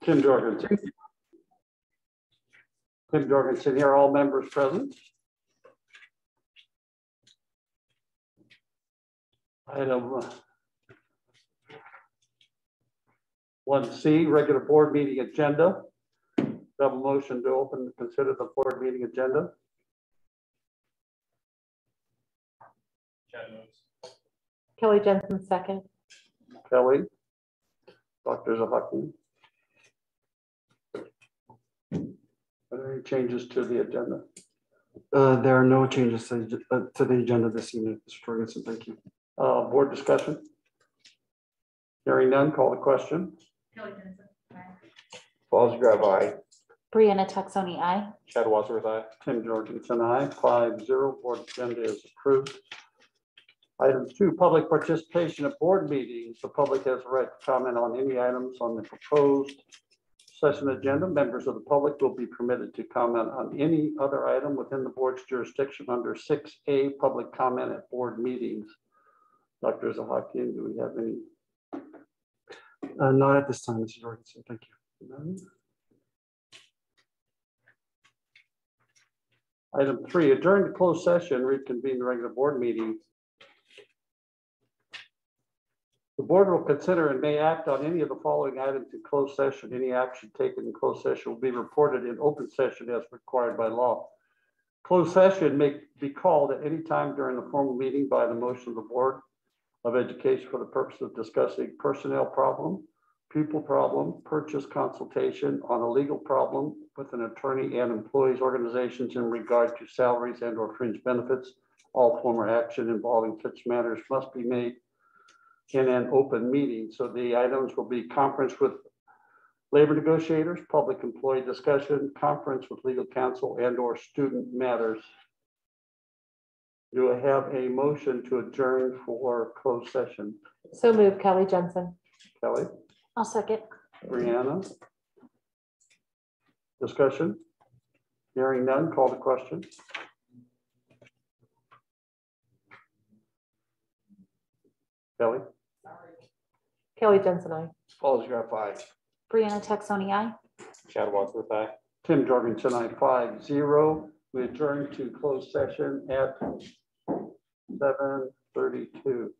Tim Jorgensen. Tim Jorgensen here, all members present. Item 1C, regular board meeting agenda. Have a motion to open and consider the board meeting agenda. Kelly Jensen, second. Kelly, Dr. Zahaki. Are there any changes to the agenda? There are no changes to the agenda this evening, Mr. Jorgensen. Thank you. Board discussion? Hearing none, call the question. Kelly Jensen, aye. Falls Grove, aye. Brianna Tuxoni, aye. Chad Wadsworth, aye. Tim Jorgensen, aye. 5-0. Board agenda is approved. Item 2, public participation at board meetings. The public has the right to comment on any items on the proposed session agenda. Members of the public will be permitted to comment on any other item within the board's jurisdiction under 6A, public comment at board meetings. Dr. Zahakian, do we have any? Not at this time, Mr. Jorgensen. Thank you. None. Item 3, adjourn to closed session, reconvene the regular board meeting. The board will consider and may act on any of the following items in closed session. Any action taken in closed session will be reported in open session as required by law. Closed session may be called at any time during the formal meeting by the motion of the Board of Education for the purpose of discussing personnel problem, pupil problem, purchase consultation on a legal problem with an attorney and employees organizations in regard to salaries and or fringe benefits. All former action involving such matters must be made in an open meeting. So the items will be conference with labor negotiators, public employee discussion, conference with legal counsel, and or student matters. Do I have a motion to adjourn for closed session? So moved, Kelly Jensen. Kelly, I'll second. Brianna. Discussion? Hearing none, call the question. Kelly, Kelly Jensen, aye. Falls Grove, aye. Brianna Tuxoni, aye. Chad Wadsworth, aye. Tim Jorgensen, aye. 5-0. We adjourn to closed session at 6:32.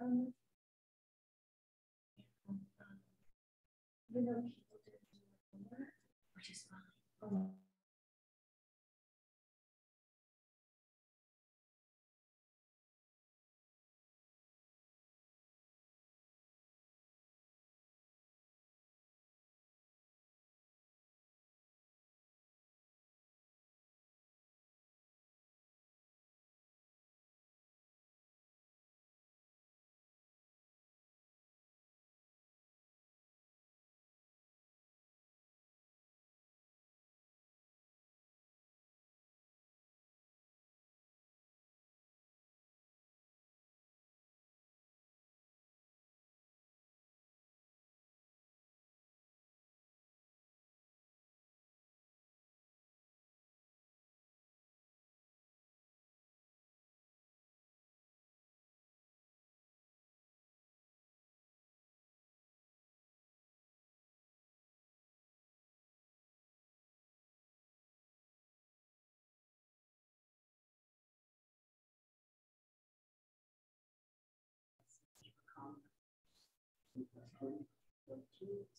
Which is fine.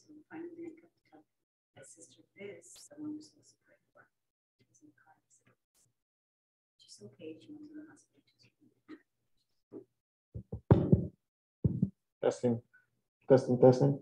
So finally, I got to tell my sister this, the one who's supposed to pray for. She was in the car accident. She's okay. She went to the hospital. Testing, testing, testing.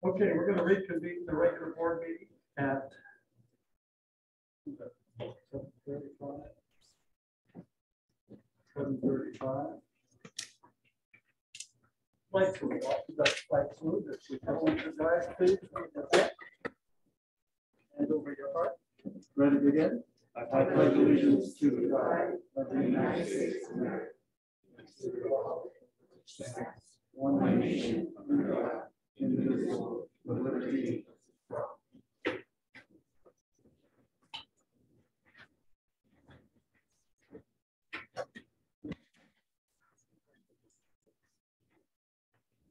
Okay, we're going to reconvene the regular board meeting at 7:35. 7:35. Lights will be off. Lights move. If you come with your guys, please. Hand over your heart. Ready to begin? I pledge allegiance to the flag of the United States of America. One nation, under God, indivisible, with liberty.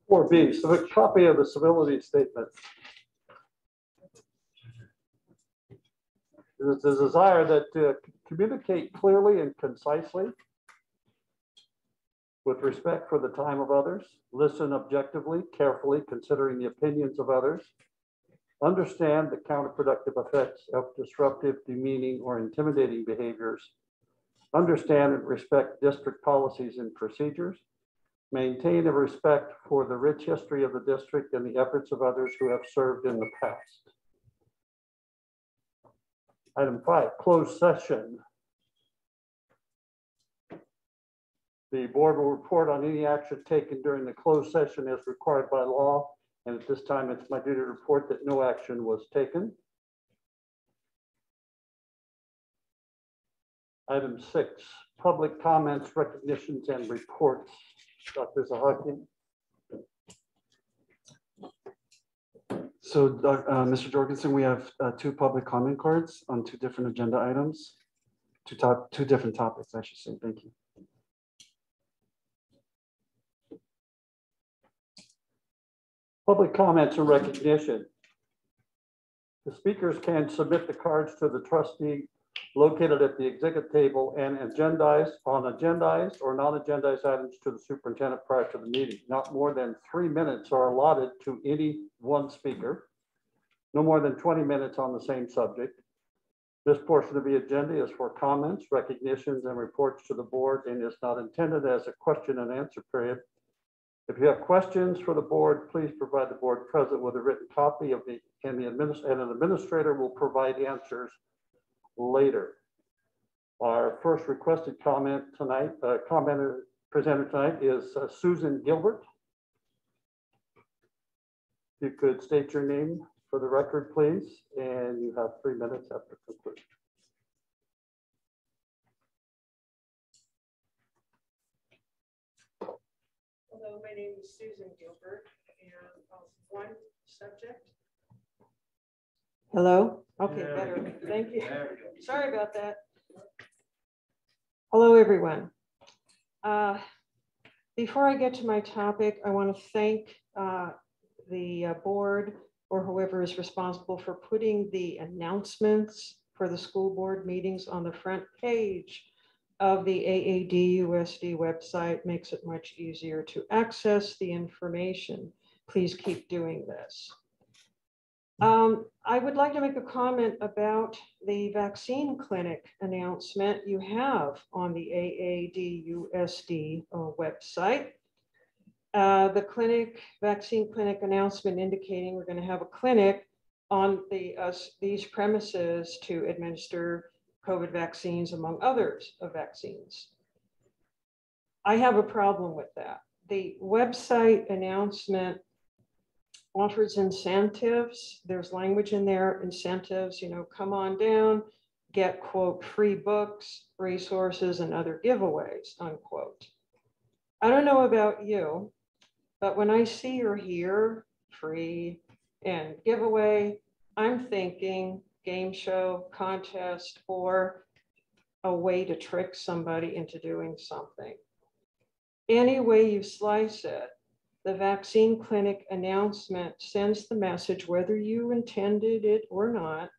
Four B, so a copy of the civility statement. It is the desire that to communicate clearly and concisely with respect for the time of others, listen objectively, carefully, considering the opinions of others, understand the counterproductive effects of disruptive, demeaning, or intimidating behaviors, understand and respect district policies and procedures, maintain a respect for the rich history of the district and the efforts of others who have served in the past. Item 5, closed session. The board will report on any action taken during the closed session as required by law. And at this time, it's my duty to report that no action was taken. Item 6, public comments, recognitions, and reports. Dr. Zahaki. So, Mr. Jorgensen, we have two public comment cards on two different agenda items, two different topics, I should say. Thank you. Public comments and recognition. The speakers can submit the cards to the trustee located at the exhibit table and agendized or non-agendized items to the superintendent prior to the meeting. Not more than 3 minutes are allotted to any one speaker. No more than 20 minutes on the same subject. This portion of the agenda is for comments, recognitions, and reports to the board and is not intended as a question and answer period. If you have questions for the board, please provide the board president with a written copy of and an administrator will provide answers later. Our first requested comment tonight, presenter tonight is Susan Gilbert. If you could state your name for the record, please, and you have 3 minutes after conclusion. Hello, my name is Susan Gilbert, and one subject. Hello? Okay, better. Thank you. Sorry about that. Hello, everyone. Before I get to my topic, I want to thank the board or whoever is responsible for putting the announcements for the school board meetings on the front page of the AADUSD website. Makes it much easier to access the information. Please keep doing this. I would like to make a comment about the vaccine clinic announcement you have on the AADUSD website. The vaccine clinic announcement indicating we're going to have a clinic on these premises to administer COVID vaccines, among others of vaccines. I have a problem with that. The website announcement offers incentives. There's language in there, incentives, come on down, get, quote, free books, resources, and other giveaways, unquote. I don't know about you, but when I see or hear free and giveaway, I'm thinking game show, contest, or a way to trick somebody into doing something. Any way you slice it, the vaccine clinic announcement sends the message, whether you intended it or not,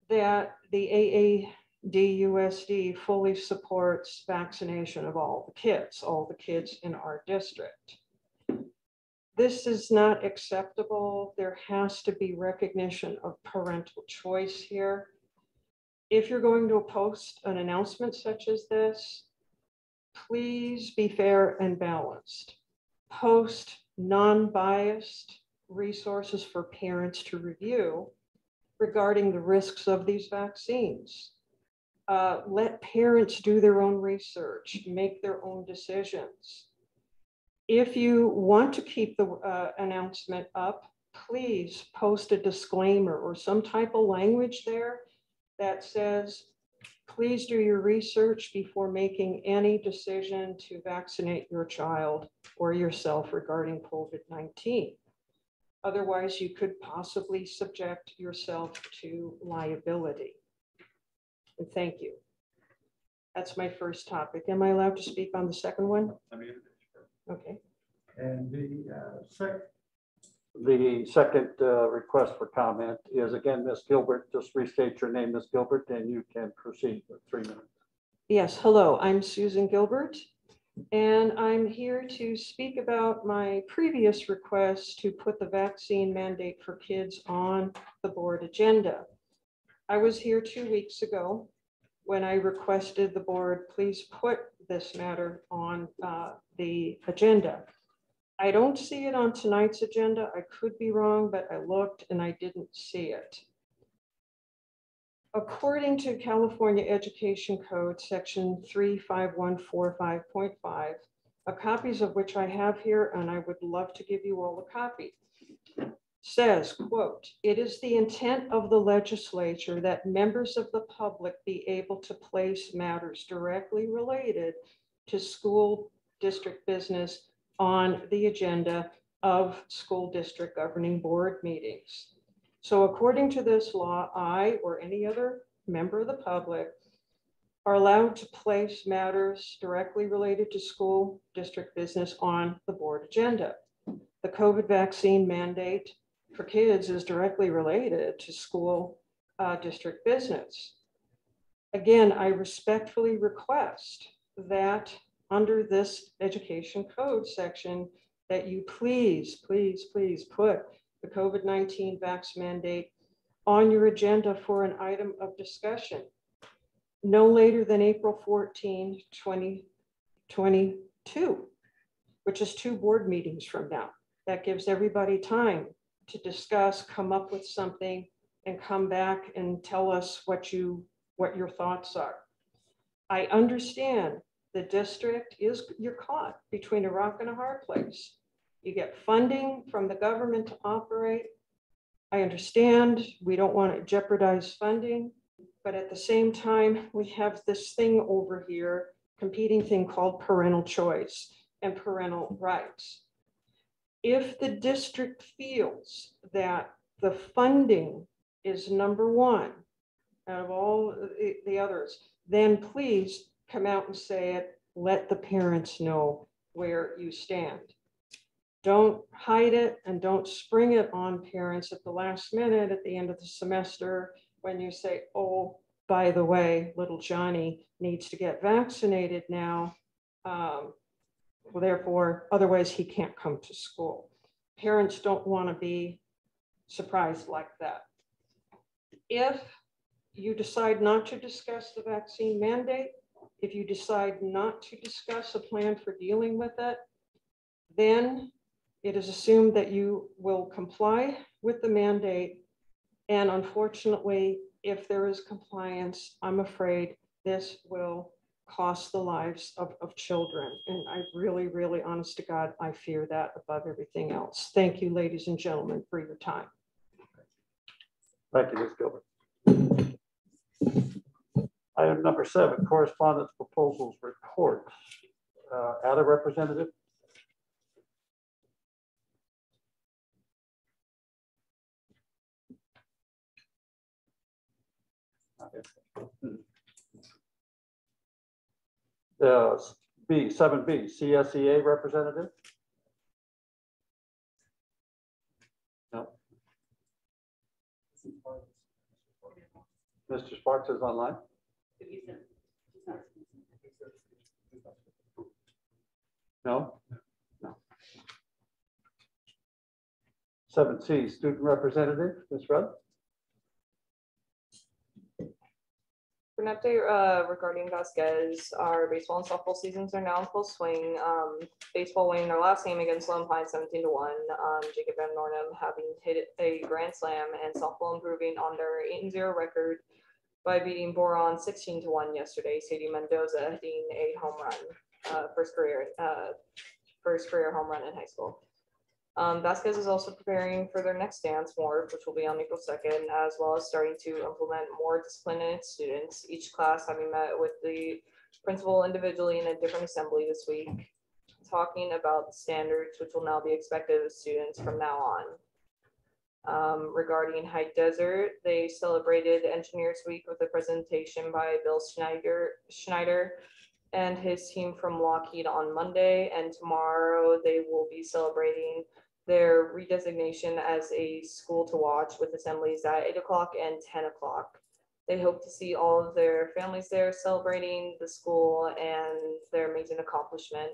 that the AADUSD fully supports vaccination of all the kids in our district. This is not acceptable. There has to be recognition of parental choice here. If you're going to post an announcement such as this, please be fair and balanced. Post non-biased, resources for parents to review regarding the risks of these vaccines. Let parents do their own research, make their own decisions. If you want to keep the announcement up, please post a disclaimer or some type of language there that says, please do your research before making any decision to vaccinate your child or yourself regarding COVID-19. Otherwise, you could possibly subject yourself to liability. And thank you. That's my first topic. Am I allowed to speak on the second one? Okay. And the second request for comment is again, Ms. Gilbert. Just restate your name, Ms. Gilbert, and you can proceed with 3 minutes. Yes, hello, I'm Susan Gilbert, and I'm here to speak about my previous request to put the vaccine mandate for kids on the board agenda. I was here 2 weeks ago when I requested the board, please put this matter on the agenda. I don't see it on tonight's agenda. I could be wrong, but I looked and I didn't see it. According to California Education Code, section 35145.5, copies of which I have here, and I would love to give you all a copy, says, quote, "It is the intent of the legislature that members of the public be able to place matters directly related to school district business on the agenda of school district governing board meetings." So according to this law, I or any other member of the public are allowed to place matters directly related to school district business on the board agenda. The COVID vaccine mandate for kids is directly related to school district business. Again, I respectfully request that under this education code section that you please, please, please put the COVID-19 vax mandate on your agenda for an item of discussion no later than April 14, 2022, which is 2 board meetings from now. That gives everybody time to discuss, come up with something, and come back and tell us what your thoughts are. I understand the district you're caught between a rock and a hard place. You get funding from the government to operate. I understand we don't want to jeopardize funding, but at the same time, we have this thing over here, competing thing called parental choice and parental rights. If the district feels that the funding is number one out of all the others, then please come out and say it. Let the parents know where you stand. Don't hide it and don't spring it on parents at the last minute at the end of the semester when you say, oh, by the way, little Johnny needs to get vaccinated now. Therefore, otherwise he can't come to school. Parents don't want to be surprised like that. If you decide not to discuss the vaccine mandate, if you decide not to discuss a plan for dealing with it, then it is assumed that you will comply with the mandate. And unfortunately, if there is compliance, I'm afraid this will cost the lives of children. And I really, really, honest to God, I fear that above everything else. Thank you, ladies and gentlemen, for your time. Thank you, Ms. Gilbert. Item number 7, correspondence proposals report. Ada representative. B7B, CSEA representative. No. Mr. Sparks is online. No? No. 7C, student representative, Ms. Rudd. For an update regarding Vasquez, our baseball and softball seasons are now in full swing. Baseball winning their last game against Lone Pine 17-1. Jacob Van Nornum having hit a grand slam, and softball improving on their 8-0 record by beating Boron 16-1 yesterday. Sadie Mendoza hitting a home run, first career home run in high school. Vasquez is also preparing for their next dance morph, which will be on April 2nd, as well as starting to implement more discipline in its students, each class having met with the principal individually in a different assembly this week, talking about the standards which will now be expected of students from now on. Regarding High Desert, they celebrated Engineers Week with a presentation by Bill Schneider and his team from Lockheed on Monday, and tomorrow they will be celebrating their redesignation as a school to watch with assemblies at 8 o'clock and 10 o'clock. They hope to see all of their families there celebrating the school and their amazing accomplishment.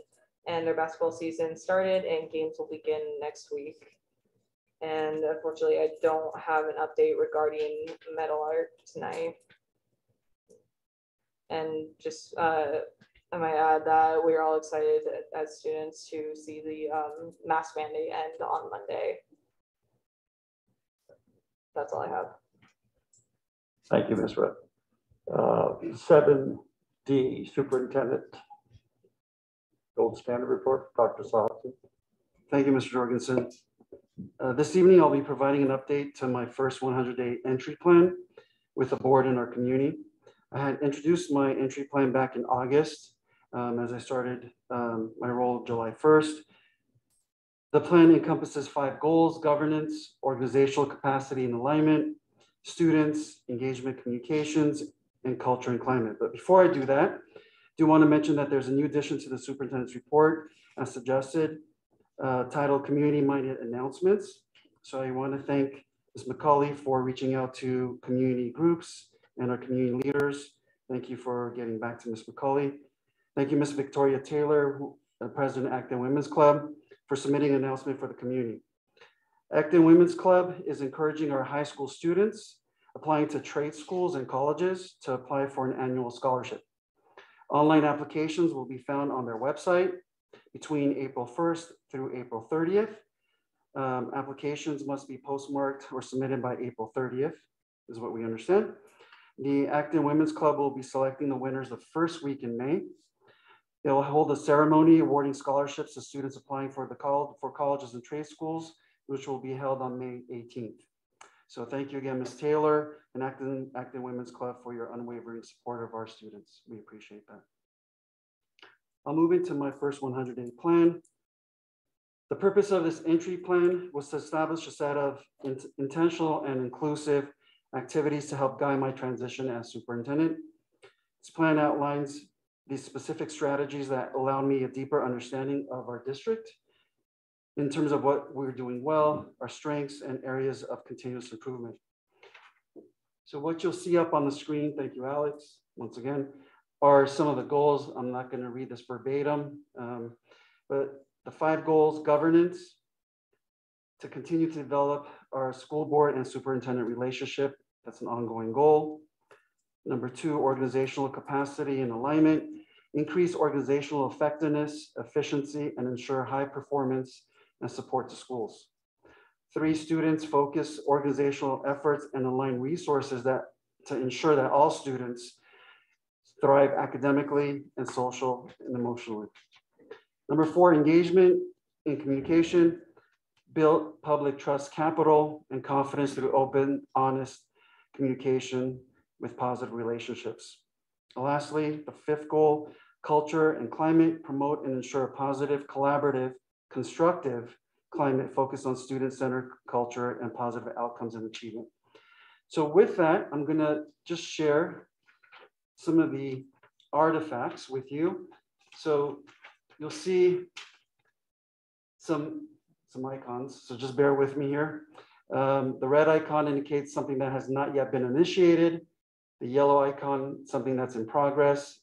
And their basketball season started and games will begin next week. And unfortunately, I don't have an update regarding Metal Art tonight. And just I might add that we're all excited as students to see the mask mandate end on Monday. That's all I have. Thank you, Ms. Rudd. 7D, Superintendent Gold Standard Report, Dr. Sahatson. Thank you, Mr. Jorgensen. This evening, I'll be providing an update to my first 100-day entry plan with the board and our community. I had introduced my entry plan back in August as I started my role July 1st. The plan encompasses 5 goals: governance, organizational capacity and alignment, students, engagement, communications, and culture and climate. But before I do that, I do want to mention that there's a new addition to the superintendent's report as suggested, titled Community Minded Announcements. So I want to thank Ms. McCauley for reaching out to community groups and our community leaders. Thank you for getting back to Ms. McCauley. Thank you, Ms. Victoria Taylor, President of Acton Women's Club, for submitting an announcement for the community. Acton Women's Club is encouraging our high school students applying to trade schools and colleges to apply for an annual scholarship. Online applications will be found on their website between April 1st through April 30th. Applications must be postmarked or submitted by April 30th, is what we understand. The Acton Women's Club will be selecting the winners the first week in May. They will hold a ceremony awarding scholarships to students applying for colleges and trade schools, which will be held on May 18th. So thank you again, Ms. Taylor and Acton Women's Club, for your unwavering support of our students. We appreciate that. I'll move into my first 100-day plan. The purpose of this entry plan was to establish a set of intentional and inclusive activities to help guide my transition as superintendent. This plan outlines these specific strategies that allowed me a deeper understanding of our district in terms of what we're doing well, our strengths, and areas of continuous improvement. So what you'll see up on the screen, thank you, Alex, once again, are some of the goals. I'm not going to read this verbatim, but the 5 goals: governance, to continue to develop our school board and superintendent relationship. That's an ongoing goal. Number 2, organizational capacity and alignment, increase organizational effectiveness, efficiency, and ensure high performance and support to schools. 3, students, focus organizational efforts and align resources to ensure that all students thrive academically and social and emotionally. Number 4, engagement and communication, build public trust capital and confidence through open, honest communication with positive relationships. And lastly, the 5th goal, culture and climate, promote and ensure a positive, collaborative, constructive climate focused on student-centered culture and positive outcomes and achievement. So with that, I'm gonna just share some of the artifacts with you. So you'll see some icons, so just bear with me here. The red icon indicates something that has not yet been initiated. The yellow icon, something that's in progress.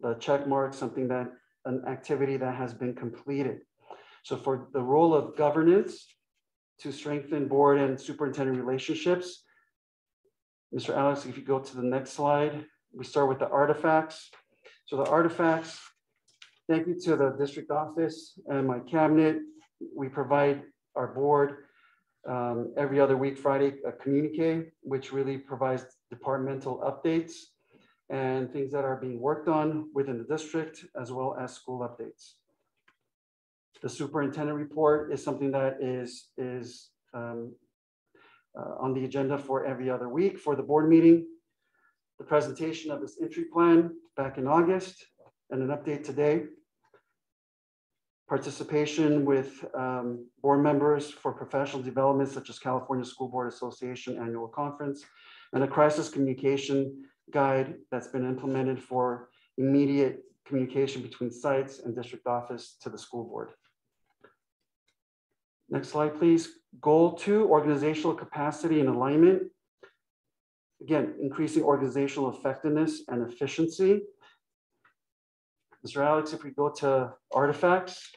The check mark, an activity that has been completed. So for the role of governance to strengthen board and superintendent relationships, Mr. Alex, if you go to the next slide, We start with the artifacts. So the artifacts, thank you to the district office and my cabinet. We provide our board every other week, Friday, a communique, which really provides departmental updates and things that are being worked on within the district, as well as school updates. The superintendent report is something that is on the agenda for every other week for the board meeting. The presentation of this entry plan back in August and an update today. Participation with board members for professional development, such as California School Board Association Annual Conference, and a crisis communication guide that's been implemented for immediate communication between sites and district office to the school board. Next slide, please. Goal 2, organizational capacity and alignment. Again, increasing organizational effectiveness and efficiency. Mr. Alex, if we go to artifacts.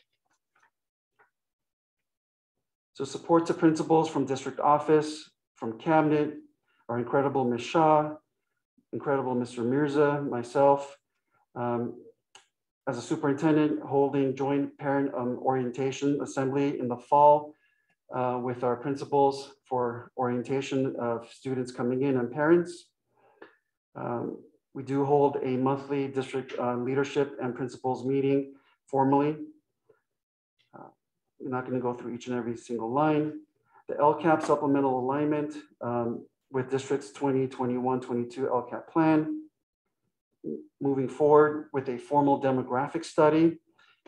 So support to principals from district office, from cabinet, our incredible Ms. Shah, incredible Mr. Mirza, myself, as a superintendent, holding joint parent orientation assembly in the fall with our principals for orientation of students coming in and parents. We do hold a monthly district leadership and principals meeting formally. We're not going to go through each and every single line. The LCAP supplemental alignment with districts 2021, 22 LCAP plan. Moving forward with a formal demographic study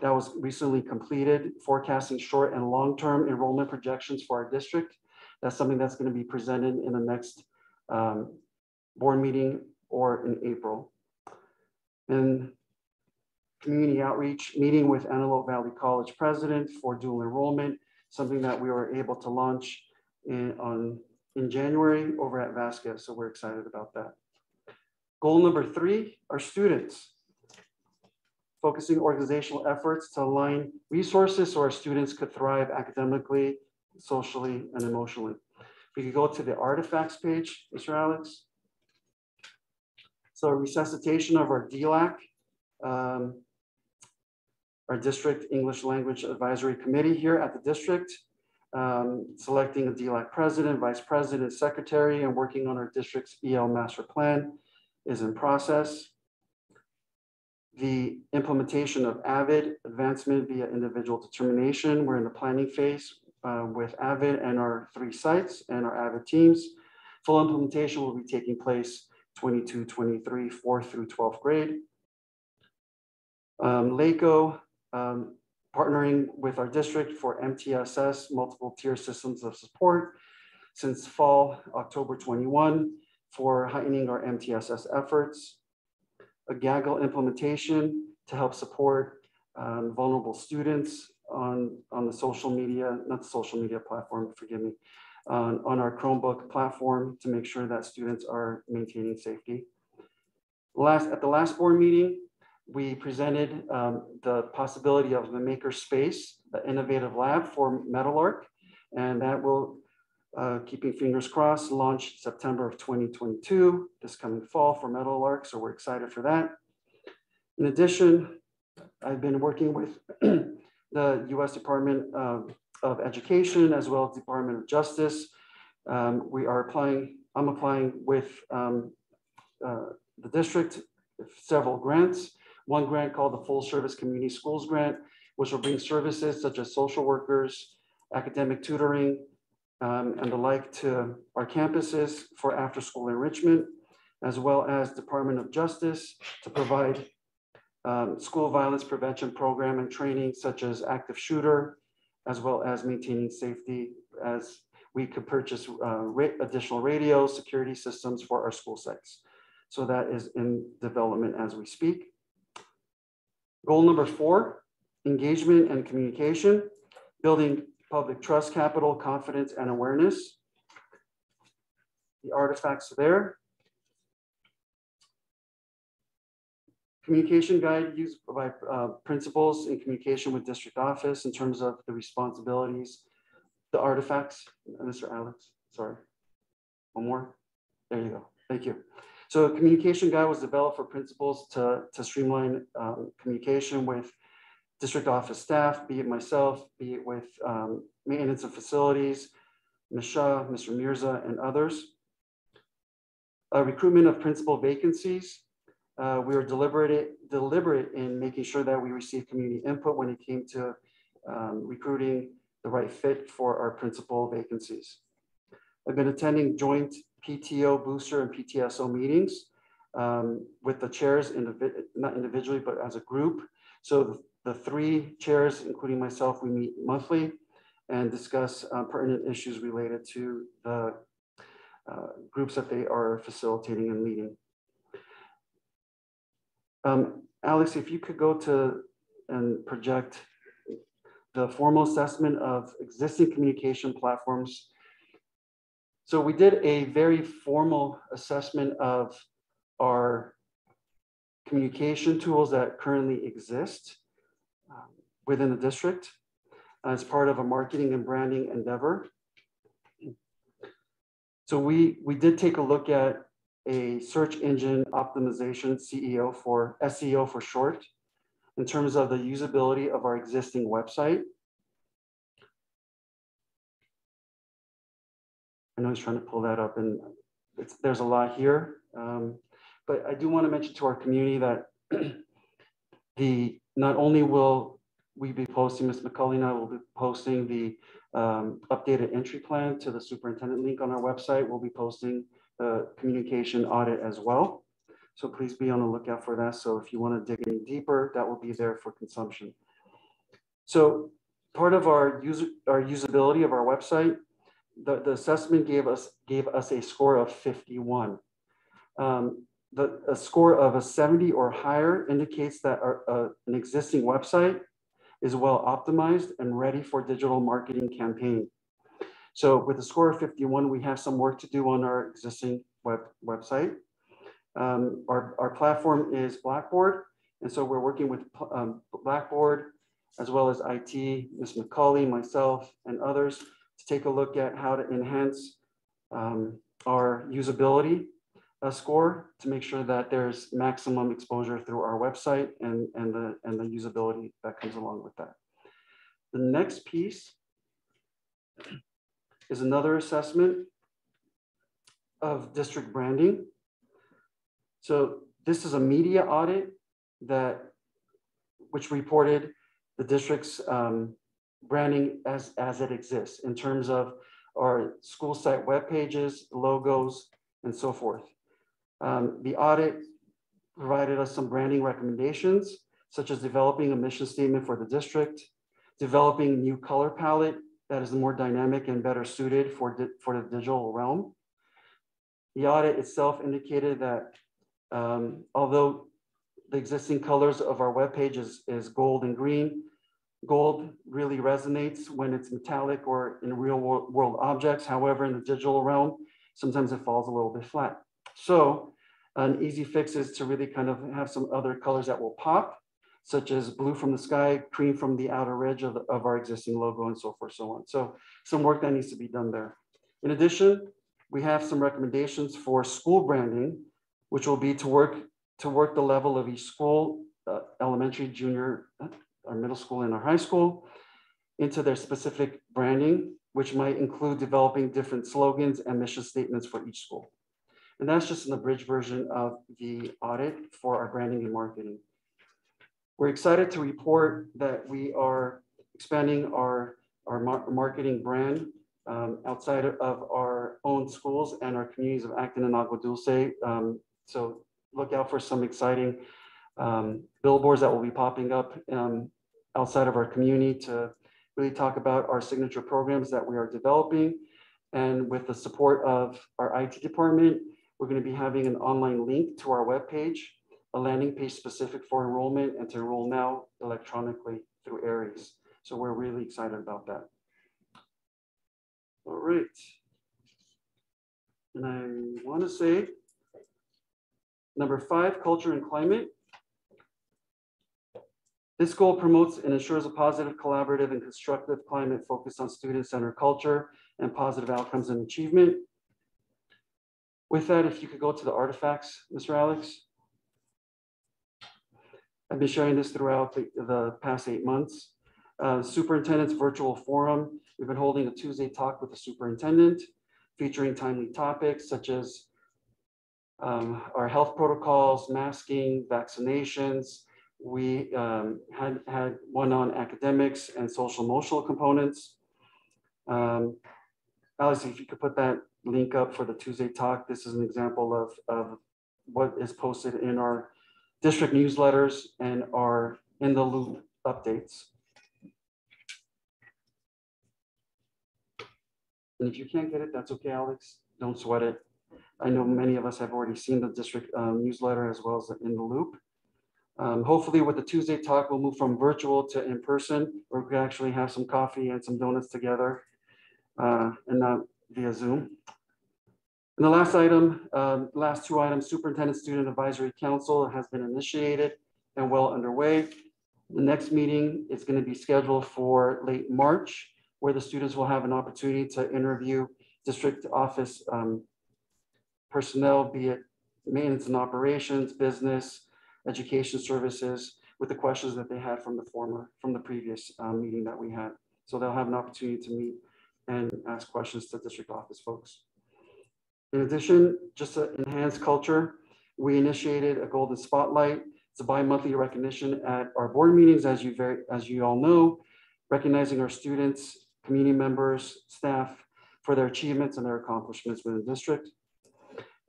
that was recently completed, forecasting short and long-term enrollment projections for our district. That's something that's going to be presented in the next board meeting or in April. And community outreach, meeting with Antelope Valley College president for dual enrollment, something that we were able to launch in January over at Vasquez. So we're excited about that. Goal number 3, our students. Focusing organizational efforts to align resources so our students could thrive academically, socially, and emotionally. We could go to the artifacts page, Mr. Alex. So resuscitation of our DLAC, our district English Language Advisory Committee here at the district, selecting a DLAC president, vice president, secretary, and working on our district's EL master plan is in process. The implementation of AVID, advancement via individual determination. We're in the planning phase with AVID and our 3 sites and our AVID teams. Full implementation will be taking place 22, 23, 4th through 12th grade. LACO, partnering with our district for MTSS, multiple tier systems of support, since fall, October 21, for heightening our MTSS efforts. A GAGL implementation to help support vulnerable students on the social media, not the social media platform, forgive me, on our Chromebook platform to make sure that students are maintaining safety. At the last board meeting, we presented the possibility of the maker space, the innovative lab for Meadowlark, and that will, keeping fingers crossed, launch September of 2022, this coming fall for Meadowlark, so we're excited for that. In addition, I've been working with the U.S. Department of Education as well as Department of Justice. I'm applying with the district several grants. One grant called the Full Service Community Schools Grant, which will bring services such as social workers, academic tutoring, and the like to our campuses for after-school enrichment, as well as Department of Justice to provide school violence prevention program and training such as active shooter, as well as maintaining safety, as we could purchase additional radio security systems for our school sites. So that is in development as we speak. Goal number 4, engagement and communication, building public trust, capital, confidence, and awareness. The artifacts are there. Communication guide used by principals in communication with district office in terms of the responsibilities. The artifacts, Mr. Alex, sorry. One more. There you go. Thank you. So a communication guide was developed for principals to streamline communication with district office staff, be it myself, be it with maintenance of facilities, Ms. Shah, Mr. Mirza, and others. Recruitment of principal vacancies. We were deliberate in making sure that we received community input when it came to recruiting the right fit for our principal vacancies. I've been attending joint PTO booster and PTSO meetings with the chairs, not individually, but as a group. So the 3 chairs, including myself, we meet monthly and discuss pertinent issues related to the groups that they are facilitating and leading. Alex, if you could go to and project the formal assessment of existing communication platforms. So we did a very formal assessment of our communication tools that currently exist within the district as part of a marketing and branding endeavor. So we did take a look at a search engine optimization SEO for short, in terms of the usability of our existing website. I know he's trying to pull that up, and there's a lot here. But I do want to mention to our community that not only will we be posting, Ms. McCulley and I will be posting the updated entry plan to the superintendent link on our website. We'll be posting the communication audit as well. So please be on the lookout for that. So if you want to dig in deeper, that will be there for consumption. So part of our usability of our website, the assessment gave us a score of 51. A score of a 70 or higher indicates that an existing website is well optimized and ready for digital marketing campaign. So with a score of 51, we have some work to do on our existing website. Our platform is Blackboard, and so we're working with Blackboard as well as IT, Ms. McCauley, myself, and others to take a look at how to enhance our usability score to make sure that there's maximum exposure through our website and the usability that comes along with that. The next piece is another assessment of district branding. So this is a media audit which reported the district's branding as it exists in terms of our school site web pages, logos, and so forth. The audit provided us some branding recommendations, such as developing a mission statement for the district, developing a new color palette that is more dynamic and better suited for the digital realm. The audit itself indicated that although the existing colors of our webpage is gold and green, gold really resonates when it's metallic or in real world objects. However, in the digital realm, sometimes it falls a little bit flat. So an easy fix is to really kind of have some other colors that will pop, such as blue from the sky, cream from the outer edge of our existing logo, and so forth, so on. So some work that needs to be done there. In addition, we have some recommendations for school branding, which will be to work the level of each school, elementary, junior, our middle school, and our high school, into their specific branding, which might include developing different slogans and mission statements for each school. And that's just an abridged version of the audit for our branding and marketing. We're excited to report that we are expanding our marketing brand outside of our own schools and our communities of Acton and Agua Dulce. So look out for some exciting billboards that will be popping up outside of our community to really talk about our signature programs that we are developing. And with the support of our IT department, we're going to be having an online link to our webpage, a landing page specific for enrollment and to enroll now electronically through Aries. So we're really excited about that. All right. And I want to say, number 5, culture and climate. This goal promotes and ensures a positive, collaborative, and constructive climate focused on student-centered culture and positive outcomes and achievement. With that, if you could go to the artifacts, Mr. Alex. I've been sharing this throughout the past 8 months. Superintendent's virtual forum. We've been holding a Tuesday talk with the superintendent, featuring timely topics such as our health protocols, masking, vaccinations. We had one on academics and social emotional components. Alex, if you could put that link up for the Tuesday talk. This is an example of what is posted in our district newsletters and our in the loop updates. And if you can't get it, that's okay, Alex. Don't sweat it. I know many of us have already seen the district newsletter as well as the in the loop. Hopefully with the Tuesday talk, we'll move from virtual to in person, where we can actually have some coffee and some donuts together and not via Zoom. And the last item, last two items, Superintendent Student Advisory Council has been initiated and well underway. The next meeting is going to be scheduled for late March, where the students will have an opportunity to interview district office personnel, be it maintenance and operations, business, education services, with the questions that they had from the previous meeting that we had. So they'll have an opportunity to meet and ask questions to district office folks. In addition, just to enhance culture, we initiated a Golden Spotlight. It's a bi-monthly recognition at our board meetings, as you all know, recognizing our students, community members, staff for their achievements and their accomplishments within the district.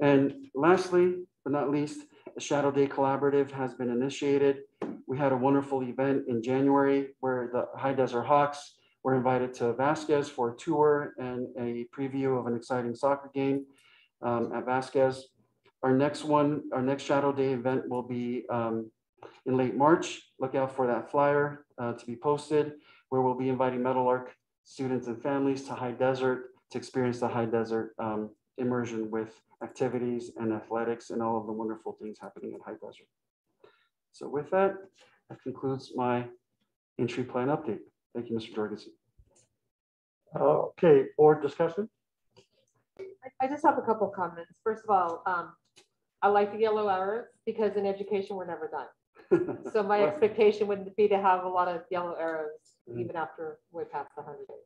And lastly, but not least, the Shadow Day Collaborative has been initiated. We had a wonderful event in January where the High Desert Hawks were invited to Vasquez for a tour and a preview of an exciting soccer game at Vasquez. Our next Shadow Day event will be in late March. Look out for that flyer to be posted, where we'll be inviting Meadowlark students and families to High Desert to experience the High Desert immersion with activities and athletics and all of the wonderful things happening at High Desert. So with that, that concludes my entry plan update. Thank you, Mr. Jorgensen. Okay, board discussion. I just have a couple comments. First of all, I like the yellow arrows because in education, we're never done. So my expectation would be to have a lot of yellow arrows even after we're past the 100 days.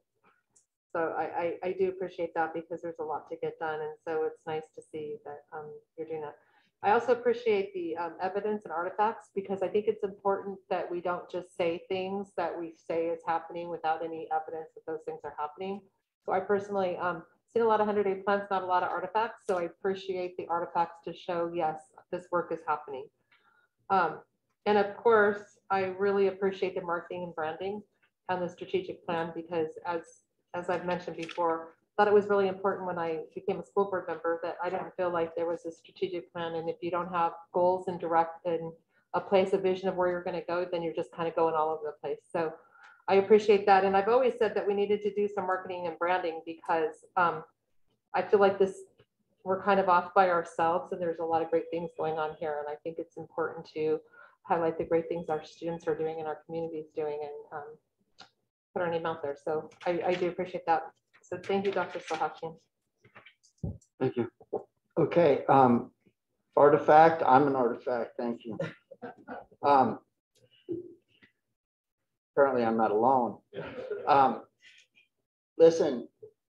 So I do appreciate that because there's a lot to get done. And so it's nice to see that you're doing that. I also appreciate the evidence and artifacts because I think it's important that we don't just say things that we say is happening without any evidence that those things are happening. So I personally seen a lot of 100-day plans, not a lot of artifacts. So I appreciate the artifacts to show, yes, this work is happening. And of course, I really appreciate the marketing and branding and the strategic plan because as I've mentioned before, I thought it was really important when I became a school board member that I didn't feel like there was a strategic plan. And if you don't have goals and direct and a place, a vision of where you're going to go, then you're just kind of going all over the place. So I appreciate that. And I've always said that we needed to do some marketing and branding because I feel like we're kind of off by ourselves and there's a lot of great things going on here. And I think it's important to highlight the great things our students are doing and our community is doing and put our name out there. So I do appreciate that. So thank you, Dr. Sahakian. Thank you. Okay, artifact, I'm an artifact, thank you. Apparently I'm not alone. Listen,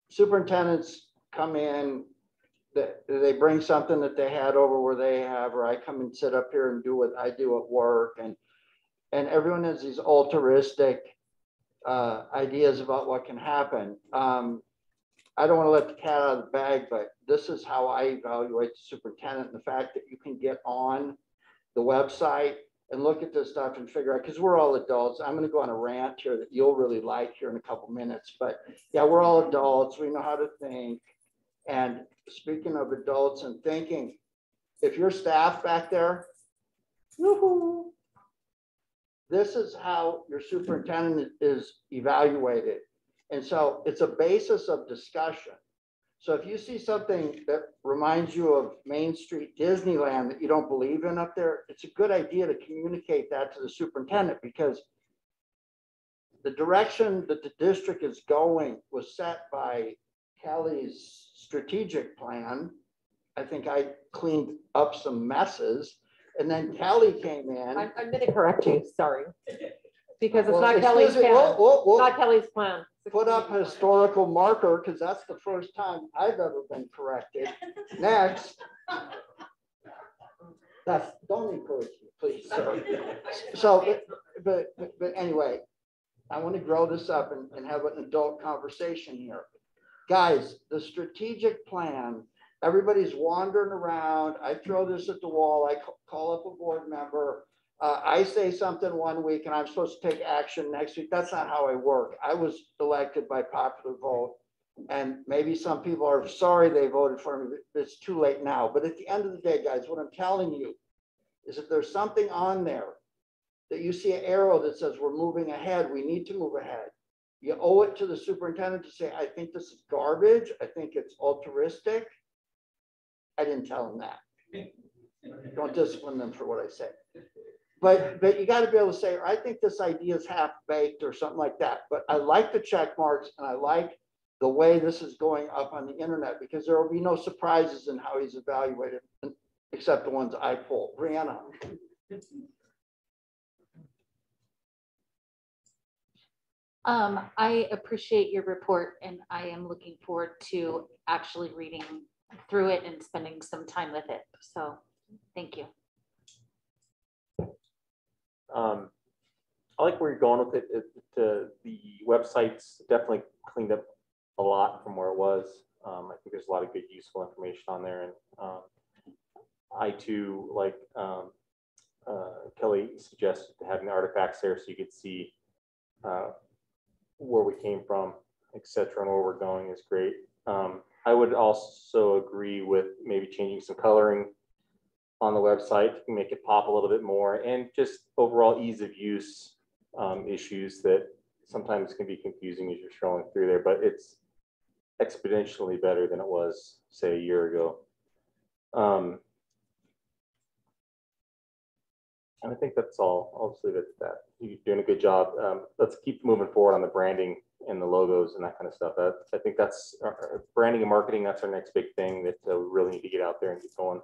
superintendents come in, they bring something that they had over where they have, or I come and sit up here and do what I do at work, and everyone has these altruistic ideas about what can happen. I don't want to let the cat out of the bag, but this is how I evaluate the superintendent. The fact that you can get on the website and look at this stuff and figure out, because we're all adults. I'm going to go on a rant here that you'll really like here in a couple minutes, but yeah, we're all adults. We know how to think. And speaking of adults and thinking, if your staff back there, woohoo, this is how your superintendent is evaluated. And so it's a basis of discussion. So if you see something that reminds you of Main Street Disneyland that you don't believe in up there, it's a good idea to communicate that to the superintendent because the direction that the district is going was set by Kelly's strategic plan. I think I cleaned up some messes. And then Kelly came in. I'm gonna correct you, sorry. Because it's Well, not Kelly's excuse me, plan. whoa. It's not Kelly's plan. It's Put up Kelly's plan. historical marker, because that's the first time I've ever been corrected. Next. Don't encourage me, please, sir. So, but anyway, I want to grow this up and have an adult conversation here. Guys, the strategic plan, everybody's wandering around. I throw this at the wall. I call up a board member. I say something one week and I'm supposed to take action next week. That's not how I work. I was elected by popular vote. And maybe some people are sorry they voted for me, but it's too late now. But at the end of the day, guys, what I'm telling you is if there's something on there that you see an arrow that says we're moving ahead, we need to move ahead. You owe it to the superintendent to say, I think this is garbage. I think it's altruistic. I didn't tell him that. Don't discipline them for what I say. But you got to be able to say, I think this idea is half baked or something like that. But I like the check marks and I like the way this is going up on the internet because there will be no surprises in how he's evaluated, except the ones I pull. Brianna. I appreciate your report and I am looking forward to actually reading through it and spending some time with it. So thank you. I like where you're going with it. The website's definitely cleaned up a lot from where it was. I think there's a lot of good, useful information on there. And I too, like Kelly suggested, having the artifacts there so you could see where we came from, etc., and where we're going is great. I would also agree with maybe changing some coloring on the website to make it pop a little bit more, and just overall ease of use issues that sometimes can be confusing as you're scrolling through there, but it's exponentially better than it was, say, a year ago. And I think that's all. I'll just leave it at that. You're doing a good job. Let's keep moving forward on the branding and the logos and that kind of stuff. I think that's branding and marketing. That's our next big thing that we really need to get out there and get going.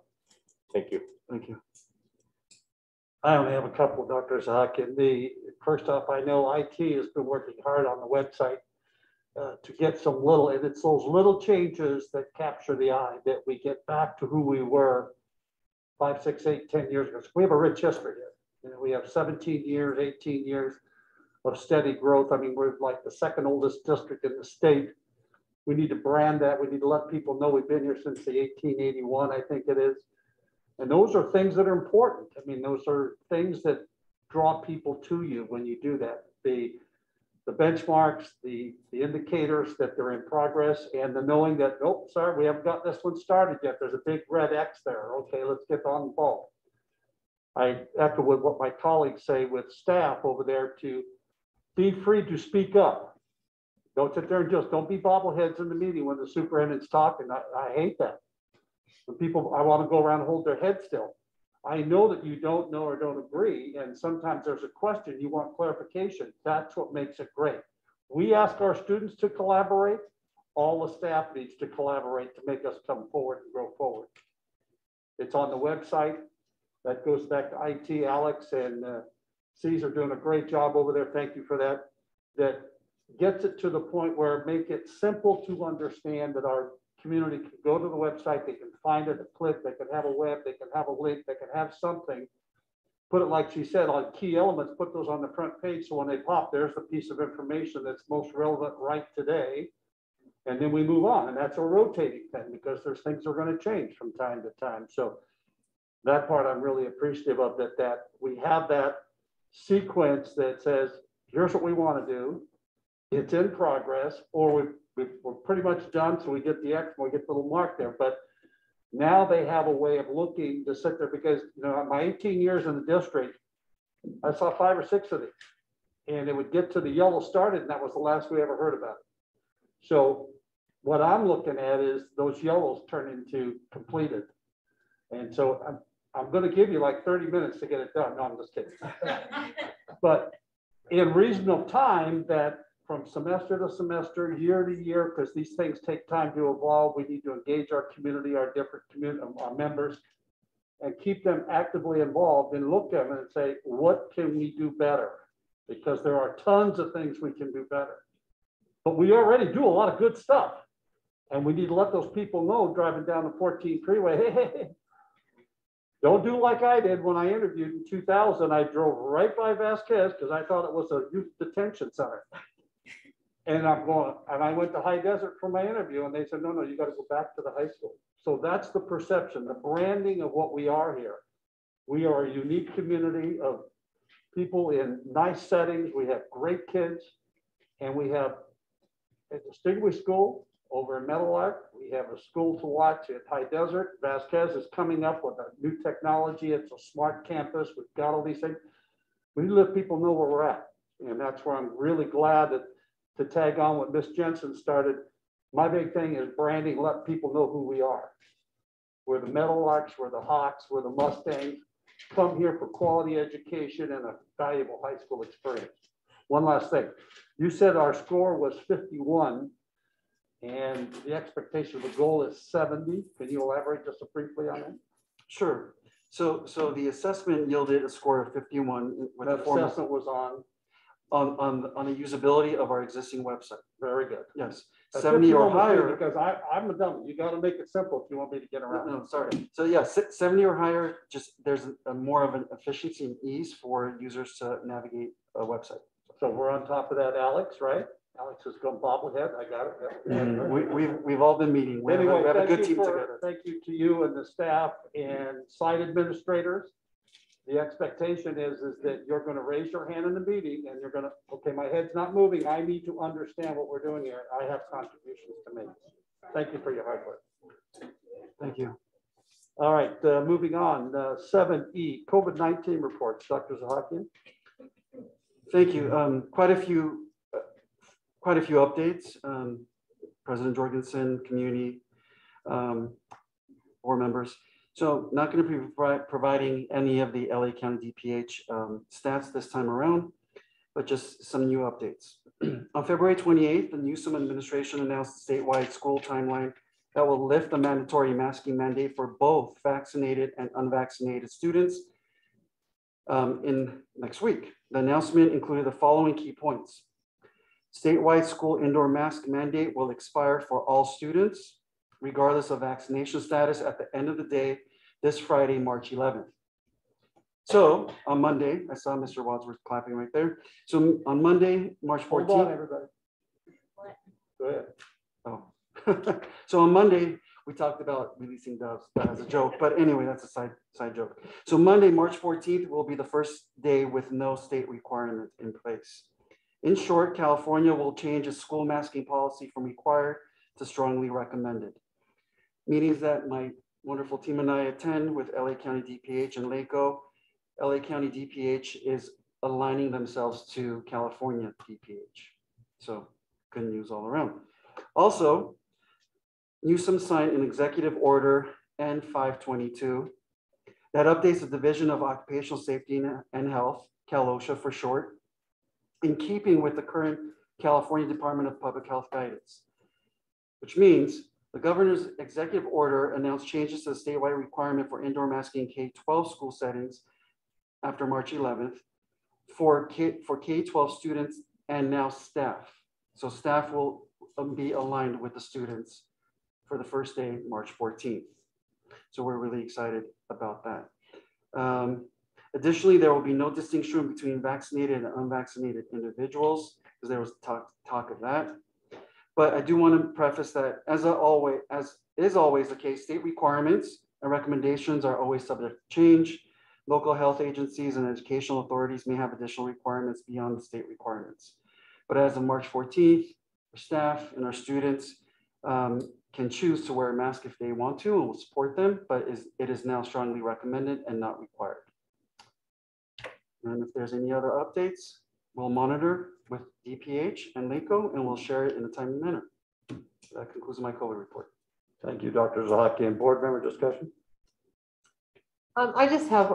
Thank you. Thank you. I only have a couple, Dr. Zach. First off, I know IT has been working hard on the website to get some little, and it's those little changes that capture the eye, that we get back to who we were 5, 6, 8, 10 years ago. So we have a rich history here. You know, we have 17 years, 18 years of steady growth. I mean, we're like the second oldest district in the state. We need to brand that. We need to let people know we've been here since the 1881, I think it is. And those are things that are important. I mean, those are things that draw people to you when you do that. The benchmarks, the indicators that they're in progress, and the knowing that, oh, sorry, we haven't got this one started yet. There's a big red X there. Okay, let's get on the ball. I echo with what my colleagues say with staff over there to be free to speak up. Don't sit there and just don't be bobbleheads in the meeting when the superintendent's talking. I hate that. When people, I want to go around and hold their head still. I know that you don't know or don't agree, and sometimes there's a question, you want clarification. That's what makes it great. We ask our students to collaborate. All the staff needs to collaborate to make us come forward and grow forward. It's on the website. That goes back to IT. Alex and C's are doing a great job over there. Thank you for that. That gets it to the point where make it simple to understand that our community can go to the website, they can find it, click, they can have a web, they can have a link, they can have something. Put it like she said on key elements, put those on the front page so when they pop, there's the piece of information that's most relevant right today. And then we move on, and that's a rotating thing because there's things that are going to change from time to time. So that part I'm really appreciative of, that we have that sequence that says, here's what we want to do. It's in progress, or we're pretty much done. So we get the X and we get the little mark there. But now they have a way of looking to sit there because, you know, my 18 years in the district, I saw 5 or 6 of these, and it would get to the yellow started, and that was the last we ever heard about it. So what I'm looking at is those yellows turn into completed. And so I'm going to give you like 30 minutes to get it done. No, I'm just kidding. But in reasonable time, that from semester to semester, year to year, because these things take time to evolve. We need to engage our community, our different community, our members, and keep them actively involved and look at them and say, what can we do better? Because there are tons of things we can do better. But we already do a lot of good stuff. And we need to let those people know driving down the 14 freeway, hey, don't do like I did when I interviewed in 2000. I drove right by Vasquez because I thought it was a youth detention center. And I went to High Desert for my interview and they said, no, you got to go back to the high school. So that's the perception, the branding of what we are here. We are a unique community of people in nice settings. We have great kids and we have a distinguished school over in Meadowlark. We have a school to watch at High Desert. Vasquez is coming up with a new technology. It's a smart campus. We've got all these things. We let people know where we're at. And that's where I'm really glad that to tag on what Miss Jensen started. My big thing is branding, let people know who we are. We're the Meadowlarks, we're the Hawks, we're the Mustangs. Come here for quality education and a valuable high school experience. One last thing. You said our score was 51 and the expectation of the goal is 70. Can you elaborate just briefly on that? Sure. So the assessment yielded a score of 51. With That assessment was on the usability of our existing website. very good. Yes, That's 70 or 51 was good higher. Because I'm a dummy. You got to make it simple if you want me to get around. No, sorry. So yeah, 70 or higher, just there's a more of an efficiency and ease for users to navigate a website. So we're on top of that, Alex, right? Alex has gone bobblehead. I got it. We've all been meeting. We Anyway, have a thank good you team for, together. thank you to you and the staff and site administrators. The expectation is that you're going to raise your hand in the meeting and you're going to, okay, my head's not moving. I need to understand what we're doing here. I have contributions to make. Thank you for your hard work. Thank you. All right, moving on. 7E, COVID-19 reports. Dr. Zahakian. Thank you. Quite a few updates. President Jorgensen, community, board members. So not going to be providing any of the LA County DPH stats this time around, but just some new updates. On February 28th, the Newsom administration announced a statewide school timeline that will lift the mandatory masking mandate for both vaccinated and unvaccinated students in next week. The announcement included the following key points. Statewide school indoor mask mandate will expire for all students, regardless of vaccination status, at the end of the day, this Friday, March 11th. So on Monday, I saw Mr. Wadsworth clapping right there. So on Monday, March 14th. Hold on, everybody. Go ahead. Oh. So on Monday, we talked about releasing doves as a joke, but anyway, that's a side joke. So Monday, March 14th will be the first day with no state requirement in place. In short, California will change its school masking policy from required to strongly recommended. Meetings that my wonderful team and I attend with LA County DPH and LACO. LA County DPH is aligning themselves to California DPH. So good news all around. Also, Newsom signed an executive order N522 that updates the Division of Occupational Safety and Health, CalOSHA for short, in keeping with the current California Department of Public Health guidance, which means the governor's executive order announced changes to the statewide requirement for indoor masking in K-12 school settings after March 11th for K-12 students and now staff. So staff will be aligned with the students for the first day, March 14th. So we're really excited about that. Additionally, there will be no distinction between vaccinated and unvaccinated individuals, because there was talk of that. But I do want to preface that, as is always the case, state requirements and recommendations are always subject to change. Local health agencies and educational authorities may have additional requirements beyond the state requirements. But as of March 14th, our staff and our students can choose to wear a mask if they want to, and we'll support them, but it is now strongly recommended and not required. And if there's any other updates, we'll monitor with DPH and LACO, and we'll share it in a timely manner. That concludes my COVID report. Thank you, Dr. Zahakian. Board member discussion? I just have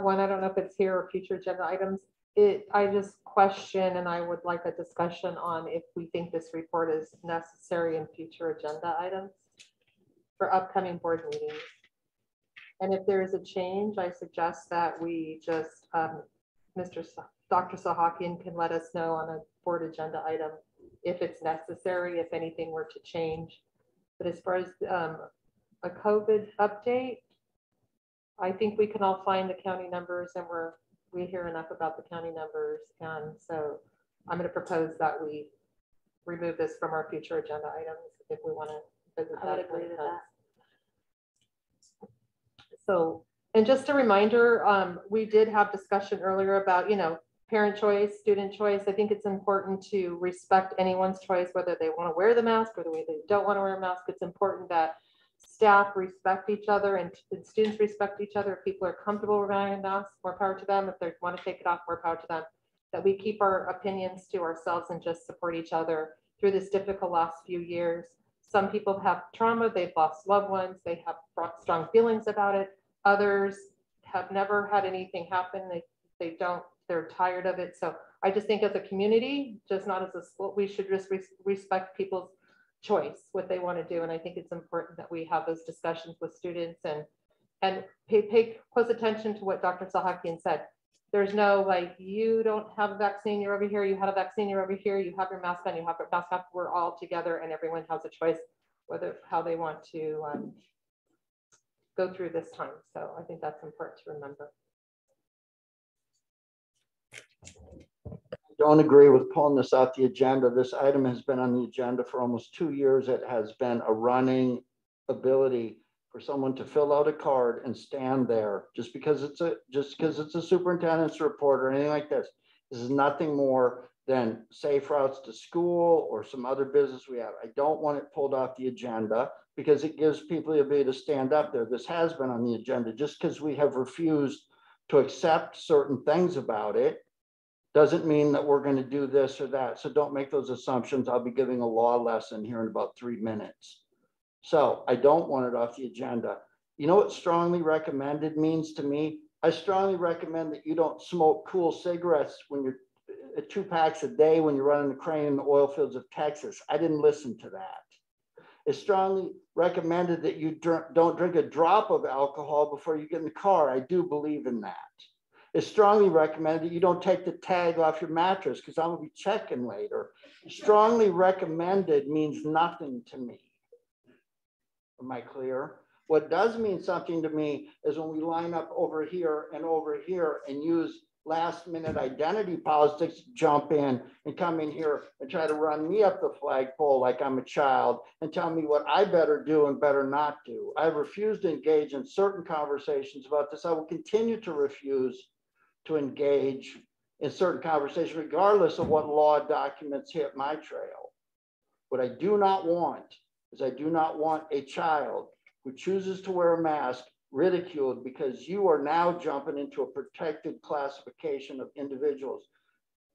one. I don't know if it's here or future agenda items. I just question, and I would like a discussion on if we think this report is necessary in future agenda items for upcoming board meetings. And if there is a change, I suggest that we just, Dr. Sahakian can let us know on a board agenda item if it's necessary, if anything were to change. But as far as a COVID update, I think we can all find the county numbers, and we hear enough about the county numbers. And so I'm going to propose that we remove this from our future agenda items if we want to visit that. I would agree with that. So, and just a reminder, we did have discussion earlier about, parent choice, student choice. I think it's important to respect anyone's choice, whether they want to wear the mask or the way they don't want to wear a mask. It's important that staff respect each other and students respect each other. If people are comfortable wearing a mask, more power to them. If they want to take it off, more power to them. That we keep our opinions to ourselves and just support each other through this difficult last few years. Some people have trauma, they've lost loved ones, they have strong feelings about it. Others have never had anything happen. They're tired of it. So I just think as a community, just not as a school, we should just respect people's choice, what they want to do. And I think it's important that we have those discussions with students and pay close attention to what Dr. Sahakian said. There's no like, you don't have a vaccine, you're over here, you had a vaccine, you're over here, you have your mask on, you have your mask off. We're all together and everyone has a choice how they want to go through this time. So I think that's important to remember. Don't agree with pulling this off the agenda. This item has been on the agenda for almost 2 years. It has been a running ability for someone to fill out a card and stand there just because it's a superintendent's report or anything like this. This is nothing more than safe routes to school or some other business we have. I don't want it pulled off the agenda because it gives people the ability to stand up there. This has been on the agenda. Just because we have refused to accept certain things about it doesn't mean that we're going to do this or that. So don't make those assumptions. I'll be giving a law lesson here in about 3 minutes. So I don't want it off the agenda. You know what strongly recommended means to me? I strongly recommend that you don't smoke cool cigarettes when you're 2 packs a day when you're running the crane in the oil fields of Texas. I didn't listen to that. It's strongly recommended that you don't drink a drop of alcohol before you get in the car. I do believe in that. It's strongly recommended that you don't take the tag off your mattress because I'm going to be checking later. Strongly recommended means nothing to me. Am I clear? What does mean something to me is when we line up over here and use last minute identity politics to jump in and come in here and try to run me up the flagpole like I'm a child and tell me what I better do and better not do. I've refused to engage in certain conversations about this. I will continue to refuse to engage in certain conversations regardless of what law documents hit my trail. What I do not want is I do not want a child who chooses to wear a mask ridiculed because you are now jumping into a protected classification of individuals.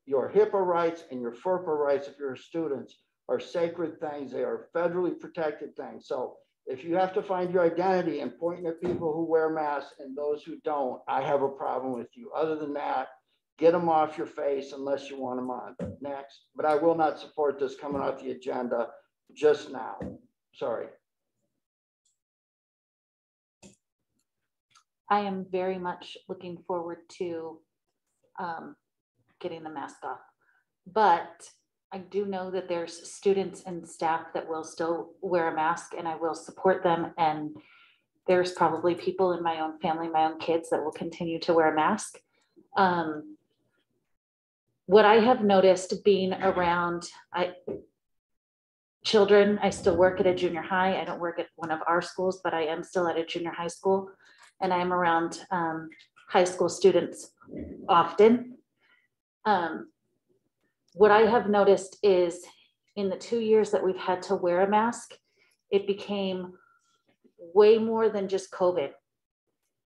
Your HIPAA rights and your FERPA rights, if you're students, are sacred things. They are federally protected things. So if you have to find your identity and pointing at people who wear masks and those who don't, I have a problem with you. Other than that, get them off your face unless you want them on. Next. But I will not support this coming off the agenda just now. Sorry. I am very much looking forward to getting the mask off. But I do know that there's students and staff that will still wear a mask and I will support them. And there's probably people in my own family, my own kids that will continue to wear a mask. What I have noticed being around children, I still work at a junior high. I don't work at one of our schools, but I am still at a junior high school. And I'm around high school students often. What I have noticed is in the 2 years that we've had to wear a mask, it became way more than just COVID.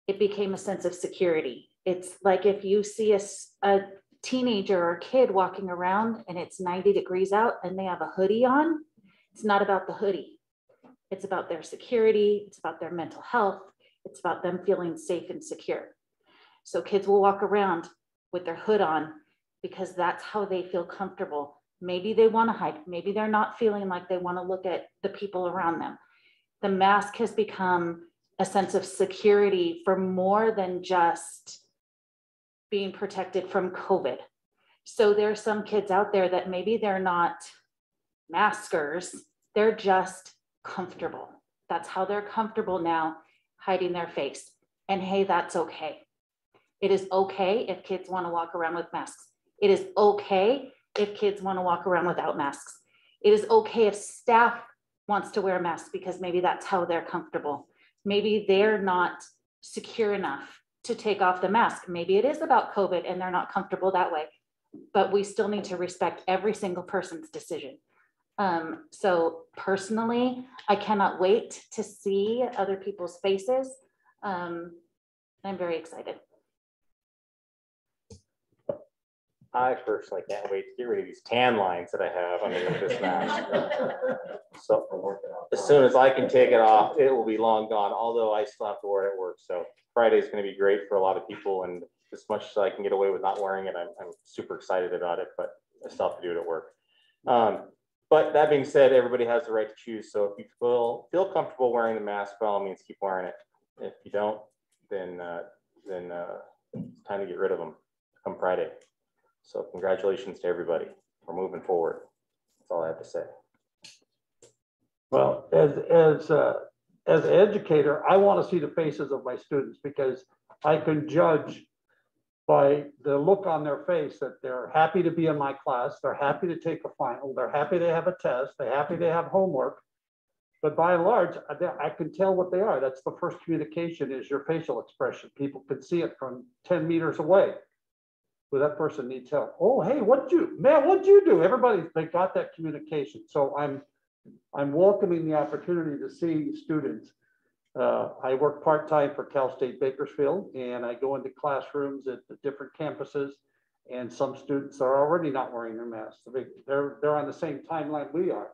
It became a sense of security. It's like if you see a teenager or a kid walking around and it's 90 degrees out and they have a hoodie on, it's not about the hoodie. It's about their security. It's about their mental health. It's about them feeling safe and secure. So kids will walk around with their hood on because that's how they feel comfortable. Maybe they want to hide. Maybe they're not feeling like they want to look at the people around them. The mask has become a sense of security for more than just being protected from COVID. So there are some kids out there that maybe they're not maskers, they're just comfortable. That's how they're comfortable now, hiding their face. And hey, that's okay. It is okay if kids want to walk around with masks. It is okay if kids want to walk around without masks. It is okay if staff wants to wear masks because maybe that's how they're comfortable. Maybe they're not secure enough to take off the mask. Maybe it is about COVID and they're not comfortable that way, but we still need to respect every single person's decision. So personally, I cannot wait to see other people's faces. I'm very excited. I personally can't wait to get rid of these tan lines that I have underneath this mask. So as soon as I can take it off, it will be long gone, although I still have to wear it at work. So Friday is going to be great for a lot of people, and as much as I can get away with not wearing it, I'm super excited about it, but I still have to do it at work. But that being said, everybody has the right to choose. So if you feel comfortable wearing the mask, by all means, keep wearing it. If you don't, then it's time to get rid of them come Friday. So congratulations to everybody. We're moving forward. That's all I have to say. Well, as an educator, I want to see the faces of my students because I can judge by the look on their face that they're happy to be in my class, they're happy to take a final, they're happy to have a test, they're happy to have homework. But by and large, I can tell what they are. That's the first communication, is your facial expression. People can see it from 10 meters away. Well, that person needs help. Oh, hey, what'd you do? Everybody, they got that communication. So I'm welcoming the opportunity to see students. I work part-time for Cal State Bakersfield, and I go into classrooms at the different campuses, and some students are already not wearing their masks. They're on the same timeline we are.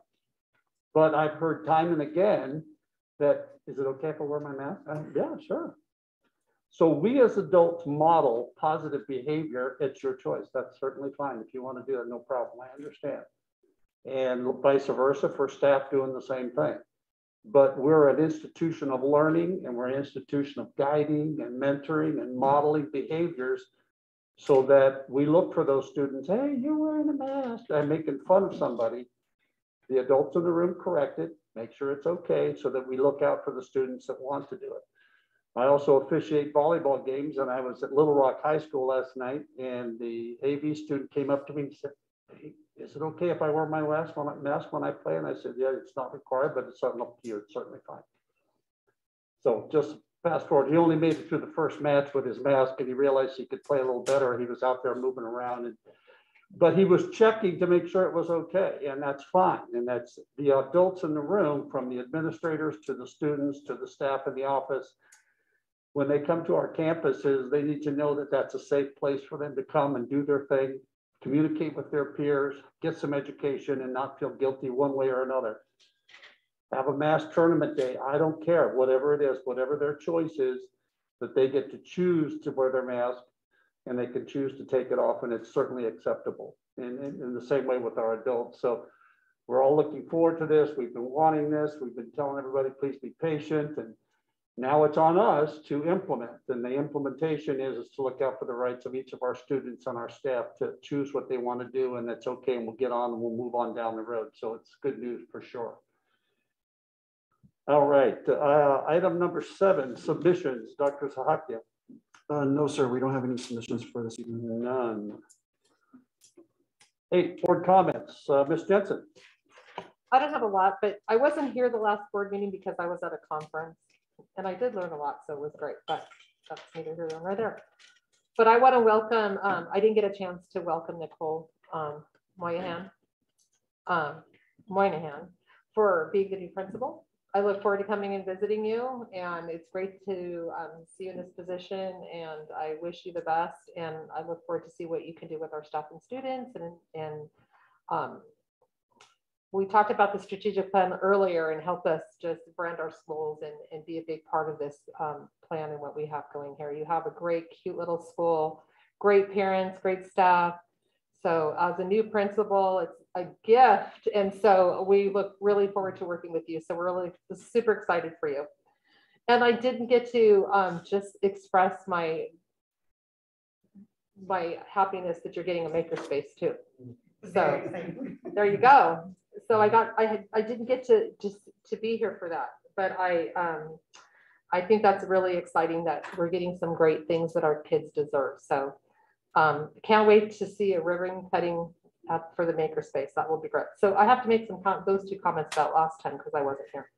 But I've heard time and again that, is it okay if I wear my mask? Yeah, sure. So we as adults model positive behavior. It's your choice. That's certainly fine. If you want to do that, no problem. I understand. And vice versa for staff doing the same thing. But we're an institution of learning, and we're an institution of guiding and mentoring and modeling behaviors so that we look for those students. Hey, you're wearing a mask. I'm making fun of somebody. The adults in the room correct it, make sure it's okay, so that we look out for the students that want to do it. I also officiate volleyball games, and I was at Little Rock High School last night, and the AV student came up to me and said, hey, is it okay if I wear my mask when I play? And I said, yeah, it's not required, but it's something up to you. It's certainly fine. So just fast forward, he only made it through the first match with his mask, and he realized he could play a little better. He was out there moving around, but he was checking to make sure it was okay, and that's fine. And that's the adults in the room, from the administrators to the students to the staff in the office. When they come to our campuses, they need to know that that's a safe place for them to come and do their thing, communicate with their peers, get some education, and not feel guilty one way or another. Have a mass tournament day. I don't care, whatever it is, whatever their choice is, that they get to choose to wear their mask, and they can choose to take it off, and it's certainly acceptable. And in the same way with our adults. So we're all looking forward to this. We've been wanting this. We've been telling everybody, please be patient. And now it's on us to implement. And the implementation is to look out for the rights of each of our students and our staff to choose what they want to do. And that's okay. And we'll get on and we'll move on down the road. So it's good news for sure. All right. Item number 7, submissions. Dr. Sahakia. No, sir, we don't have any submissions for this evening. None. 8, board comments. Ms. Jensen. I don't have a lot, but I wasn't here the last board meeting because I was at a conference, and I did learn a lot, so it was great, but that's neither here nor there. But I want to welcome, I didn't get a chance to welcome Nicole Moynihan for being the new principal. I look forward to coming and visiting you, and it's great to see you in this position, and I wish you the best, and I look forward to see what you can do with our staff and students. And we talked about the strategic plan earlier, and help us just brand our schools and be a big part of this plan and what we have going here. You have a great, cute little school, great parents, great staff. So as a new principal, it's a gift. And so we look really forward to working with you. So we're really super excited for you. And I didn't get to just express my happiness that you're getting a makerspace too. So there you go. So I didn't get to be here for that, but I think that's really exciting that we're getting some great things that our kids deserve. So can't wait to see a ribbon cutting up for the makerspace. That will be great. So I have to make those two comments about last time because I wasn't here.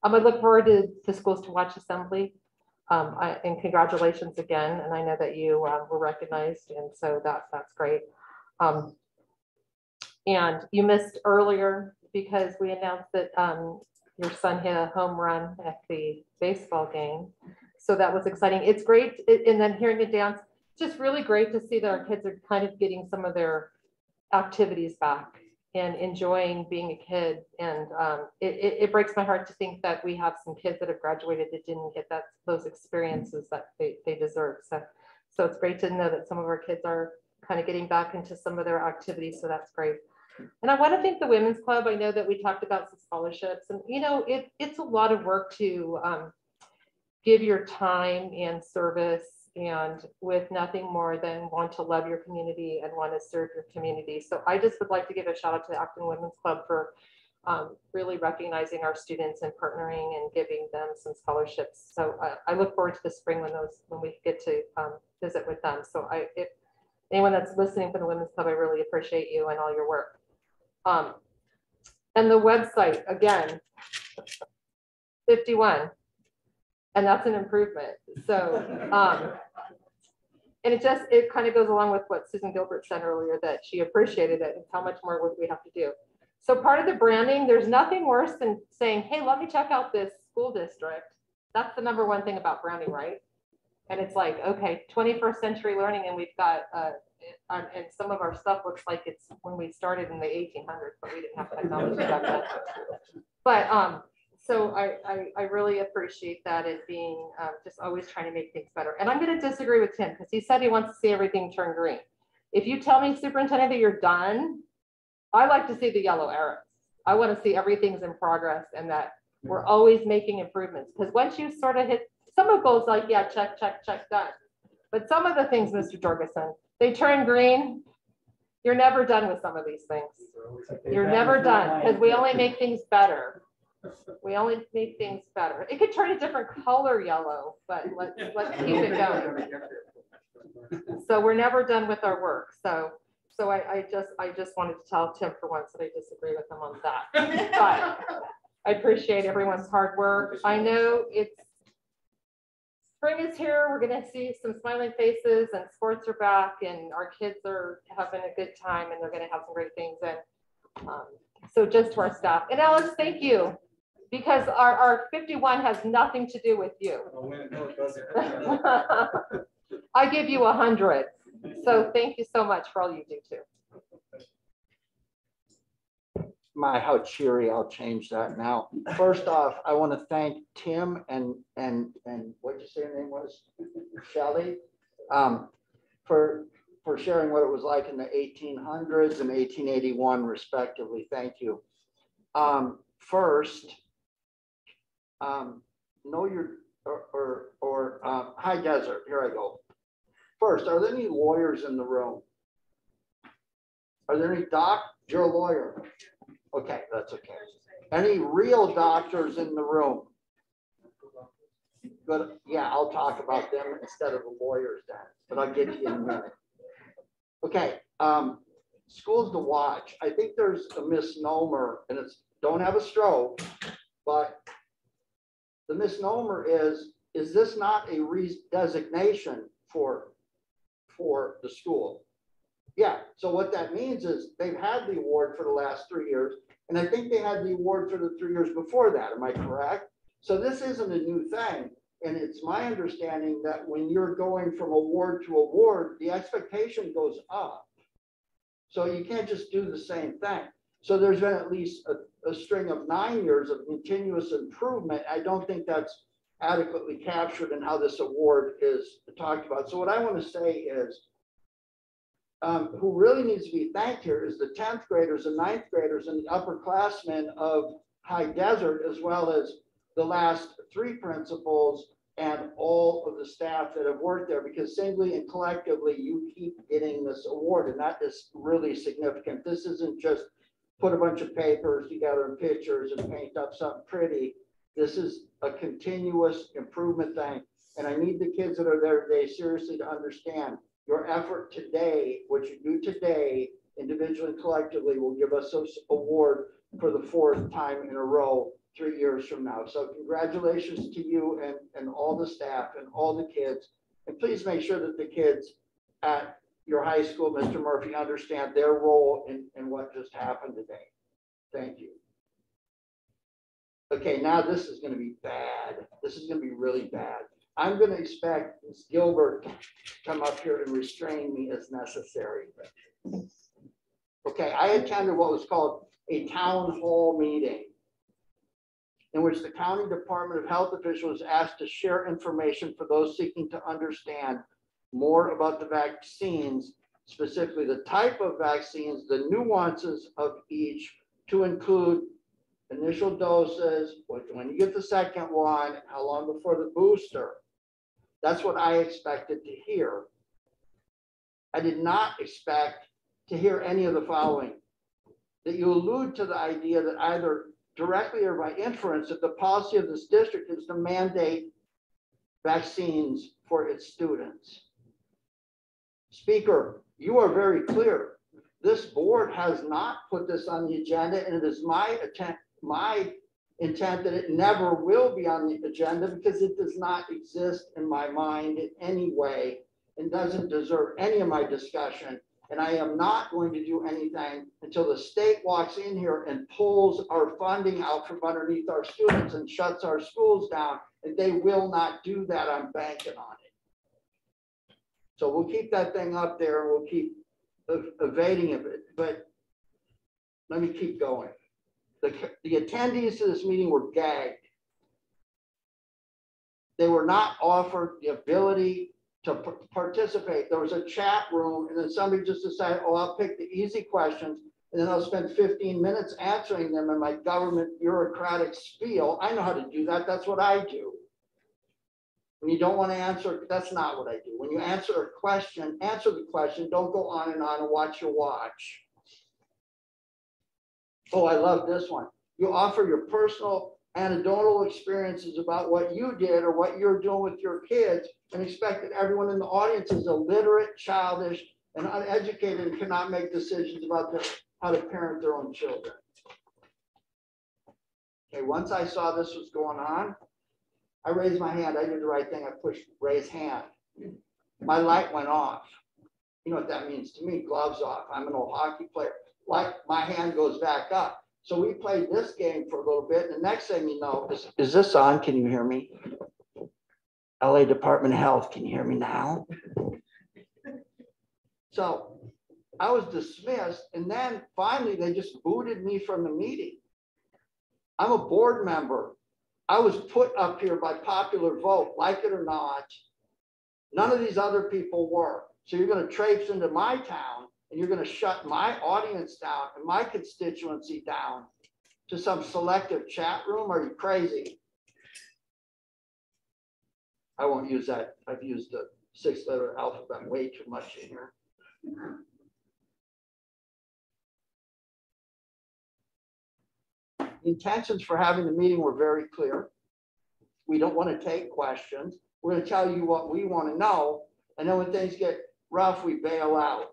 I look forward to the Schools to Watch assembly. And congratulations again. And I know that you were recognized, and so that's great. And you missed earlier because we announced that your son hit a home run at the baseball game. So that was exciting. It's great. And then hearing the dance, just really great to see that our kids are kind of getting some of their activities back and enjoying being a kid. And it breaks my heart to think that we have some kids that have graduated that didn't get those experiences that they deserve. So it's great to know that some of our kids are kind of getting back into some of their activities. So that's great. And I want to thank the Women's Club. I know that we talked about some scholarships, and you know, it's a lot of work to give your time and service, and with nothing more than want to love your community and want to serve your community. So I just would like to give a shout out to the Acton Women's Club for really recognizing our students and partnering and giving them some scholarships. So I look forward to the spring when we get to visit with them. So if anyone that's listening from the Women's Club, I really appreciate you and all your work. And the website, again, 51, and that's an improvement. So, and it kind of goes along with what Susan Gilbert said earlier, that she appreciated it and how much more work we have to do. So part of the branding, there's nothing worse than saying, hey, let me check out this school district. That's the #1 thing about branding, right? And it's like, okay, 21st century learning, and we've got, and some of our stuff looks like it's when we started in the 1800s, but we didn't have technology back then. But so I really appreciate that as being just always trying to make things better. And I'm going to disagree with Tim because he said he wants to see everything turn green. If you tell me, Superintendent, that you're done, I like to see the yellow arrows. I want to see everything's in progress and that we're always making improvements. Because once you sort of hit, some of it goes like, yeah, check, check, check, done. But some of the things, Mr. Jorgensen, they turn green. You're never done with some of these things. You're never done because we only make things better. We only make things better. It could turn a different color yellow, but let's keep it going. So we're never done with our work. So I just wanted to tell Tim for once that I disagree with him on that. But I appreciate everyone's hard work. I know spring is here. We're going to see some smiling faces, and sports are back, and our kids are having a good time, and they're going to have some great things. And so just to our staff. And Alex, thank you, because our 51 has nothing to do with you. I give you 100. So thank you so much for all you do too. My, how cheery, I'll change that now. First off, I want to thank Tim and what'd you say your name was? Shelley, for sharing what it was like in the 1800s and 1881 respectively. Thank you. First, know your, hi Desert, here I go. First, are there any lawyers in the room? Are there any you're a lawyer? Okay, that's okay. Any real doctors in the room? Good. Yeah, I'll talk about them instead of the lawyers then, but I'll get to you in a minute. Okay, schools to watch. I think there's a misnomer, and it's don't have a stroke, but the misnomer is this not a designation for the school? Yeah, so what that means is they've had the award for the last 3 years, and I think they had the award for the 3 years before that. Am I correct? So this isn't a new thing. And it's my understanding that when you're going from award to award, the expectation goes up. So you can't just do the same thing. So there's been at least a string of 9 years of continuous improvement. I don't think that's adequately captured in how this award is talked about. So what I want to say is, who really needs to be thanked here is the 10th graders and 9th graders and the upperclassmen of High Desert, as well as the last 3 principals and all of the staff that have worked there, because singly and collectively, you keep getting this award, and that is really significant. This isn't just put a bunch of papers together and pictures and paint up something pretty. This is a continuous improvement thing. And I need the kids that are there today seriously to understand your effort today, what you do today, individually and collectively, will give us this award for the 4th time in a row 3 years from now. So congratulations to you and all the staff and all the kids. And please make sure that the kids at your high school, Mr. Murphy, understand their role in what just happened today. Thank you. Okay, now this is going to be bad. This is going to be really bad. I'm going to expect Ms. Gilbert to come up here and restrain me as necessary. Okay, I attended what was called a town hall meeting in which the County Department of Health official was asked to share information for those seeking to understand more about the vaccines, specifically the type of vaccines, the nuances of each, to include initial doses, when you get the second one, how long before the booster. That's what I expected to hear. I did not expect to hear any of the following: that you allude to the idea that either directly or by inference that the policy of this district is to mandate vaccines for its students. Speaker, you are very clear. This board has not put this on the agenda, and it is my intent that it never will be on the agenda, because it does not exist in my mind in any way and doesn't deserve any of my discussion. And I am not going to do anything until the state walks in here and pulls our funding out from underneath our students and shuts our schools down. And they will not do that. I'm banking on it. So we'll keep that thing up there and we'll keep evading it. But let me keep going. The attendees to this meeting were gagged. They were not offered the ability to participate. There was a chat room, and then somebody just decided, oh, I'll pick the easy questions, and then I'll spend 15 minutes answering them in my government bureaucratic spiel. I know how to do that. That's what I do. When you don't want to answer, that's not what I do. When you answer a question, answer the question. Don't go on and watch your watch. Oh, I love this one. You offer your personal anecdotal experiences about what you did or what you're doing with your kids, and expect that everyone in the audience is illiterate, childish, and uneducated and cannot make decisions about how to parent their own children. Okay, once I saw this was going on, I raised my hand. I did the right thing. I pushed raise hand. My light went off. You know what that means to me? Gloves off. I'm an old hockey player. Like, my hand goes back up. So we played this game for a little bit. And the next thing you know, is this on? Can you hear me? LA Department of Health, can you hear me now? So I was dismissed. And then finally, they just booted me from the meeting. I'm a board member. I was put up here by popular vote, like it or not. None of these other people were. So you're going to traipse into my town and you're going to shut my audience down and my constituency down to some selective chat room? Are you crazy? I won't use that. I've used the 6-letter alphabet way too much in here. The intentions for having the meeting were very clear. We don't want to take questions. We're going to tell you what we want to know. And then when things get rough, we bail out.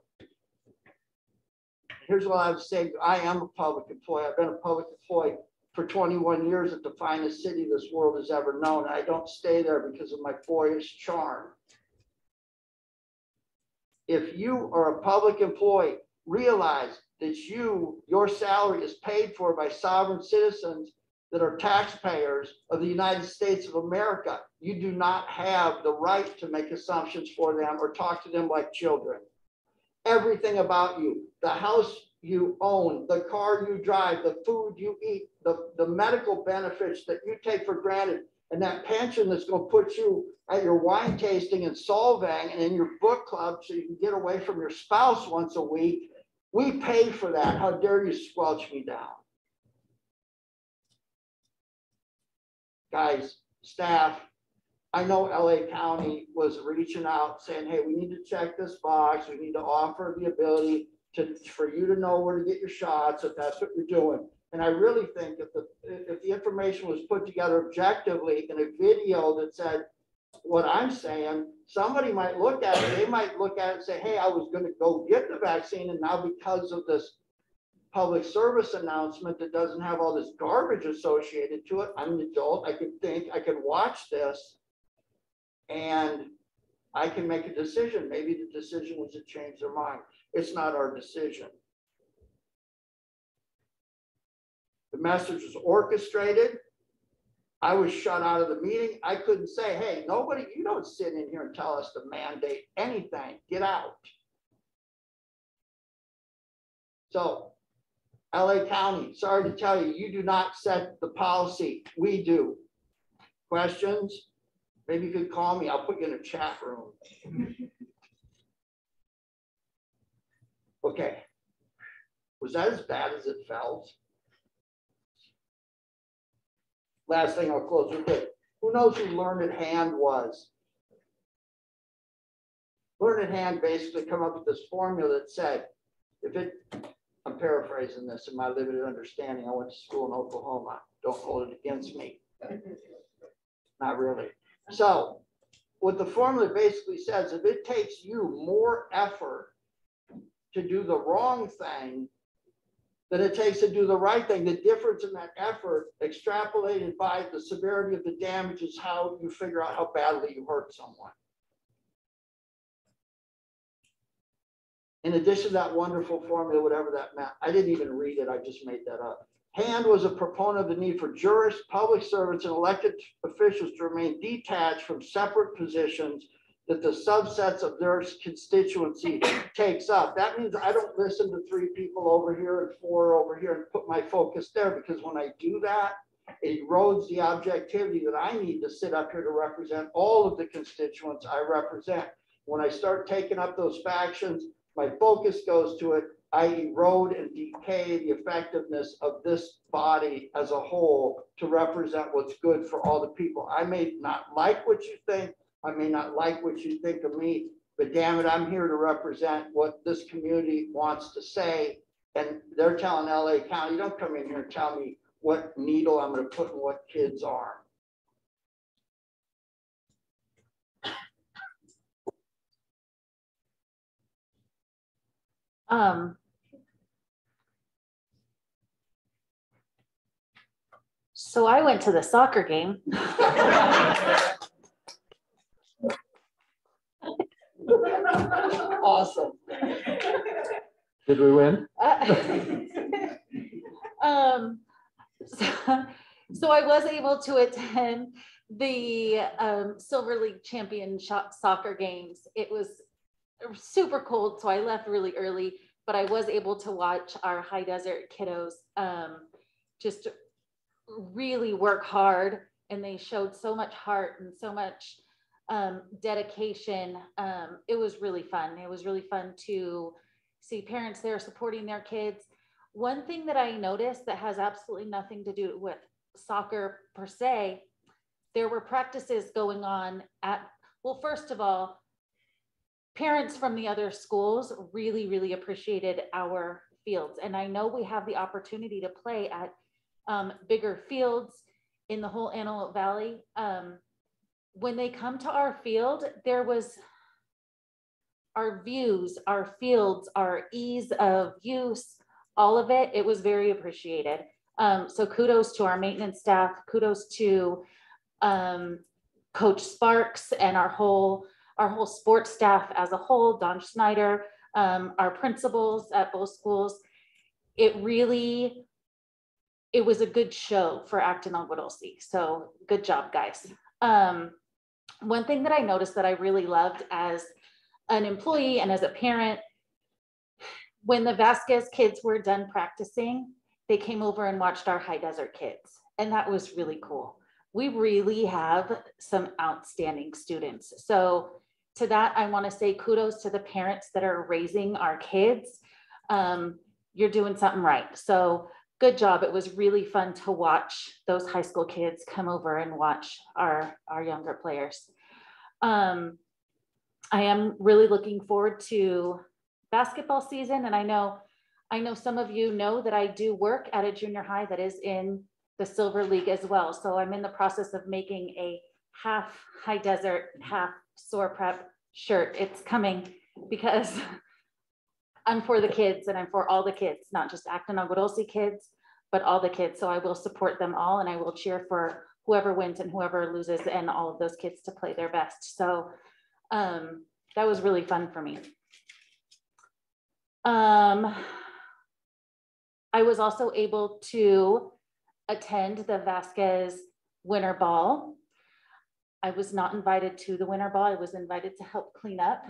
Here's what I would say. I am a public employee. I've been a public employee for 21 years at the finest city this world has ever known. I don't stay there because of my boyish charm. If you are a public employee, realize that your salary is paid for by sovereign citizens that are taxpayers of the United States of America. You do not have the right to make assumptions for them or talk to them like children. Everything about you, the house you own, the car you drive, the food you eat, the medical benefits that you take for granted, And that pension that's gonna put you at your wine tasting in Solvang and in your book club so you can get away from your spouse once a week, we pay for that. How dare you squelch me down? Guys, staff, I know LA County was reaching out saying, hey, we need to check this box. We need to offer the ability for you to know where to get your shots if that's what you're doing. And I really think if the information was put together objectively in a video that said what I'm saying, somebody might look at it, they might look at it and say, hey, I was going to go get the vaccine, and now because of this public service announcement that doesn't have all this garbage associated to it, I'm an adult, I can think, I can watch this, and I can make a decision. Maybe the decision was to change their mind. It's not our decision. The message was orchestrated. I was shut out of the meeting. I couldn't say, hey, nobody, you don't sit in here and tell us to mandate anything. Get out. So, LA County, sorry to tell you, you do not set the policy. We do. Questions? Maybe you could call me. I'll put you in a chat room. Okay. Was that as bad as it felt? Last thing I'll close with this. Who knows who Learned Hand was? Learned Hand basically come up with this formula that said, if it, I'm paraphrasing this in my limited understanding. I went to school in Oklahoma. Don't hold it against me. Not really. So what the formula basically says, if it takes you more effort to do the wrong thing than it takes to do the right thing, the difference in that effort extrapolated by the severity of the damage is how you figure out how badly you hurt someone. In addition to that wonderful formula, whatever that meant, I didn't even read it, I just made that up. Hand was a proponent of the need for jurists, public servants, and elected officials to remain detached from separate positions that the subsets of their constituency takes up. That means I don't listen to 3 people over here and 4 over here and put my focus there, because when I do that, it erodes the objectivity that I need to sit up here to represent all of the constituents I represent. When I start taking up those factions, my focus goes to it. I erode and decay the effectiveness of this body as a whole to represent what's good for all the people. I may not like what you think, I may not like what you think of me, but damn it, I'm here to represent what this community wants to say. And they're telling LA County, you don't come in here and tell me what needle I'm going to put in what kid's arm. So I went to the soccer game. Awesome. Did we win? So I was able to attend the Silver League Championship soccer games. It was super cold, so I left really early, but I was able to watch our high desert kiddos just really work hard, and they showed so much heart and so much dedication. It was really fun. It was really fun to see parents there supporting their kids. One thing that I noticed that has absolutely nothing to do with soccer per se, there were practices going on at, well, first of all, parents from the other schools really, really appreciated our fields. And I know we have the opportunity to play at bigger fields in the whole Antelope Valley. When they come to our field, there was our views, our fields, our ease of use, all of it, it was very appreciated. So kudos to our maintenance staff, kudos to Coach Sparks and our whole sports staff as a whole, Don Schneider, our principals at both schools. It was a good show for Acton Agua Dulce. So good job, guys. One thing that I noticed that I really loved as an employee and as a parent, when the Vasquez kids were done practicing, they came over and watched our high desert kids. And that was really cool. we really have some outstanding students. So to that, I want to say kudos to the parents that are raising our kids. You're doing something right. So good job. It was really fun to watch those high school kids come over and watch our younger players. I am really looking forward to basketball season. And I know some of you know that I do work at a junior high that is in the Silver League as well. So I'm in the process of making a half High Desert, half SOAR Prep shirt. It's coming because I'm for the kids and I'm for all the kids, not just Acton Agua Dulce kids, but all the kids. So I will support them all and I will cheer for whoever wins and whoever loses and all of those kids to play their best. So that was really fun for me. I was also able to attend the Vasquez Winter Ball. I was not invited to the Winter Ball. I was invited to help clean up.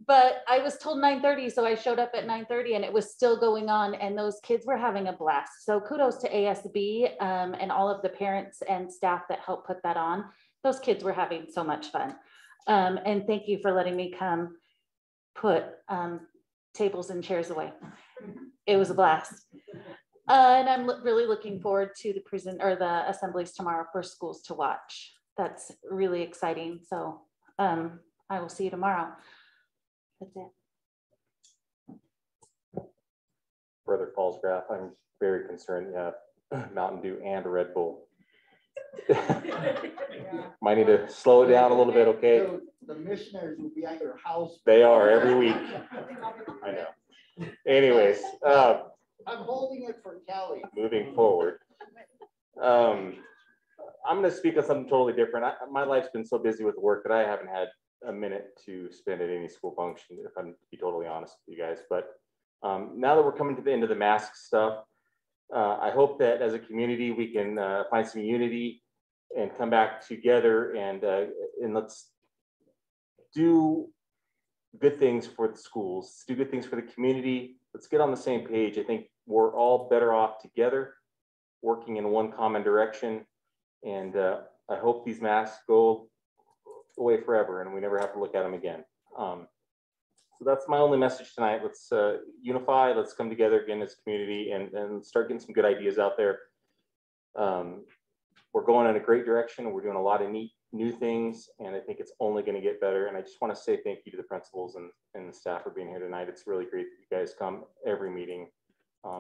But I was told 9:30, so I showed up at 9:30 and it was still going on and those kids were having a blast. So kudos to ASB and all of the parents and staff that helped put that on. Those kids were having so much fun. And thank you for letting me come put tables and chairs away. It was a blast. And I'm really looking forward to the assemblies tomorrow for schools to watch. That's really exciting. So I will see you tomorrow. That's it. Brother Fallsgraf, I'm very concerned you have Mountain Dew and a Red Bull. Might need to slow it down a little bit, okay? So the missionaries will be at your house. They are every week. I know. Anyways, I'm holding it for Kelly. moving forward. I'm going to speak on something totally different. My life's been so busy with work that I haven't had a minute to spend at any school function, if I'm to be totally honest with you guys. But now that we're coming to the end of the mask stuff, I hope that as a community we can find some unity and come back together and let's do good things for the schools, let's do good things for the community. Let's get on the same page. I think we're all better off together, working in one common direction. And I hope these masks go away forever and we never have to look at them again. So that's my only message tonight. Let's unify, let's come together again as a community and start getting some good ideas out there. We're going in a great direction. We're doing a lot of neat new things, and I think it's only going to get better. And I just want to say thank you to the principals and the staff for being here tonight. It's really great that you guys come every meeting.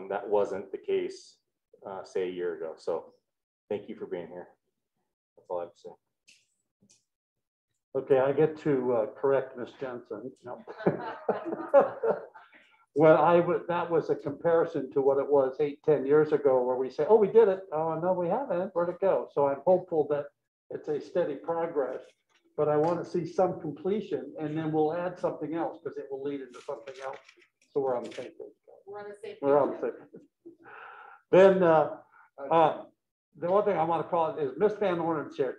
That wasn't the case, say, a year ago. So thank you for being here. That's all I have to say. Okay, I get to correct Ms. Jensen. No. Well, that was a comparison to what it was 8-10 years ago, where we say, oh, we did it. Oh, no, we haven't. Where'd it go? So I'm hopeful that it's a steady progress, but I want to see some completion, and then we'll add something else because it will lead into something else. So we're on the same page. We're on the same page. We're on the same page. Then the one thing I want to call it is Miss Van Horn's here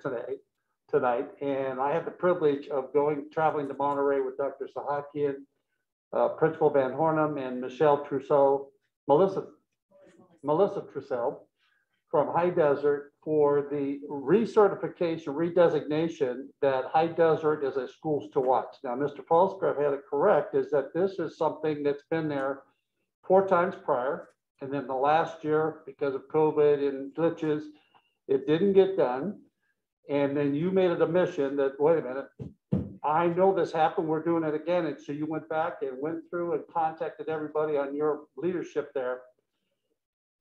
tonight, and I had the privilege of traveling to Monterey with Dr. Sahakian, Principal Van Hornum, and Melissa Trussell from High Desert for the recertification, redesignation that High Desert is a schools to watch. Now, Mr. Falsgraf had it correct, is that this is something that's been there 4 times prior, and then the last year, because of COVID and glitches, it didn't get done. And then you made it a mission that, wait a minute, I know this happened, we're doing it again. And so you went back and went through and contacted everybody on your leadership there.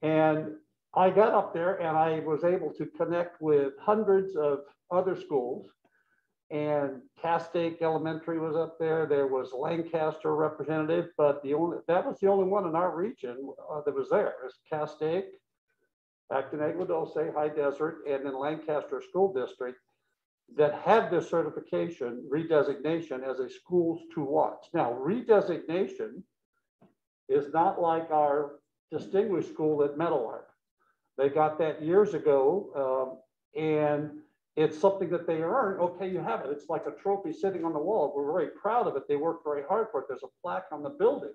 And I got up there and I was able to connect with hundreds of other schools. And Castake Elementary was up there. There was Lancaster representative, but that was the only one in our region that was there. It was Castake, Acton Agua Dulce, High Desert, and then Lancaster School District that had this certification, redesignation as a schools to watch. Now, redesignation is not like our distinguished school at Meadowlark. They got that years ago, and it's something that they earn. Okay, you have it. It's like a trophy sitting on the wall. We're very proud of it. They worked very hard for it. There's a plaque on the building.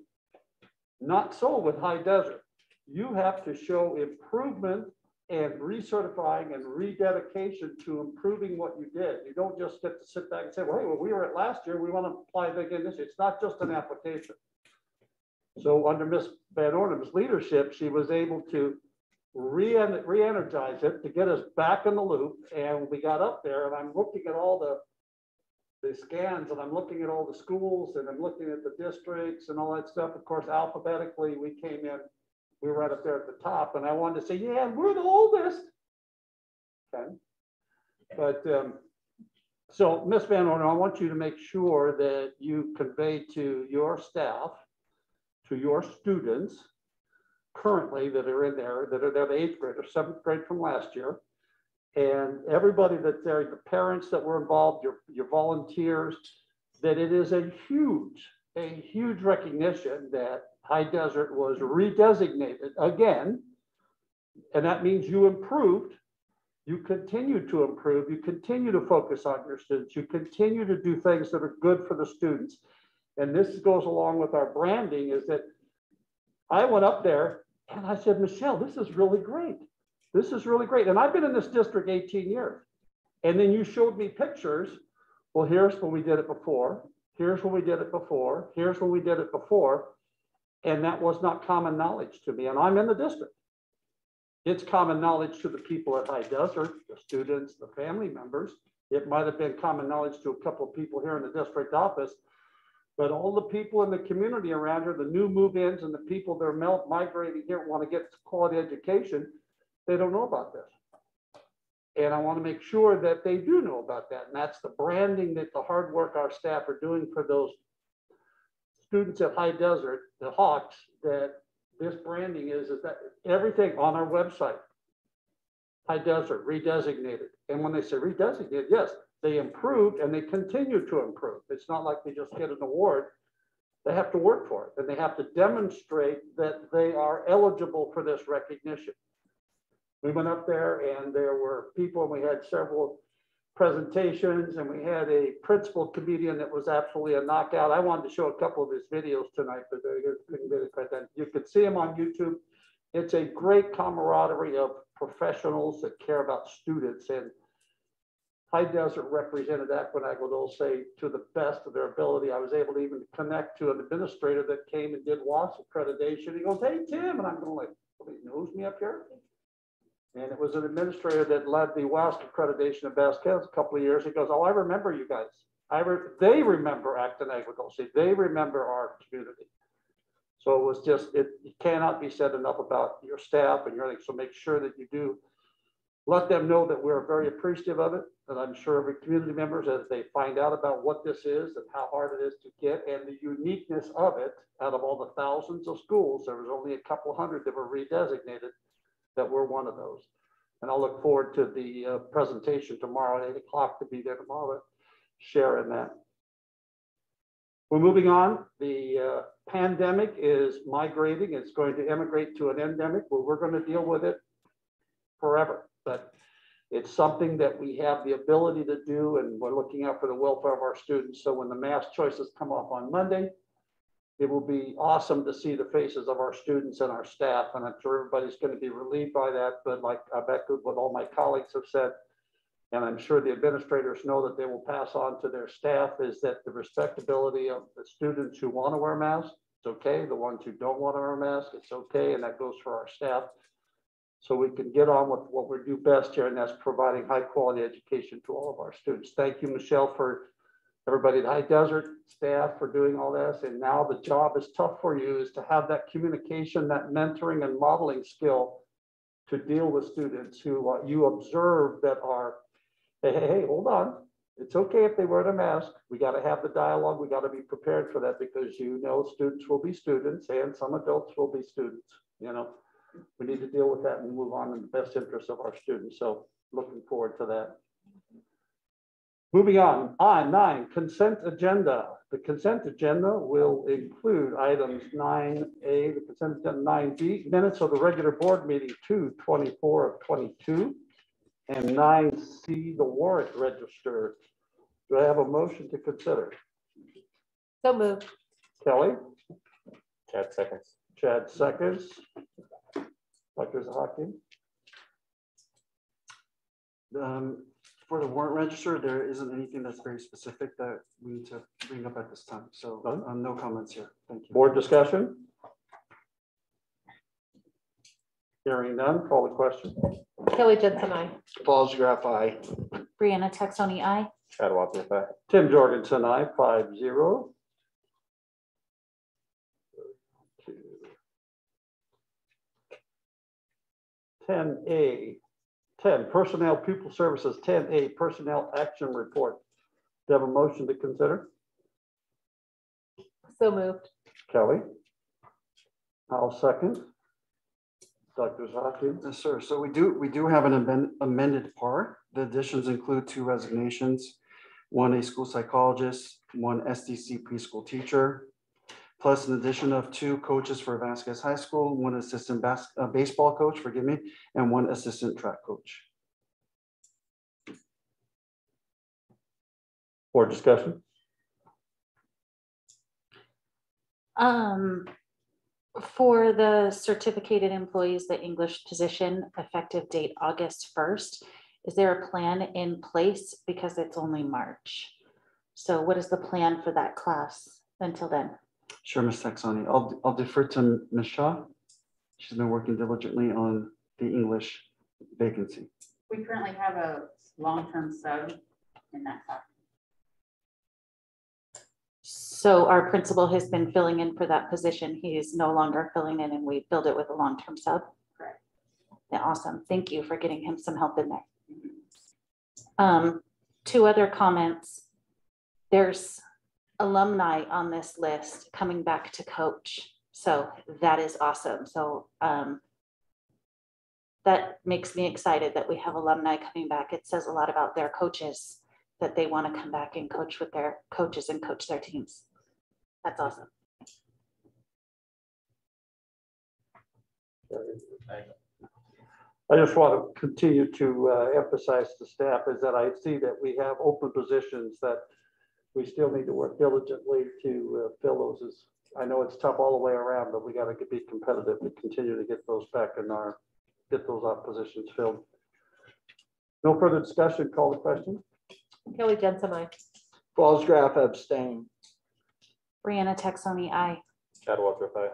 Not so with High Desert. You have to show improvement and recertifying and rededication to improving what you did. You don't just get to sit back and say, well, hey, well, we were at last year, we want to apply it again this year. It's not just an application. So under Ms. Van Ornum's leadership, she was able to re-energize it to get us back in the loop. And we got up there, and I'm looking at all the scans, and I'm looking at all the schools, and I'm looking at the districts and all that stuff. Of course, alphabetically, we came in, we were right up there at the top, and I wanted to say, yeah, we're the oldest. Okay. But so Ms. Van Ornum, I want you to make sure that you convey to your staff, to your students currently that are in there, that are there, the 8th grade or 7th grade from last year, and everybody that's there, the parents that were involved, your volunteers, that it is a huge recognition that High Desert was redesignated again. And that means you improved, you continue to improve, you continue to focus on your students, you continue to do things that are good for the students. And this goes along with our branding, is that I went up there and I said, Michelle, this is really great. This is really great. And I've been in this district 18 years. And then you showed me pictures. Well, here's when we did it before. Here's when we did it before. Here's when we did it before. And that was not common knowledge to me. And I'm in the district. It's common knowledge to the people at High Desert, the students, the family members. It might have been common knowledge to a couple of people here in the district office. But all the people in the community around here, the new move-ins and the people that are migrating here want to get quality education, they don't know about this. And I want to make sure that they do know about that. And that's the branding, that the hard work our staff are doing for those students at High Desert, the Hawks, that this branding is that everything on our website, High Desert, redesignated. And when they say redesignated, yes, they improved and they continue to improve. It's not like they just get an award. They have to work for it, and they have to demonstrate that they are eligible for this recognition. We went up there and there were people, and we had several presentations, and we had a principal comedian that was absolutely a knockout. I wanted to show a couple of his videos tonight, but you can see him on YouTube. It's a great camaraderie of professionals that care about students, and High Desert represented Acton Agua Dulce to the best of their ability. I was able to even connect to an administrator that came and did WASC accreditation. He goes, hey, Tim, and I'm going like, somebody knows me up here? And it was an administrator that led the WASC accreditation of Vasquez a couple of years. He goes, oh, I remember you guys. They remember Acton Agua Dulce. They remember our community. So it was just, it cannot be said enough about your staff and your thing. So make sure that you do let them know that we're very appreciative of it. And I'm sure every community members, as they find out about what this is and how hard it is to get and the uniqueness of it, out of all the thousands of schools, there was only a couple hundred that were redesignated, that we're one of those. And I'll look forward to the presentation tomorrow at 8 o'clock to be there tomorrow to share in that. We're moving on. The pandemic is migrating. It's going to immigrate to an endemic where we're going to deal with it forever. But it's something that we have the ability to do, and we're looking out for the welfare of our students. So when the mass choices come up on Monday, it will be awesome to see the faces of our students and our staff. And I'm sure everybody's going to be relieved by that. But like I've echoed what all my colleagues have said, and I'm sure the administrators know that they will pass on to their staff, is that the respectability of the students who want to wear masks, it's okay. The ones who don't want to wear masks, it's okay. And that goes for our staff. So we can get on with what we do best here, and that's providing high quality education to all of our students. Thank you, Michelle, for everybody at High Desert staff for doing all this. And now the job is tough for you, is to have that communication, that mentoring and modeling skill to deal with students who you observe that are, hey, hold on. It's okay if they wear a mask. We got to have the dialogue. We got to be prepared for that, because you know students will be students and some adults will be students. You know, we need to deal with that and move on in the best interest of our students. So looking forward to that. Moving on, 9, consent agenda. The consent agenda will include items 9A, the consent agenda 9B, minutes of the regular board meeting 2/24 of 22, and 9C, the warrant register. Do I have a motion to consider? So moved. Kelly? Chad seconds. Chad seconds. Dr. Zahaki? For the warrant register, there isn't anything that's very specific that we need to bring up at this time. So no comments here. Thank you. Board discussion? Hearing none, call the question. Kelly Jensen, I. Falls Graph, aye. Brianna Texoni, aye. Chad Wadsworth, aye. Tim Jorgensen, I, 5-0. 10A, 10, Personnel Pupil Services, 10A, Personnel Action Report. Do you have a motion to consider? So moved. Kelly? I'll second. Dr. Zaki? Yes, sir. So we do have an amended PAR. The additions include 2 resignations, 1 a school psychologist, 1 SDC preschool teacher, plus an addition of 2 coaches for Vasquez High School, 1 assistant baseball coach, forgive me, and 1 assistant track coach. Board discussion? For the certificated employees, the English position, effective date August 1st, is there a plan in place? Because it's only March. So what is the plan for that class until then? Sure, Ms. Texani. I'll defer to Ms. Shaw. She's been working diligently on the English vacancy. We currently have a long-term sub in that class. So our principal has been filling in for that position. He is no longer filling in, and we filled it with a long-term sub. Correct. Yeah, awesome. Thank you for getting him some help in there. 2 other comments. There's alumni on this list coming back to coach. So that is awesome. So that makes me excited that we have alumni coming back. It says a lot about their coaches that they want to come back and coach with their coaches and coach their teams. That's awesome. I just want to continue to emphasize to staff is that I see that we have open positions that we still need to work diligently to fill those. I know it's tough all the way around, but we got to be competitive to continue to get those back in get those positions filled. No further discussion, call the question. Kelly Jensen, I. Falls Graph, abstain. Brianna Texoni, aye. Chad Wadsworth, aye.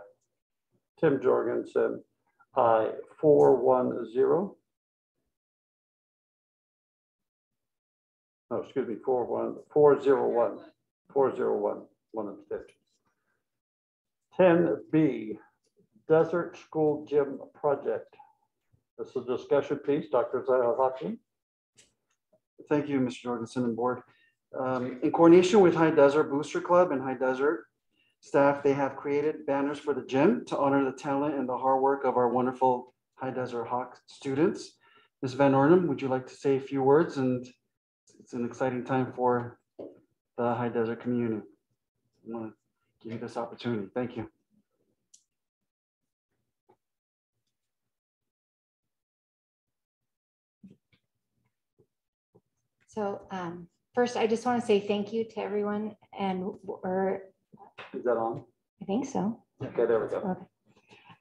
Tim Jorgensen, aye, 4-1-0. Oh, excuse me, 4-0-1, 4-0-1, 1 abstention. 10B, Desert School Gym Project. This is a discussion piece, Dr. Zahaki. Thank you, Mr. Jorgensen and board. In coordination with High Desert Booster Club and High Desert staff, they have created banners for the gym to honor the talent and the hard work of our wonderful High Desert Hawk students. Ms. Van Ornum, would you like to say a few words? And it's an exciting time for the High Desert community. I want to give you this opportunity. Thank you. So first, I just want to say thank you to everyone, and Is that on? I think so. Okay, there we go.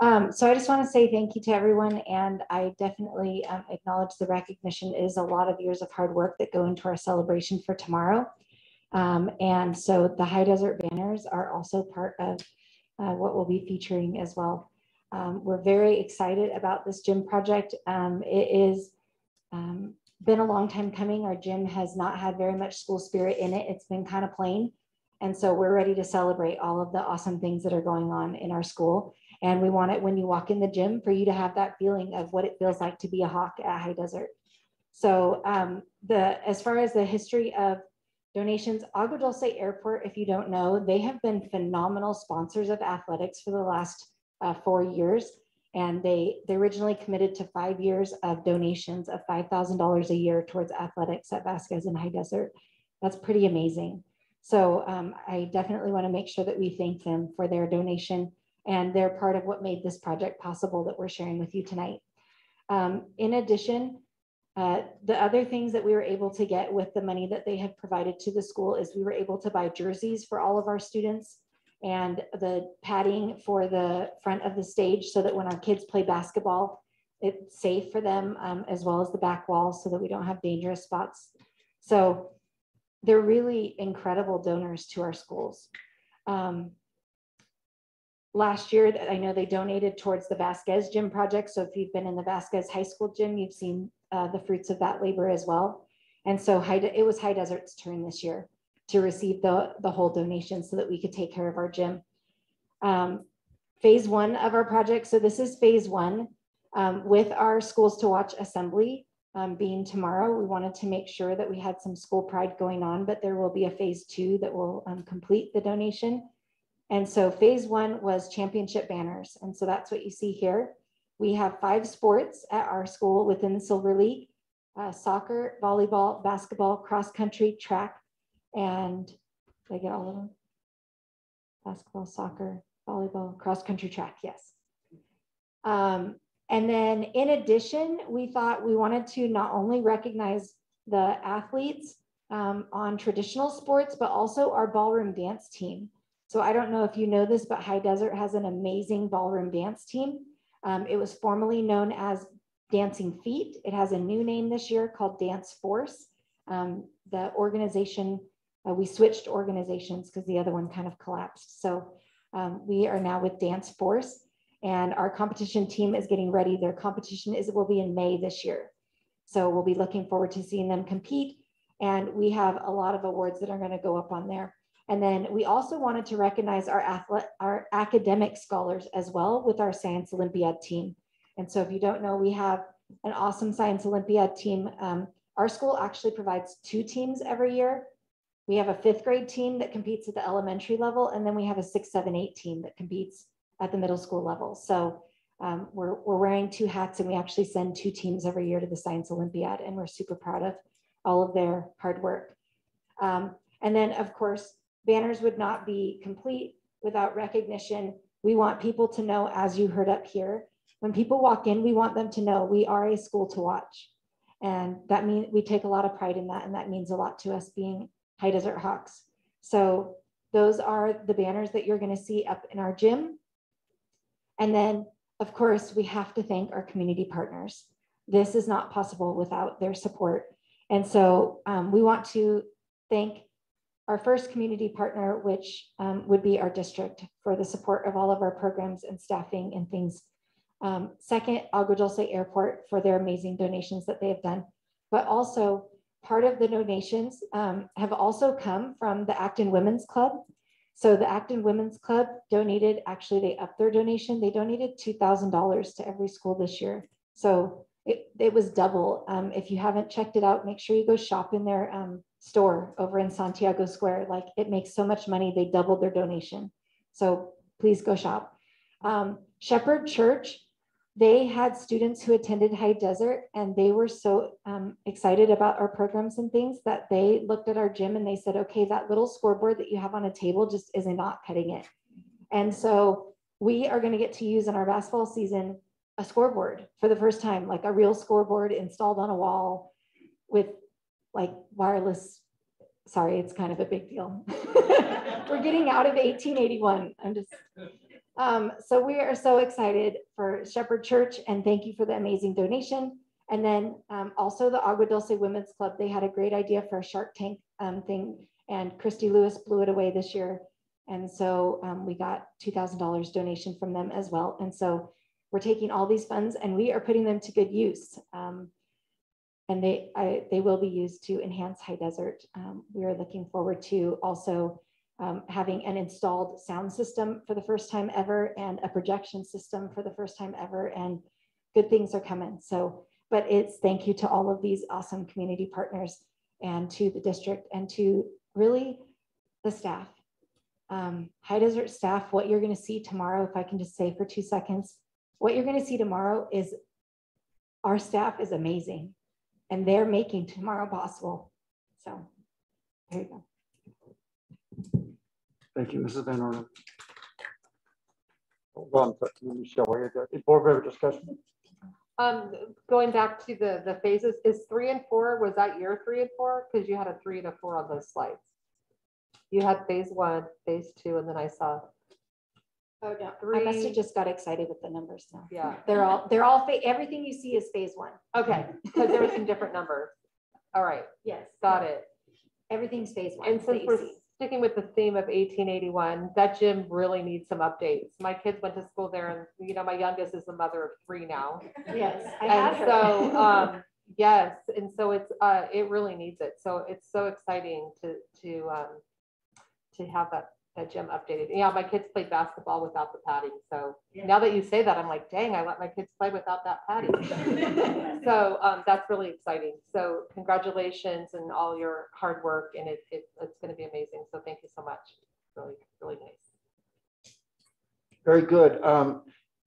Okay. So I just want to say thank you to everyone, and I definitely acknowledge the recognition is a lot of years of hard work that go into our celebration for tomorrow. And so the High Desert banners are also part of what we'll be featuring as well. We're very excited about this gym project. It is been a long time coming. Our gym has not had very much school spirit in it. It's been kind of plain. And so we're ready to celebrate all of the awesome things that are going on in our school. And we want it when you walk in the gym for you to have that feeling of what it feels like to be a Hawk at High Desert. So as far as the history of donations, Agua Dulce Airport, if you don't know, they have been phenomenal sponsors of athletics for the last 4 years. And they originally committed to 5 years of donations of $5,000 a year towards athletics at Vasquez and High Desert. That's pretty amazing. So I definitely want to make sure that we thank them for their donation, and they're part of what made this project possible that we're sharing with you tonight. In addition, the other things that we were able to get with the money that they have provided to the school is we were able to buy jerseys for all of our students and the padding for the front of the stage so that when our kids play basketball, it's safe for them, as well as the back wall, so that we don't have dangerous spots. So they're really incredible donors to our schools. Last year, I know they donated towards the Vasquez Gym project. So if you've been in the Vasquez High School gym, you've seen the fruits of that labor as well. And so it was High Desert's turn this year to receive the whole donation so that we could take care of our gym. Phase one of our project. So this is phase one with our Schools to Watch assembly being tomorrow. We wanted to make sure that we had some school pride going on, but there will be a phase two that will complete the donation. And so phase one was championship banners. And so that's what you see here. We have 5 sports at our school within the Silver League: soccer, volleyball, basketball, cross country, track, and did I get all of them? Basketball, soccer, volleyball, cross country, track, yes. And then in addition, we thought we wanted to not only recognize the athletes on traditional sports, but also our ballroom dance team. So I don't know if you know this, but High Desert has an amazing ballroom dance team. It was formerly known as Dancing Feet. It has a new name this year called Dance Force. The organization, we switched organizations because the other one kind of collapsed. So we are now with Dance Force, and our competition team is getting ready. Their competition will be in May this year. So we'll be looking forward to seeing them compete. And we have a lot of awards that are going to go up on there. And then we also wanted to recognize our academic scholars as well with our Science Olympiad team. And so if you don't know, we have an awesome Science Olympiad team. Our school actually provides 2 teams every year. We have a 5th grade team that competes at the elementary level, and then we have a 6, 7, 8 team that competes at the middle school level. So we're wearing 2 hats, and we actually send 2 teams every year to the Science Olympiad, and we're super proud of all of their hard work. And then, of course, banners would not be complete without recognition. We want people to know, as you heard up here, when people walk in, we want them to know we are a school to watch. And that means we take a lot of pride in that. And that means a lot to us being High Desert Hawks. So those are the banners that you're going to see up in our gym. And then, of course, we have to thank our community partners. This is not possible without their support. And so we want to thank our first community partner, which would be our district, for the support of all of our programs and staffing and things. Second, Agua Dulce Airport for their amazing donations that they have done. But also part of the donations have also come from the Acton Women's Club. So the Acton Women's Club donated, actually they upped their donation. They donated $2,000 to every school this year. So it was double. If you haven't checked it out, make sure you go shop in their store over in Santiago Square. Like, it makes so much money. They doubled their donation. So please go shop. Shepherd Church, they had students who attended High Desert, and they were so excited about our programs and things that they looked at our gym and they said, okay, that little scoreboard that you have on a table just is not cutting it. And so we are going to get to use in our basketball season a scoreboard for the first time, like a real scoreboard installed on a wall with like wireless. Sorry, it's kind of a big deal. We're getting out of 1881. I'm just, so we are so excited for Shepherd Church, and thank you for the amazing donation. And then also the Agua Dulce Women's Club, they had a great idea for a Shark Tank thing, and Christy Lewis blew it away this year. And so we got $2,000 donation from them as well. And so we're taking all these funds and we are putting them to good use. And they will be used to enhance High Desert. We are looking forward to also having an installed sound system for the first time ever, and a projection system for the first time ever, and good things are coming. So, but it's thank you to all of these awesome community partners, and to the district, and to really the staff. High Desert staff, what you're going to see tomorrow, if I can just say for 2 seconds, what you're going to see tomorrow is our staff is amazing, and they're making tomorrow possible. So there you go. Thank you, Mrs. Van Orlen. Hold on, Michelle, board member discussion. Going back to the phases, is 3 and 4, was that your 3 and 4? Because you had a 3 and a 4 on those slides. You had phase 1, phase 2, and then I saw Oh, no, I Three. must have just got excited with the numbers now. Yeah, They're all, everything you see is phase one. okay, because there were some different numbers. All right, Yes. got it. Everything's phase one. And that since you we're see. sticking with the theme of 1881, that gym really needs some updates. My kids went to school there and, you know, my youngest is the mother of 3 now. Yes, I had And her. so, yes, and so it really needs it. So it's so exciting to have that gym updated. Yeah, my kids played basketball without the padding. So now that you say that, I'm like, dang, I let my kids play without that padding. So that's really exciting. So congratulations and all your hard work, and it's going to be amazing. So thank you so much. Really, really nice. Very good.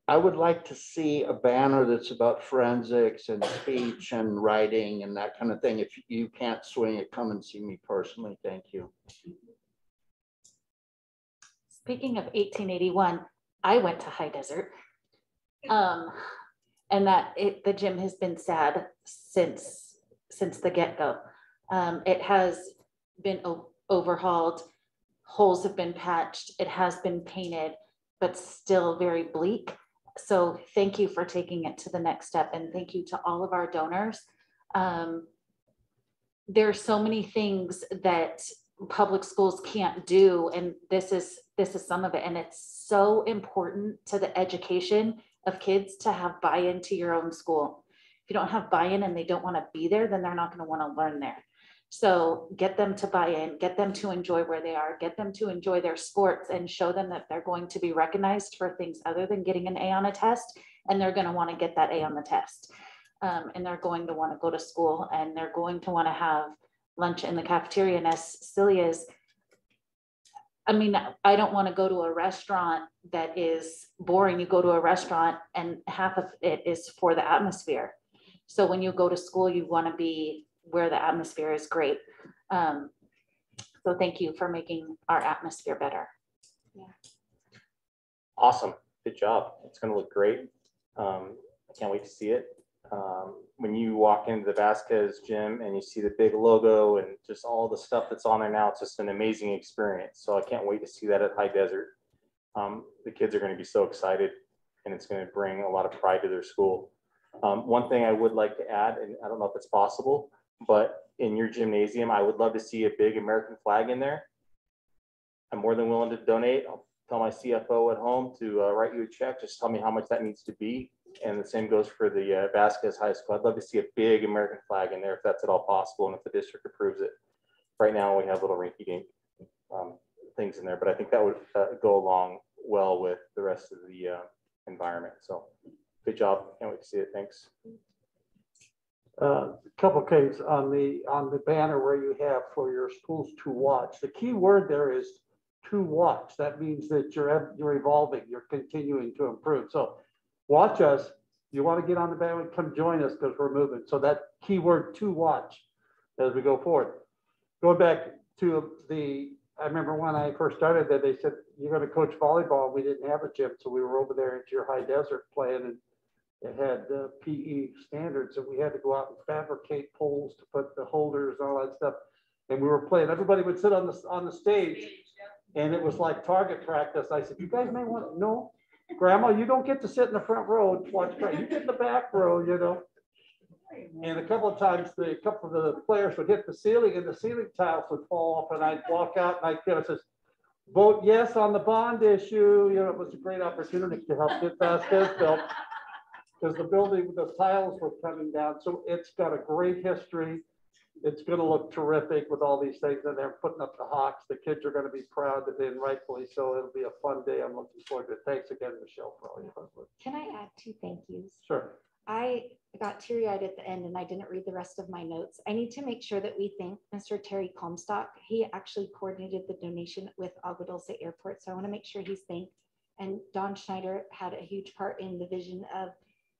I would like to see a banner that's about forensics and speech and writing and that kind of thing. If you can't swing it, come and see me personally. Thank you. Speaking of 1881, I went to High Desert. And the gym has been sad since the get-go. It has been overhauled, holes have been patched, it has been painted, but still very bleak. So thank you for taking it to the next step, and thank you to all of our donors. There are so many things that public schools can't do, and this is some of it, and it's so important to the education of kids to have buy-in to your own school. If you don't have buy-in and they don't want to be there, then they're not going to want to learn there. So get them to buy in, get them to enjoy where they are, get them to enjoy their sports, and show them that they're going to be recognized for things other than getting an A on a test, and they're going to want to get that A on the test. And they're going to want to go to school, and they're going to want to have lunch in the cafeteria. And as silly as, I mean, I don't want to go to a restaurant that is boring. You go to a restaurant and half of it is for the atmosphere. So when you go to school, you want to be where the atmosphere is great. So thank you for making our atmosphere better. Yeah. Awesome. Good job. It's going to look great. I can't wait to see it. When you walk into the Vasquez gym and you see the big logo and just all the stuff that's on there now, it's just an amazing experience. So I can't wait to see that at High Desert. The kids are going to be so excited, and it's going to bring a lot of pride to their school. One thing I would like to add, and I don't know if it's possible, but in your gymnasium, I would love to see a big American flag in there. I'm more than willing to donate. I'll tell my CFO at home to write you a check. Just tell me how much that needs to be. And the same goes for the Vasquez High School. I'd love to see a big American flag in there if that's at all possible and if the district approves it. Right now we have little rinky-dink things in there, but I think that would go along well with the rest of the environment. So good job. Can't wait to see it. Thanks. A couple things on the banner where you have for your schools to watch. The key word there is to watch. That means that you're evolving, you're continuing to improve. So watch us. You want to get on the bandwagon, come join us because we're moving. So that keyword to watch as we go forward. Going back to I remember when I first started that they said, you're going to coach volleyball. We didn't have a gym. So we were over there into your High Desert playing, and it had PE standards, and we had to go out and fabricate poles to put the holders and all that stuff. And we were playing, everybody would sit on the stage, and it was like target practice. I said, you guys may want to know. Grandma, you don't get to sit in the front row and watch practice. You get in the back row, you know. And a couple of times, a couple of the players would hit the ceiling, and the ceiling tiles would fall off, and I'd walk out and I'd get us, vote yes on the bond issue. You know, it was a great opportunity to help get Vasquez built because the building, the tiles were coming down. So it's got a great history. It's going to look terrific with all these things, and they're putting up the Hawks. The kids are going to be proud that they, and rightfully so. It'll be a fun day. I'm looking forward to it. Thanks again, Michelle, for all your hard work. Can I add 2 thank yous? Sure. I got teary-eyed at the end and I didn't read the rest of my notes. I need to make sure that we thank Mr. Terry Comstock. He actually coordinated the donation with Agua Dulce Airport. So I want to make sure he's thanked. And Don Schneider had a huge part in the vision of,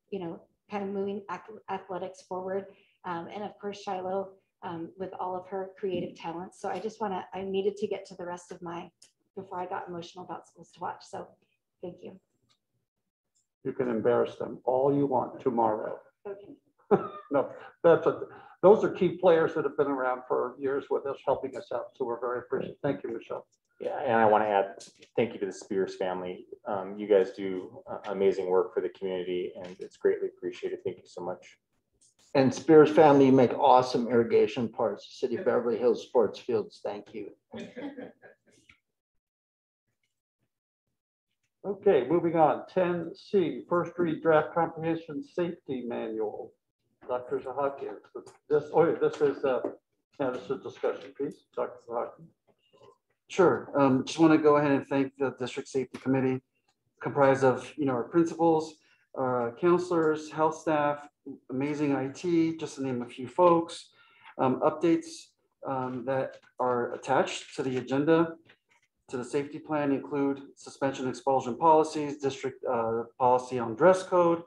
you know, kind of moving athletics forward. And of course, Shiloh with all of her creative talents. So I needed to get to the rest of before I got emotional about schools to watch. So thank you. You can embarrass them all you want tomorrow. Okay. No, those are key players that have been around for years with us, helping us out. So we're very appreciative. Thank you, Michelle. Yeah, and I want to add thank you to the Spears family. You guys do amazing work for the community, and it's greatly appreciated. Thank you so much. And Spears family make awesome irrigation parts. City of Beverly Hills Sports Fields. Thank you. Okay, moving on. 10C, first read draft comprehension safety manual. Dr. Zahaki. This is discussion piece. Dr. Zahaki. Sure. Just want to go ahead and thank the district safety committee, comprised of our principals, counselors, health staff, amazing IT, just to name a few folks. Updates that are attached to the agenda to the safety plan include suspension and expulsion policies, district policy on dress code,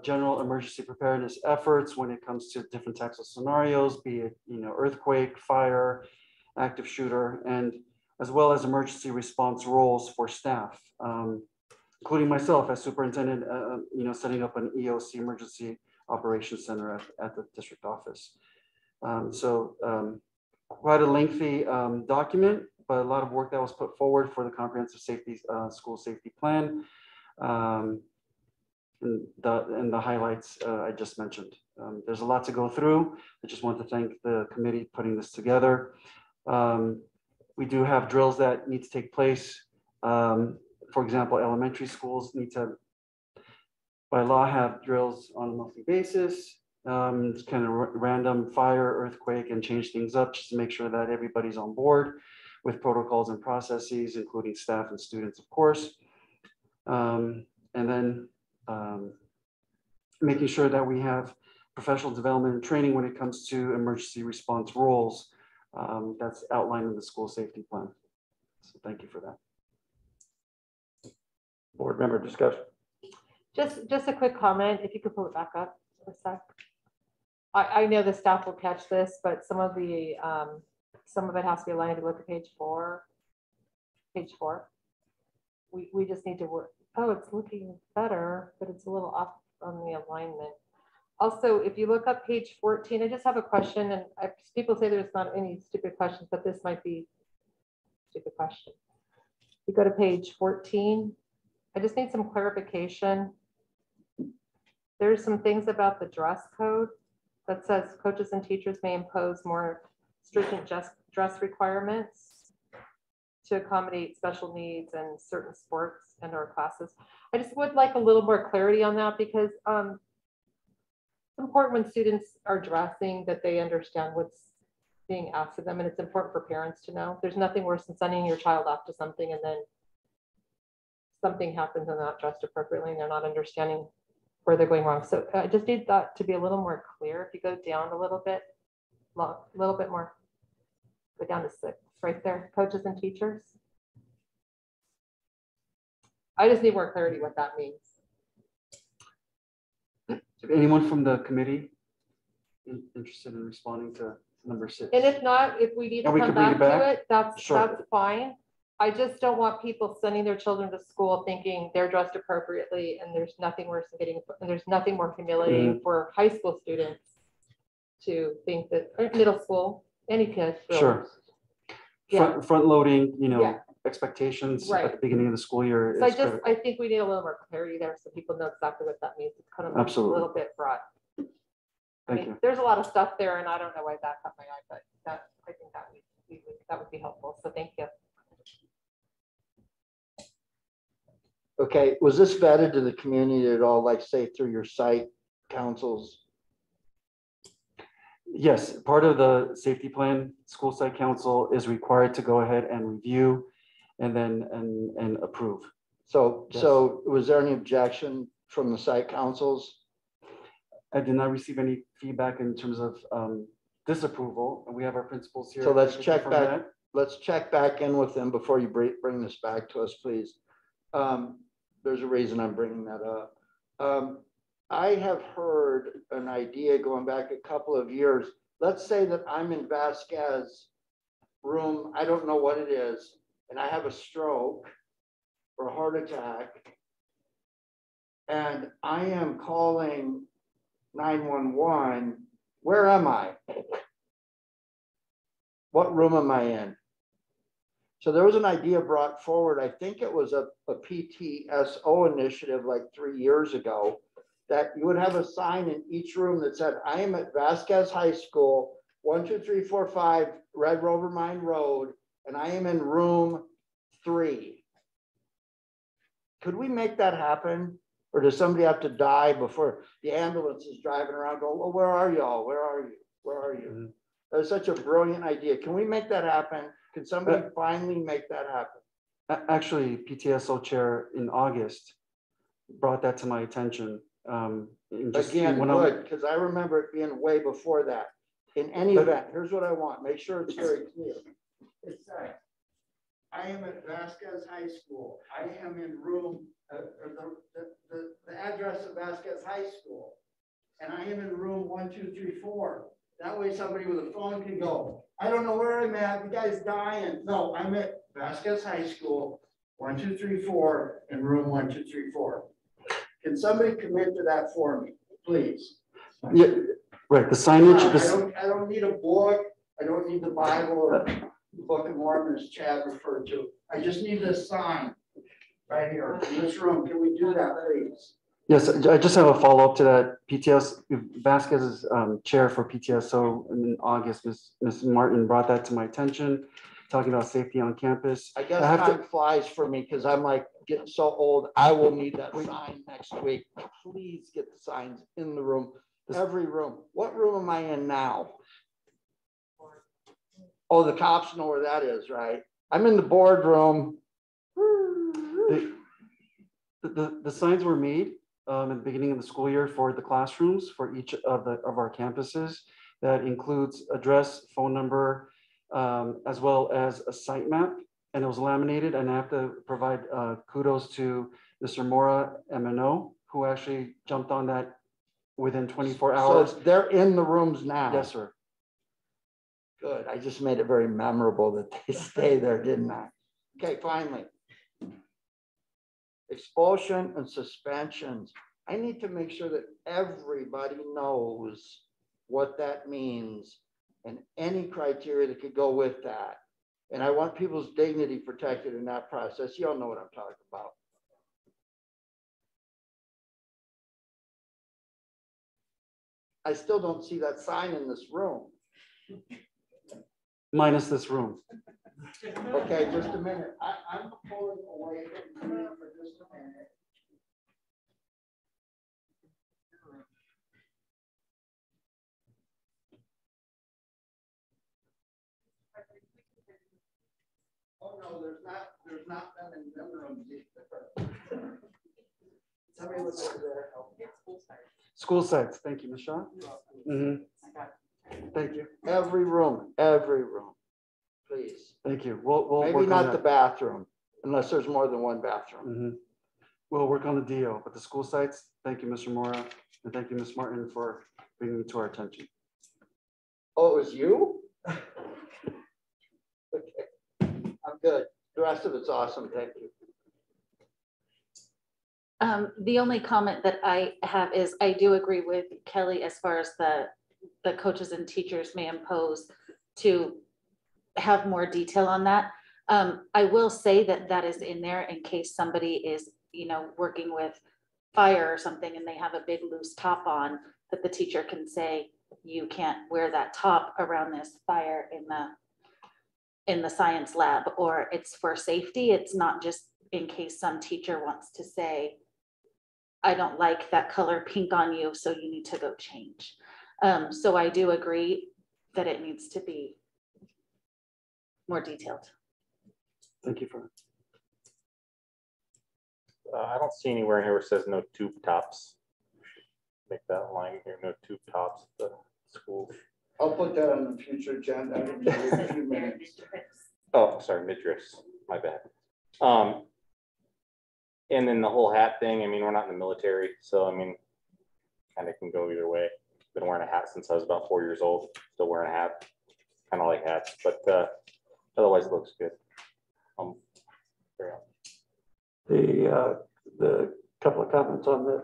general emergency preparedness efforts when it comes to different types of scenarios, be it earthquake, fire, active shooter, and as well as emergency response roles for staff, including myself as superintendent, setting up an EOC emergency operations center at the district office. Quite a lengthy document, but a lot of work that was put forward for the comprehensive safety school safety plan. And the highlights I just mentioned. There's a lot to go through. I just want to thank the committee putting this together. We do have drills that need to take place. For example, elementary schools need to, by law, have drills on a monthly basis. It's kind of random fire, earthquake, and change things up just to make sure that everybody's on board with protocols and processes, including staff and students, of course. And then making sure that we have professional development and training when it comes to emergency response roles that's outlined in the school safety plan. So thank you for that. Board member discussion. Just a quick comment, if you could pull it back up for a sec. I know the staff will catch this, but some of it has to be aligned. To look at page 4. Page 4. We just need to work. Oh, it's looking better, but it's a little off on the alignment. Also, if you look up page 14, I just have a question, and people say there's not any stupid questions, but this might be a stupid question. You go to page 14. I just need some clarification. There's some things about the dress code that says coaches and teachers may impose more stringent dress requirements to accommodate special needs and certain sports and our classes. I just would like a little more clarity on that, because it's important when students are dressing that they understand what's being asked of them, and it's important for parents to know. There's nothing worse than sending your child off to something and then something happens and they're not dressed appropriately and they're not understanding where they're going wrong. So I just need that to be a little more clear. If you go down a little bit more, go down to 6, right there, coaches and teachers. I just need more clarity what that means. Anyone from the committee interested in responding to number 6? And if not, if we need to come back to it, that's fine. I just don't want people sending their children to school thinking they're dressed appropriately, and there's nothing worse than there's nothing more humiliating for high school students to think that, or middle school, any kids. Really. Sure. Yeah. Front loading, expectations at the beginning of the school year. So I think we need a little more clarity there so people know exactly what that means. It's kind of a little bit broad. Thank you. There's a lot of stuff there, and I don't know why that caught my eye, but I think that would be helpful. So thank you. Okay, was this vetted to the community at all, like say through your site councils? Yes, part of the safety plan, school site council is required to go ahead and review and then and approve. So yes. So was there any objection from the site councils? I did not receive any feedback in terms of disapproval, and we have our principals here. So let's check back. Let's check back in with them before you bring this back to us, please. There's a reason I'm bringing that up. I have heard an idea going back a couple of years. Let's say that I'm in Vasquez's room. I don't know what it is, and I have a stroke or a heart attack, and I am calling 911. Where am I? What room am I in? So there was an idea brought forward, I think it was a PTSO initiative like 3 years ago, that you would have a sign in each room that said, I am at Vasquez High School, 12345 Red Rover Mine Road, and I am in room 3. Could we make that happen? Or does somebody have to die before the ambulance is driving around going, well, where are y'all? Where are you? Where are you? That's such a brilliant idea. Can we make that happen? Can somebody finally make that happen? Actually, PTSO chair in August brought that to my attention. Again, good, because I remember it being way before that. In any event, here's what I want. Make sure it's very clear. It says, I am at Vasquez High School. I am in room, the address of Vasquez High School. And I am in room 1234. That way somebody with a phone can go, I don't know where I'm at. The guy's dying. No, I'm at Vasquez High School, 1234 in room 1234. Can somebody commit to that for me, please? Yeah, right. The signage. I don't need a book. I don't need the Bible or Book of Mormon, as Chad referred to. I just need this sign right here in this room. Can we do that, please? Yes, I just have a follow-up to that. PTS Vasquez's chair for PTSO in August, Ms. Martin brought that to my attention, talking about safety on campus. I guess time flies for me because I'm like getting so old. I will need that sign next week. Please get the signs in the room, every room. What room am I in now? Oh, the cops know where that is, right? I'm in the boardroom. The signs were made at the beginning of the school year for the classrooms for each of our campuses. That includes address, phone number, as well as a site map, and it was laminated. And I have to provide kudos to Mr. Mora MNO, who actually jumped on that within 24 hours. So they're in the rooms now. Yes, sir. Good. I just made it very memorable that they stay there, didn't I? Okay, finally. Expulsion and suspensions. I need to make sure that everybody knows what that means and any criteria that could go with that. And I want people's dignity protected in that process. You all know what I'm talking about. I still don't see that sign in this room. Minus this room. Okay, just a minute. I'm pulling away from you for just a minute. Oh no, there's not been in them rooms either. Tell me what's over there. School sites. Thank you, Ms. Shaw. Thank you. Every room, please. Thank you. We'll Maybe work not on the that. bathroom, unless there's more than one bathroom. We'll work on the DO, but the school sites. Thank you, Mr. Mora, and thank you, Ms. Martin, for bringing it to our attention. Oh, it was you? Okay, I'm good. The rest of it's awesome. Thank you. The only comment that I have is I do agree with Kelly as far as the coaches and teachers may impose to have more detail on that. I will say that is in there in case somebody is, working with fire or something and they have a big loose top on, that the teacher can say, you can't wear that top around this fire in the science lab, or it's for safety. It's not just in case some teacher wants to say, I don't like that color pink on you, so you need to go change. So I do agree that it needs to be more detailed. Thank you for I don't see anywhere in here where it says no tube tops. Make that line here, no tube tops at the school. I'll put that on the future agenda in a few minutes. Oh, sorry, midriffs, my bad. And then the whole hat thing, I mean, we're not in the military, so I mean, kind of can go either way. Been wearing a hat since I was about 4 years old, still wearing a hat. Kind of like hats, but otherwise it looks good. The couple of comments on the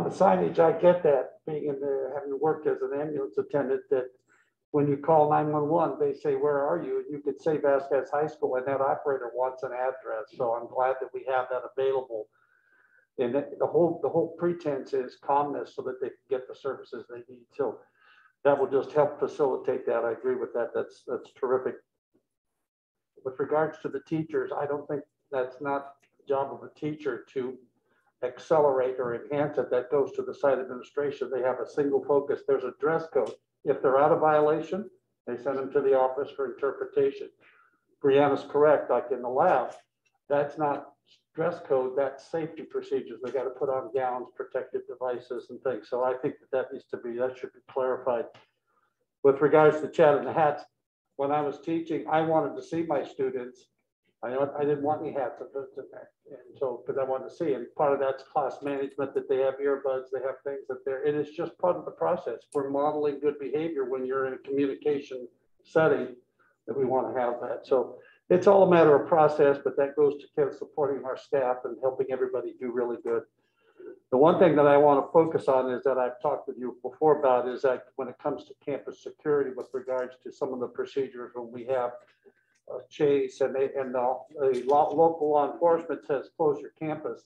signage, I get that, being in there, having worked as an ambulance attendant, that when you call 911, they say, where are you? And you could say Vasquez High School, and that operator wants an address. So I'm glad that we have that available. And the whole pretense is calmness so that they can get the services they need. So that will just help facilitate that. I agree with that. That's terrific. With regards to the teachers, I don't think that's not the job of a teacher to accelerate or enhance it. That goes to the site administration. They have a single focus. There's a dress code. If they're out of violation, they send them to the office for interpretation. Brianna's correct, like in the lab, that's not dress code, that's safety procedures. They got to put on gowns, protective devices and things. So I think that should be clarified. With regards to Chad and the hats, when I was teaching, I wanted to see my students. I didn't want any hats in there. And so, because I wanted to see, and part of that's class management, that they have earbuds, they have things that they're, and it's just part of the process. We're modeling good behavior when you're in a communication setting, that we want to have that. So it's all a matter of process, but that goes to kind of supporting our staff and helping everybody do really good. The one thing that I want to focus on is that I've talked with you before about is that when it comes to campus security with regards to some of the procedures when we have a chase and the local law enforcement says close your campus.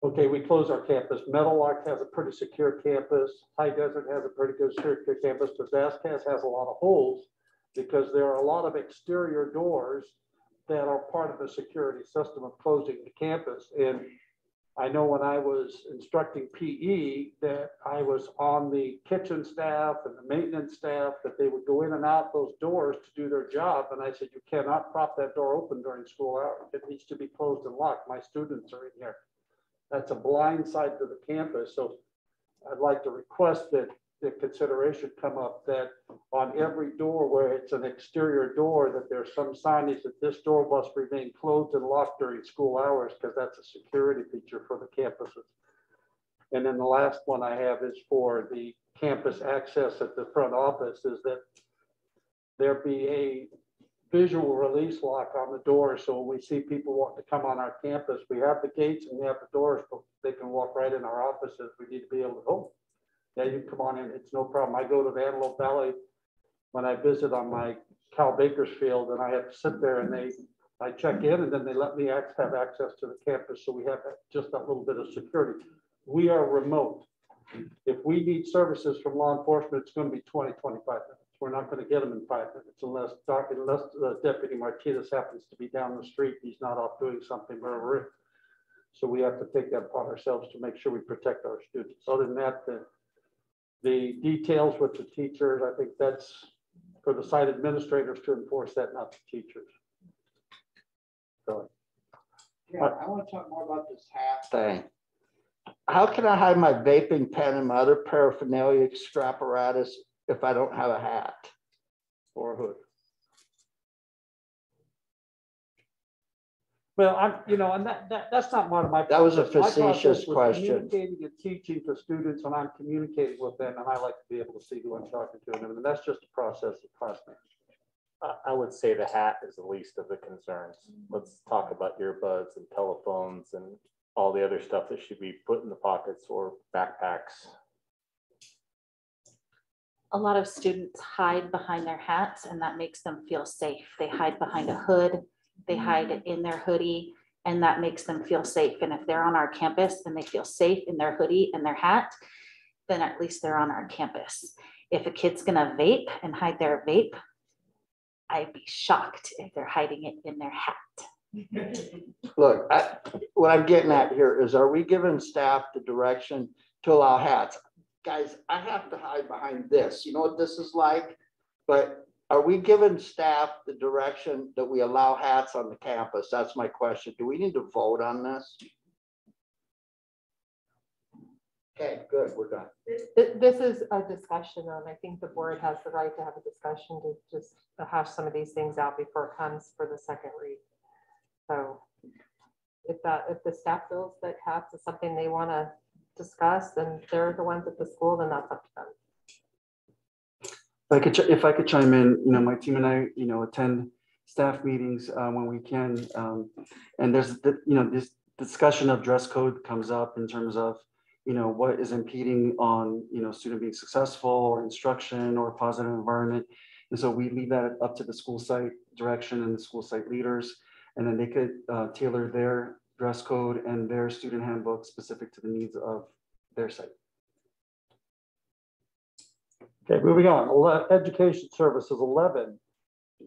Okay, we close our campus. Meadowlark has a pretty secure campus. High Desert has a pretty good secure campus, but Vasquez has a lot of holes because there are a lot of exterior doors that are part of the security system of closing the campus. And I know when I was instructing PE that I was on the kitchen staff and the maintenance staff, that they would go in and out those doors to do their job. And I said, you cannot prop that door open during school hours. It needs to be closed and locked. My students are in here. That's a blind side to the campus. So I'd like to request that the consideration come up that on every door where it's an exterior door, that there's some signage that this door must remain closed and locked during school hours, because that's a security feature for the campuses. And then the last one I have is for the campus access at the front office, is that there be a visual release lock on the door. So when we see people wanting to come on our campus, we have the gates and we have the doors, but they can walk right in our offices. We need to be able to, oh, yeah, you can come on in. It's no problem. I go to the Antelope Valley when I visit on my Cal Bakersfield, and I have to sit there and I check in, and then they let me have access to the campus. So we have just that little bit of security. We are remote. If we need services from law enforcement, it's going to be 20, 25 minutes. We're not going to get them in 5 minutes unless Deputy Martinez happens to be down the street. He's not off doing something wherever. So we have to take that upon ourselves to make sure we protect our students. Other than that, the details with the teachers, I think that's for the site administrators to enforce that, not the teachers. So, yeah, I want to talk more about this hat thing. How can I hide my vaping pen and my other paraphernalia strap apparatus if I don't have a hat or a hood? Well, and that's not one of my. That was a process. facetious question. Communicating and teaching to students, and I'm communicating with them, and I like to be able to see who I'm talking to, and that's just a process of class management. I would say the hat is the least of the concerns. Let's talk about earbuds and telephones and all the other stuff that should be put in the pockets or backpacks. A lot of students hide behind their hats, and that makes them feel safe. They hide behind a hood, they hide in their hoodie, and that makes them feel safe. And if they're on our campus and they feel safe in their hoodie and their hat, then at least they're on our campus. If a kid's gonna vape and hide their vape, I'd be shocked if they're hiding it in their hat. Look, what I'm getting at here is, are we giving staff the direction to allow hats? Guys, I have to hide behind this. You know what this is like? But are we giving staff the direction that we allow hats on the campus? That's my question. Do we need to vote on this? Okay, good, we're done. This is a discussion, and I think the board has the right to have a discussion to just hash some of these things out before it comes for the second read. So if the staff feels that hats is something they want to discuss, and they're the ones at the school, then that's up to them. If I could chime in, my team and I, attend staff meetings when we can, and there's this discussion of dress code comes up in terms of what is impeding on, student being successful or instruction or positive environment. And so we leave that up to the school site direction and the school site leaders, and then they could tailor their dress code and their student handbook specific to the needs of their site. Okay, moving on. Education Services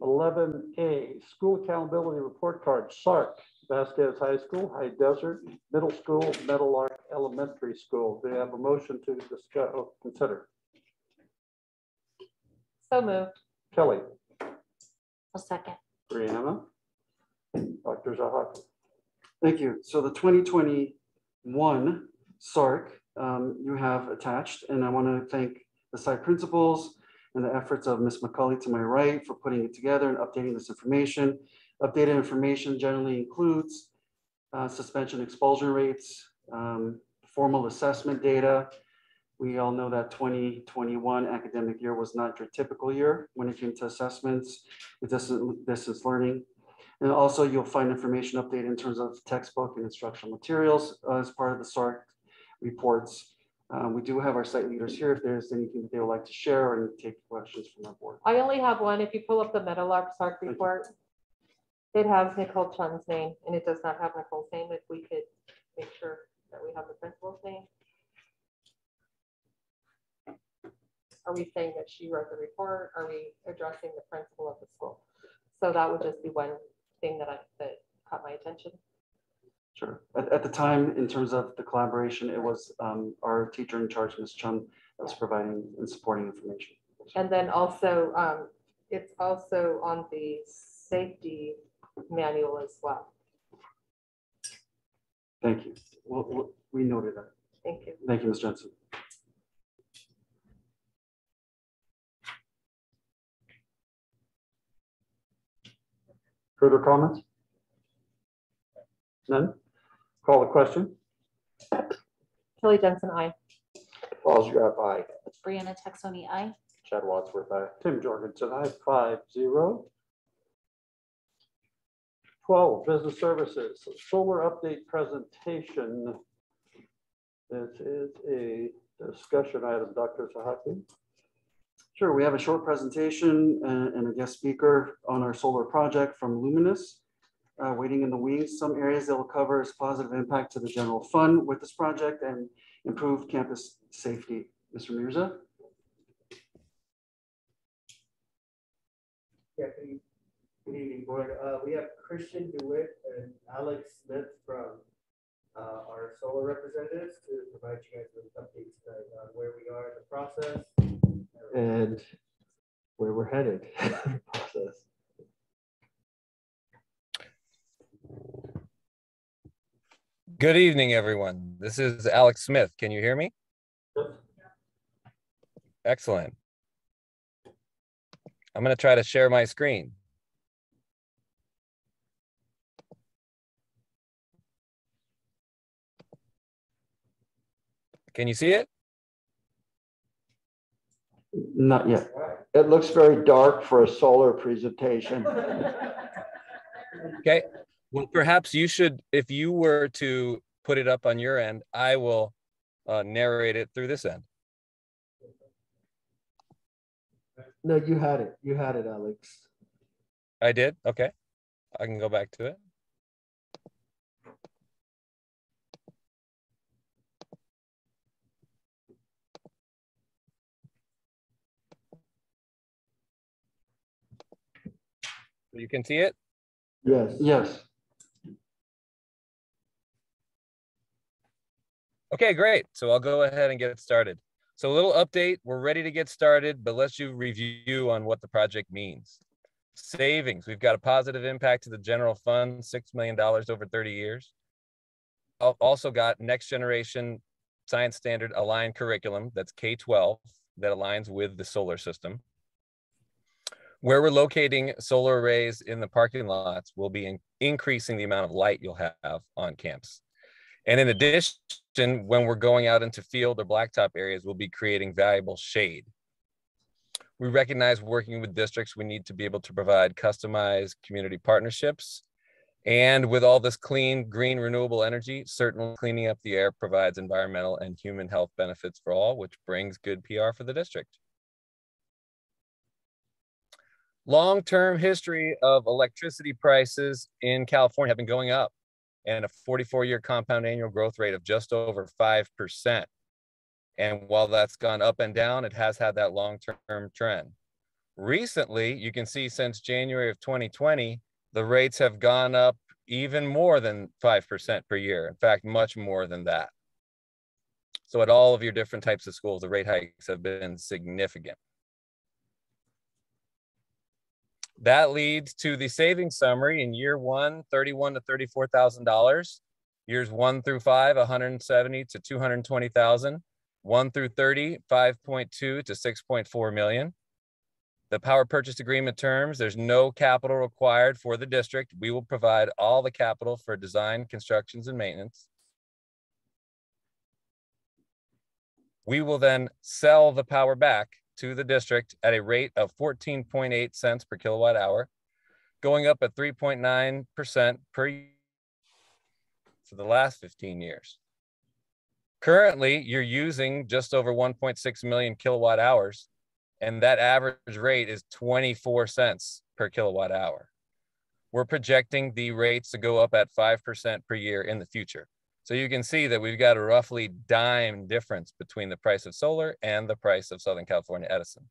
11A, School Accountability Report Card, SARC, Vasquez High School, High Desert, Middle School, Meadowlark Elementary School. Do you have a motion to discuss, consider? So moved. Kelly. A second. Brianna. Dr. Zahaki. Thank you. So the 2021 SARC you have attached, and I want to thank the site principals and the efforts of Ms. McCauley to my right for putting it together and updating this information. Updated information generally includes suspension expulsion rates, formal assessment data. We all know that 2021 academic year was not your typical year when it came to assessments with distance learning. And also you'll find information updated in terms of textbook and instructional materials as part of the SARC reports. We do have our site leaders here if there's anything that they would like to share or take questions from our board. I only have one. If you pull up the Meadowlark SARC report, it has Nicole Chun's name and it does not have Nicole's name. If we could make sure that we have the principal's name. Are we saying that she wrote the report? Are we addressing the principal of the school? So that would just be one thing that caught my attention. Sure. At the time, in terms of the collaboration, it was our teacher in charge, Ms. Chun, that was providing and supporting information. And then also, it's also on the safety manual as well. Thank you. We noted that. Thank you. Thank you, Ms. Jensen. Further comments? None? Call the question. Kelly Jensen, aye. Paul's got aye. Brianna Texoni, aye. Chad Wadsworth, aye. Tim Jorgensen, aye, 5-0. 12, Business Services, Solar Update Presentation. This is a discussion item, Dr. Sahaki. Sure, we have a short presentation and a guest speaker on our solar project from Luminous. Waiting in the wings, some areas that will cover is positive impact to the general fund with this project and improved campus safety. Mr. Mirza? Yeah, good evening, board. We have Christian DeWitt and Alex Smith from our solar representatives to provide you guys with updates tonight on where we are in the process and where we're headed in the process. Good evening, everyone. This is Alex Smith. Can you hear me? Excellent. I'm going to try to share my screen. Can you see it? Not yet. It looks very dark for a solar presentation. Okay. Well, perhaps you should, if you were to put it up on your end, I will narrate it through this end. No, you had it. You had it, Alex. I did? Okay. I can go back to it. You can see it? Yes. Yes. Okay, great. So I'll go ahead and get it started. So a little update, we're ready to get started, but let's you review on what the project means. Savings, we've got a positive impact to the general fund, $6 million over 30 years. Also got next generation science standard aligned curriculum, that's K-12, that aligns with the solar system. Where we're locating solar arrays in the parking lots will be increasing the amount of light you'll have on campus. And in addition, when we're going out into field or blacktop areas, we'll be creating valuable shade. We recognize working with districts, we need to be able to provide customized community partnerships And with all this clean, green, renewable energy, certainly cleaning up the air provides environmental and human health benefits for all, which brings good PR for the district. Long-term history of electricity prices in California have been going up, and a 44-year compound annual growth rate of just over 5%. And while that's gone up and down, it has had that long-term trend. Recently, you can see since January of 2020, the rates have gone up even more than 5% per year. In fact, much more than that. So at all of your different types of schools, the rate hikes have been significant. That leads to the savings summary in year one, $31,000 to $34,000. Years 1 through 5, $170,000 to $220,000. 1 through 30, $5.2 to $6.4 million. The power purchase agreement terms, there's no capital required for the district. We will provide all the capital for design, constructions, and maintenance. We will then sell the power back to the district at a rate of 14.8 cents per kilowatt hour, going up at 3.9% per year for the last 15 years. Currently, you're using just over 1.6 million kilowatt hours, and that average rate is 24 cents per kilowatt hour. We're projecting the rates to go up at 5% per year in the future. So you can see that we've got a roughly dime difference between the price of solar and the price of Southern California Edison.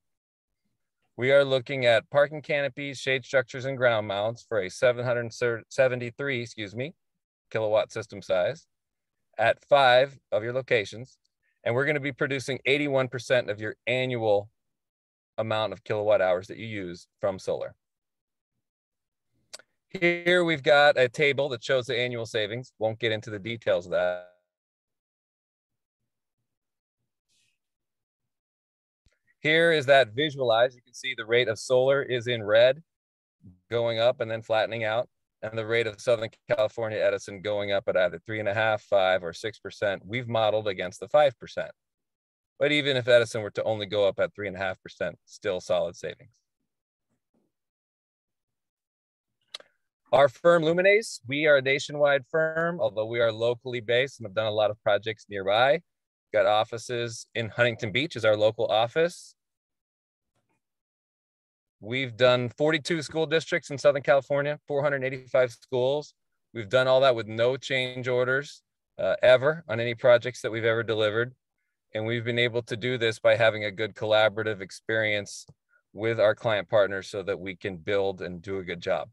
We are looking at parking canopies, shade structures, and ground mounts for a 773, kilowatt system size at 5 of your locations. And we're going to be producing 81% of your annual amount of kilowatt hours that you use from solar. Here we've got a table that shows the annual savings. Won't get into the details of that. Here is that visualized. You can see the rate of solar is in red, going up and then flattening out, and the rate of Southern California Edison going up at either 3.5%, 5%, or 6%. We've modeled against the 5%. But even if Edison were to only go up at 3.5%, still solid savings. Our firm Luminace, we are a nationwide firm, although we are locally based and have done a lot of projects nearby. Got offices in Huntington Beach is our local office. We've done 42 school districts in Southern California, 485 schools. We've done all that with no change orders ever on any projects that we've ever delivered. And we've been able to do this by having a good collaborative experience with our client partners so that we can build and do a good job.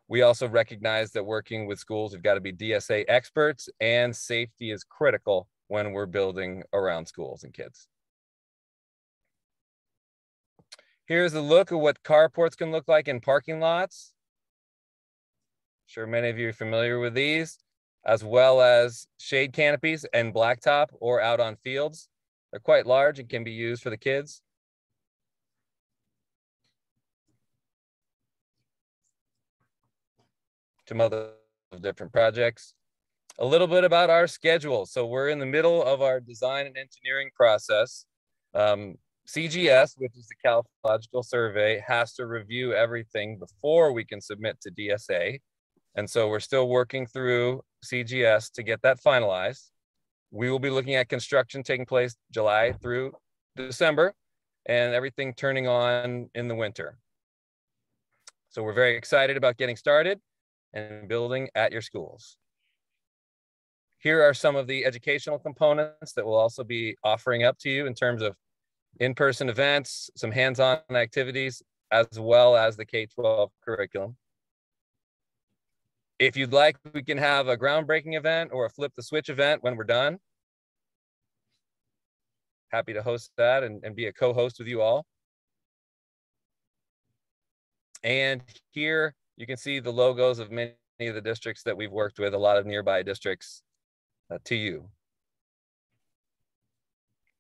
We also recognize that working with schools, we've got to be DSA experts, and safety is critical when we're building around schools and kids. Here's a look at what carports can look like in parking lots. I'm sure many of you are familiar with these, as well as shade canopies and blacktop or out on fields. They're quite large and can be used for the kids. Some other different projects. A little bit about our schedule. So we're in the middle of our design and engineering process. CGS, which is the California Survey, has to review everything before we can submit to DSA. And so we're still working through CGS to get that finalized. We will be looking at construction taking place July through December and everything turning on in the winter. So we're very excited about getting started and building at your schools. Here are some of the educational components that we'll also be offering up to you in terms of in-person events, some hands-on activities, as well as the K-12 curriculum. If you'd like, we can have a groundbreaking event or a flip the switch event when we're done. Happy to host that and be a co-host with you all. And here you can see the logos of many of the districts that we've worked with, a lot of nearby districts to you.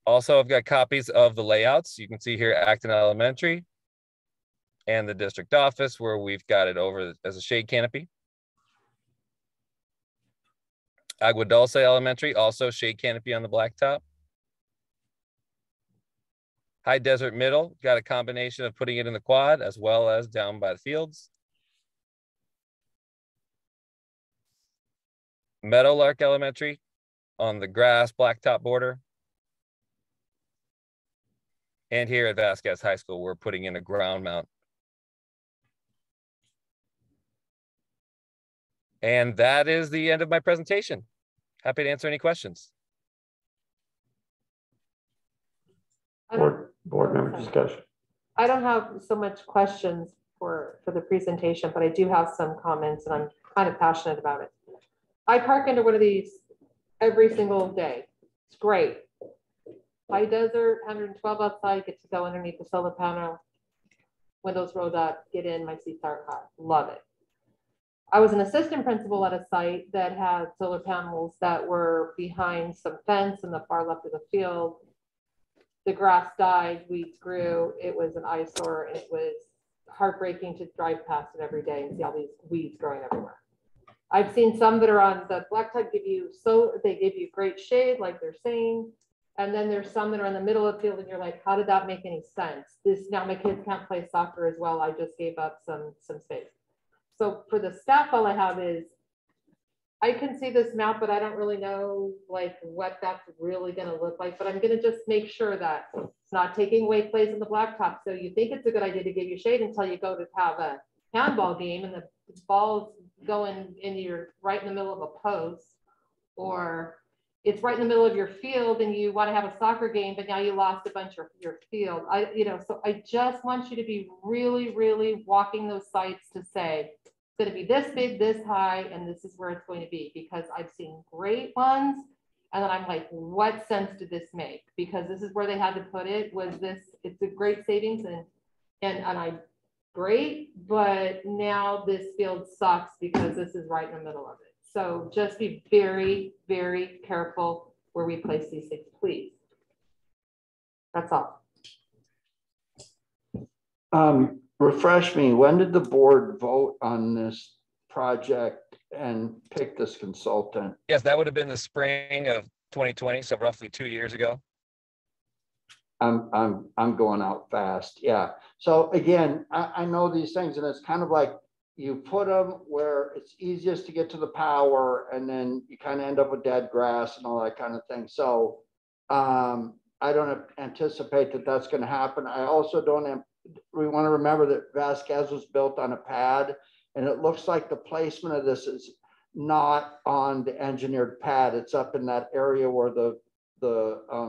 Also, I've got copies of the layouts. You can see here Acton Elementary and the district office where we've got it over as a shade canopy. Agua Dulce Elementary, also shade canopy on the blacktop. High Desert Middle, got a combination of putting it in the quad as well as down by the fields. Meadowlark Elementary on the grass blacktop border. And here at Vasquez High School, we're putting in a ground mount. And that is the end of my presentation. Happy to answer any questions. Board member discussion. I don't have so much questions for the presentation, but I do have some comments and I'm kind of passionate about it. I park into one of these every single day. It's great. High desert, 112 outside, get to go underneath the solar panel. Windows rolled up, get in, my seats aren't hot. Love it. I was an assistant principal at a site that had solar panels that were behind some fence in the far left of the field. The grass died, weeds grew, it was an eyesore, and it was heartbreaking to drive past it every day and see all these weeds growing everywhere. I've seen some that are on the blacktop they give you great shade, like they're saying, and then there's some that are in the middle of the field and you're like, how did that make any sense? Now my kids can't play soccer as well. I just gave up some space. So for the staff, all I have is, I can see this map, but I don't really know like what that's really going to look like, but I'm going to just make sure that it's not taking away plays in the blacktop. So you think it's a good idea to give you shade until you go to have a handball game and the ball's going right in the middle of a post, or it's right in the middle of your field and you want to have a soccer game, but now you lost a bunch of your field. So I just want you to be really, really walking those sites to say, it's going to be this big, this high, and this is where it's going to be, because I've seen great ones. And then I'm like, what sense did this make? Because this is where they had to put it, it's a great savings and great, but now this field sucks because this is right in the middle of it. So just be very, very careful where we place these things, please. That's all. Refresh me, when did the board vote on this project and pick this consultant? Yes, that would have been the spring of 2020, so roughly 2 years ago. I'm going out fast. Yeah. So again, I know these things, and it's kind of like you put them where it's easiest to get to the power, and then you kind of end up with dead grass and all that kind of thing. So I don't anticipate that that's going to happen. I also don't. We want to remember that Vasquez was built on a pad, and it looks like the placement of this is not on the engineered pad. It's up in that area where the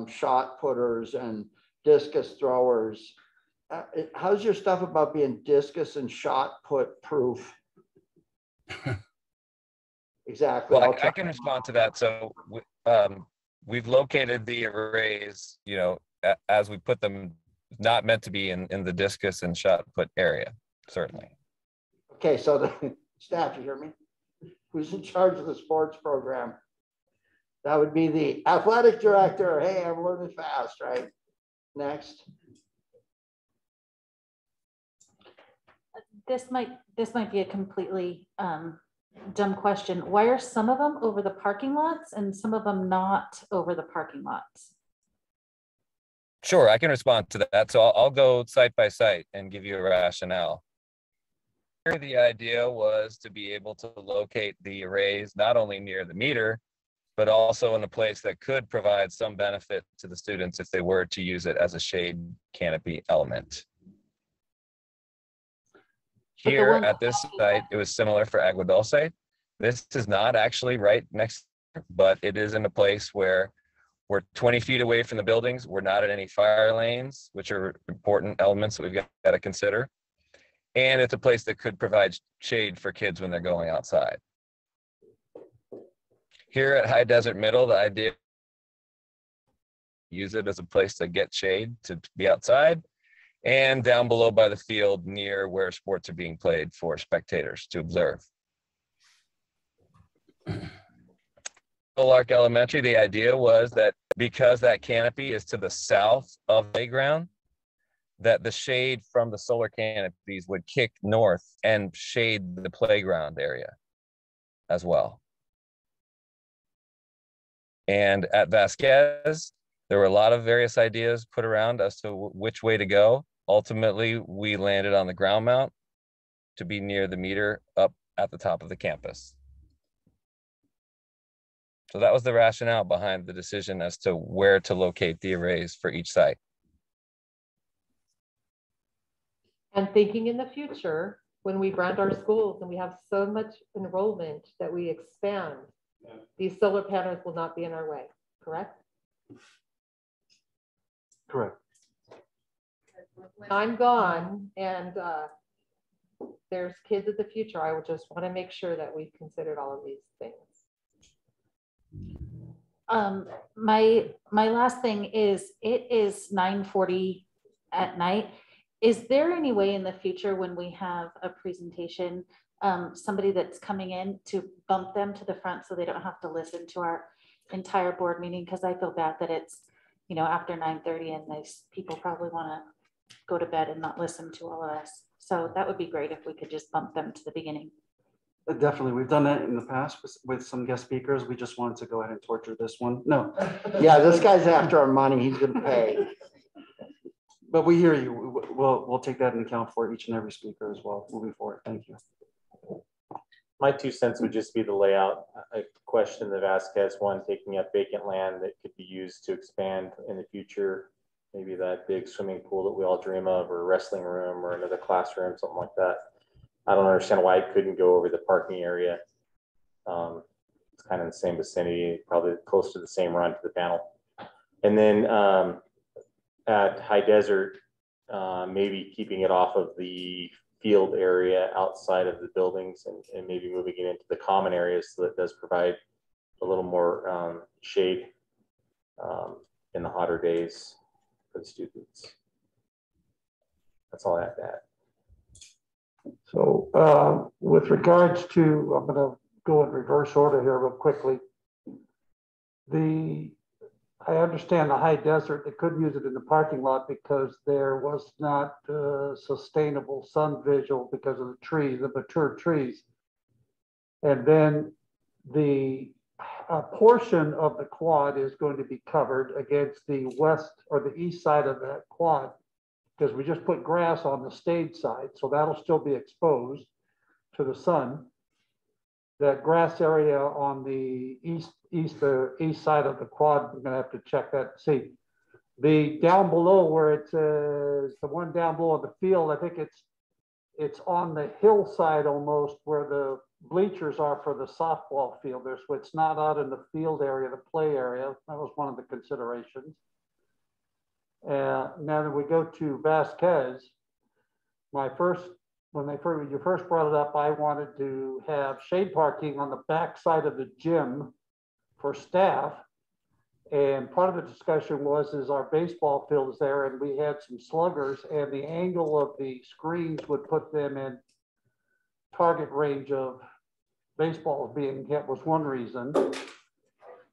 shot putters and discus throwers. How's your stuff about being discus and shot put proof? Exactly. Well, I can respond to that. So we've located the arrays, as we put them, not meant to be in the discus and shot put area, certainly. Okay, so the staff, you hear me? Who's in charge of the sports program? That would be the athletic director. Hey, I'm learning fast, right? Next. This might be a completely dumb question. Why are some of them over the parking lots and some of them not over the parking lots? Sure, I can respond to that. So I'll go site by site and give you a rationale. Here, the idea was to be able to locate the arrays not only near the meter, but also in a place that could provide some benefit to the students if they were to use it as a shade canopy element. Here at this site, it was similar for Agua Dulce. This is not actually right next, but it is in a place where we're 20 feet away from the buildings. We're not at any fire lanes, which are important elements that we've got to consider. And it's a place that could provide shade for kids when they're going outside. Here at High Desert Middle, the idea is to use it as a place to get shade, to be outside, and down below by the field near where sports are being played for spectators to observe. Lark Elementary, the idea was that because that canopy is to the south of the playground, that the shade from the solar canopies would kick north and shade the playground area as well. And at Vasquez, there were a lot of various ideas put around as to which way to go. Ultimately, we landed on the ground mount to be near the meter up at the top of the campus. So that was the rationale behind the decision as to where to locate the arrays for each site. And thinking in the future, when we brand our schools and we have so much enrollment that we expand, these solar panels will not be in our way, correct? Correct. When I'm gone and there's kids of the future, I would just want to make sure that we've considered all of these things. My last thing is, it is 9:40 at night. Is there any way in the future when we have a presentation, somebody that's coming in to bump them to the front so they don't have to listen to our entire board meeting? Because I feel bad that it's, you know, after 9:30 and these people probably want to go to bed and not listen to all of us. So that would be great if we could just bump them to the beginning. Definitely. We've done that in the past with some guest speakers. We just wanted to go ahead and torture this one. No. Yeah, this guy's after our money. He's gonna pay. But we hear you. We'll take that into account for each and every speaker as well moving forward. Thank you. My 2 cents would just be the layout. I question the Vasquez one, taking up vacant land that could be used to expand in the future. Maybe that big swimming pool that we all dream of, or a wrestling room, or another classroom, something like that. I don't understand why it couldn't go over the parking area. It's kind of in the same vicinity, probably close to the same run to the panel. And then at High Desert, maybe keeping it off of the field area outside of the buildings, and maybe moving it into the common areas so that it does provide a little more shade in the hotter days for the students. That's all I have to add. So with regards to, I'm going to go in reverse order here real quickly. I understand the High Desert, they couldn't use it in the parking lot because there was not sustainable sun visual because of the trees, the mature trees. And then the portion of the quad is going to be covered against the west or the east side of that quad, because we just put grass on the stage side, so that'll still be exposed to the sun. That grass area on the east side of the quad, we're gonna have to check that and see. The down below where it says, the one down below the field, I think it's on the hillside almost where the bleachers are for the softball field. So it's not out in the field area, the play area. That was one of the considerations. Now that we go to Vasquez, when you first brought it up, I wanted to have shade parking on the back side of the gym for staff. And part of the discussion is our baseball field is there, and we had some sluggers, and the angle of the screens would put them in target range of baseballs being hit was one reason.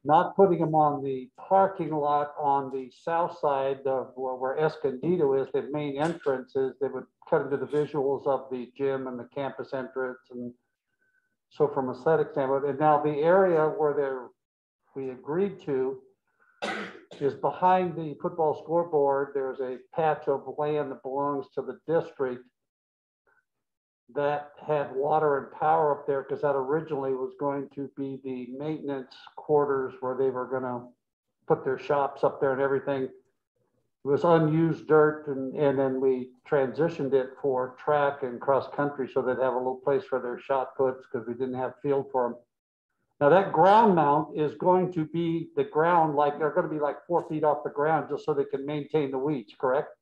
Not putting them on the parking lot on the south side of where Escondido is, the main entrance is, they would cut into the visuals of the gym and the campus entrance. And so from aesthetic standpoint, and now the area where we agreed to is behind the football scoreboard. There's a patch of land that belongs to the district that had water and power up there, because that originally was going to be the maintenance quarters where they were going to put their shops up there and everything. It was unused dirt, and then we transitioned it for track and cross country so they'd have a little place for their shot puts because we didn't have field for them. Now that ground mount is going to be the ground, like they're going to be like 4 feet off the ground just so they can maintain the weeds, correct?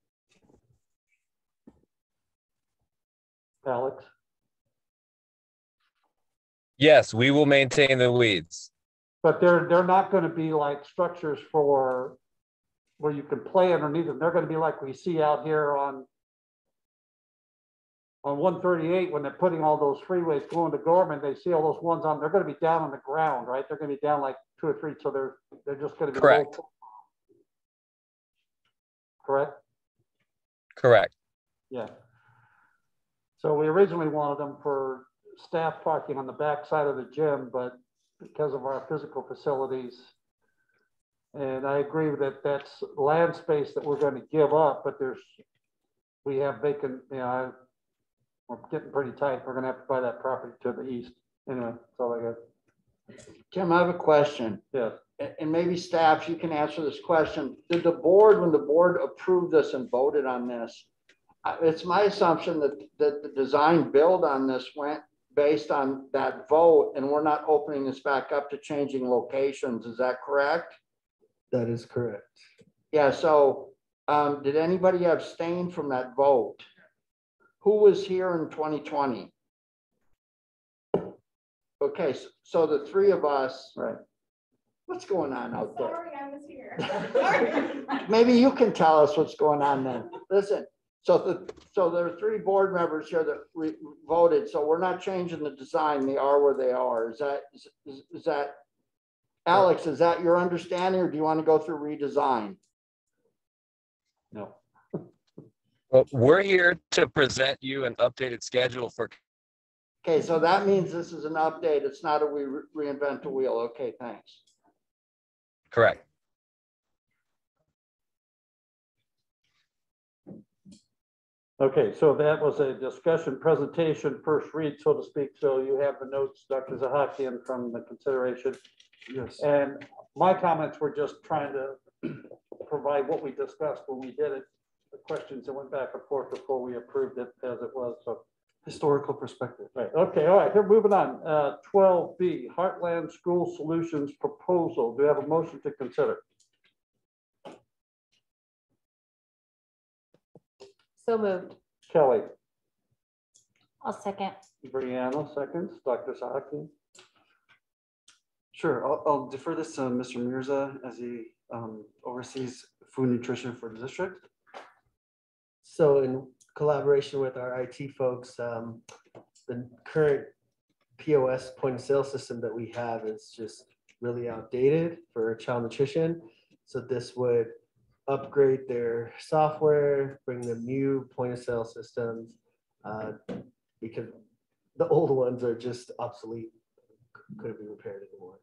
Alex? Yes, we will maintain the weeds. But they're not going to be like structures for where you can play underneath them. They're going to be like we see out here on 138 when they're putting all those freeways going to Gorman. They see all those ones on. They're going to be down on the ground, right? They're going to be down like 2 or 3. So they're just going to be correct. Correct. Correct. Yeah. So we originally wanted them for staff parking on the back side of the gym, but because of our physical facilities, and I agree that that's land space that we're going to give up, but we have vacant, we're getting pretty tight. We're going to have to buy that property to the east. Anyway, that's all I got. Tim, I have a question. Yes. And maybe staff, you can answer this question. Did the board, when the board approved this and voted on this, it's my assumption that the design build on this went based on that vote, and we're not opening this back up to changing locations. Is that correct? That is correct. Yeah, so did anybody abstain from that vote? Who was here in 2020? Okay, so the three of us, Right. What's going on out there? Sorry, I was here. Maybe you can tell us what's going on then. Listen, so there are three board members here that voted, so we're not changing the design. They are where they are. Is that, Alex, is that your understanding, or do you want to go through redesign? No. Well, we're here to present you an updated schedule for. Okay, so that means this is an update. It's not a reinvent the wheel. Okay, thanks. Correct. Okay, so that was a discussion presentation, first read, so to speak. So you have the notes, Dr. Zahakian, from the consideration. Yes. And my comments were just trying to provide what we discussed when we did it, the questions that went back and forth before we approved it as it was. So Historical perspective. right. Okay. All right. Here, moving on. 12B, Heartland School Solutions Proposal. Do you have a motion to consider? So moved. Kelly, I'll second. Brianna, seconds. Dr. Zahakian. Sure, I'll defer this to Mr. Mirza as he oversees food nutrition for the district. So in collaboration with our IT folks, the current POS point of sale system that we have is just really outdated for child nutrition. So this would upgrade their software, bring them new point of sale systems, because the old ones are just obsolete, couldn't be repaired anymore.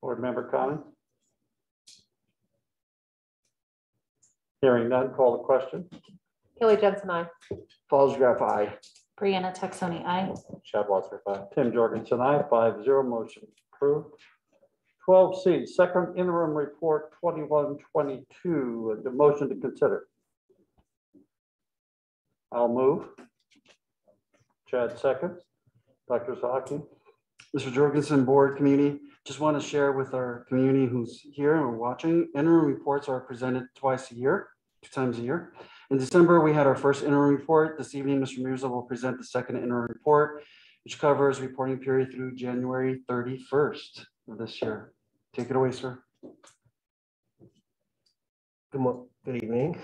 Board member comments? Hearing none, call the question. Kelly Jensen, I. Fallsgraf, aye. Brianna Texoni, aye. Chad Watson, aye. Tim Jorgensen, aye. 5-0, motion approved. 12C, second interim report 2122, the motion to consider. I'll move. Chad seconds. Dr. Zahakian. Mr. Jorgensen, board, community, just want to share with our community who's here and watching, interim reports are presented twice a year, 2 times a year. In December, we had our first interim report. This evening, Mr. Mirza will present the second interim report, which covers reporting period through January 31st of this year. Take it away, sir. Good evening.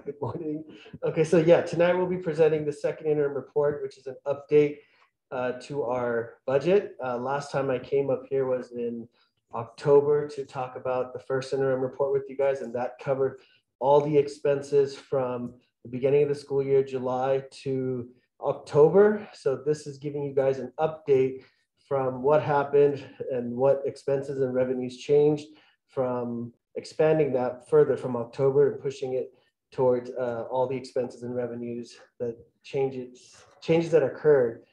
Good morning. Okay, so yeah, tonight we'll be presenting the second interim report, which is an update to our budget. Last time I came up here was in October to talk about the first interim report with you guys, and that covered all the expenses from the beginning of the school year, July to October. So this is giving you guys an update from what happened and what expenses and revenues changed, from expanding that further from October and pushing it towards all the expenses and revenues, that changes that occurred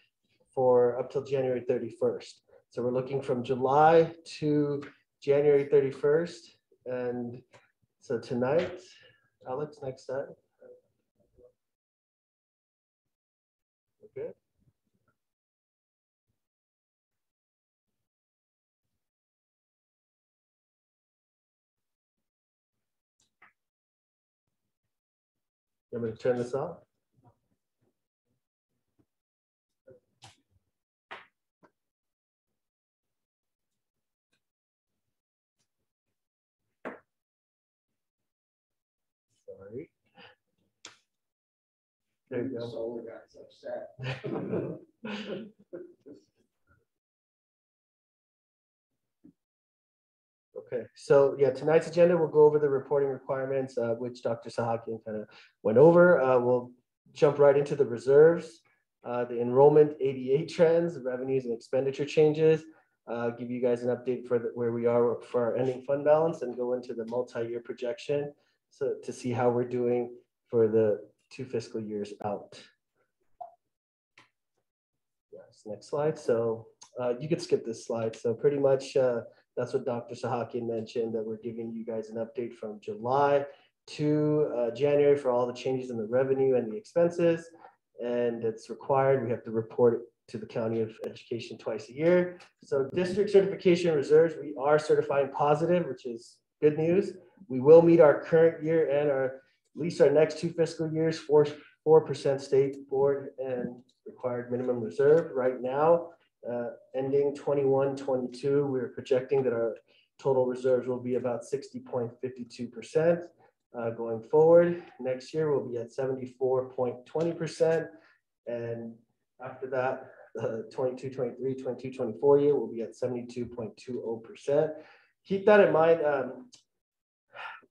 for up till January 31st. So we're looking from July to January 31st. And so tonight, Alex, next time. Okay. I'm going to turn this off. Sorry. There you go. So we got upset. Okay, so yeah, tonight's agenda, we'll go over the reporting requirements, which Dr. Sahakian kind of went over. We'll jump right into the reserves, the enrollment ADA trends, revenues and expenditure changes, give you guys an update for where we are for our ending fund balance, and go into the multi-year projection so to see how we're doing for the 2 fiscal years out. Yes, next slide. So you could skip this slide. So pretty much that's what Dr. Sahakian mentioned, that we're giving you guys an update from July to January for all the changes in the revenue and the expenses. And it's required. We have to report it to the County of Education twice a year. So district certification reserves, we are certifying positive, which is good news. We will meet our current year and at least our next 2 fiscal years, 4% state board and required minimum reserve. Right now, ending 21-22, we're projecting that our total reserves will be about 60.52%. Going forward, next year we'll be at 74.20%. And after that, 22-23, 22-24 year, we'll be at 72.20%. Keep that in mind.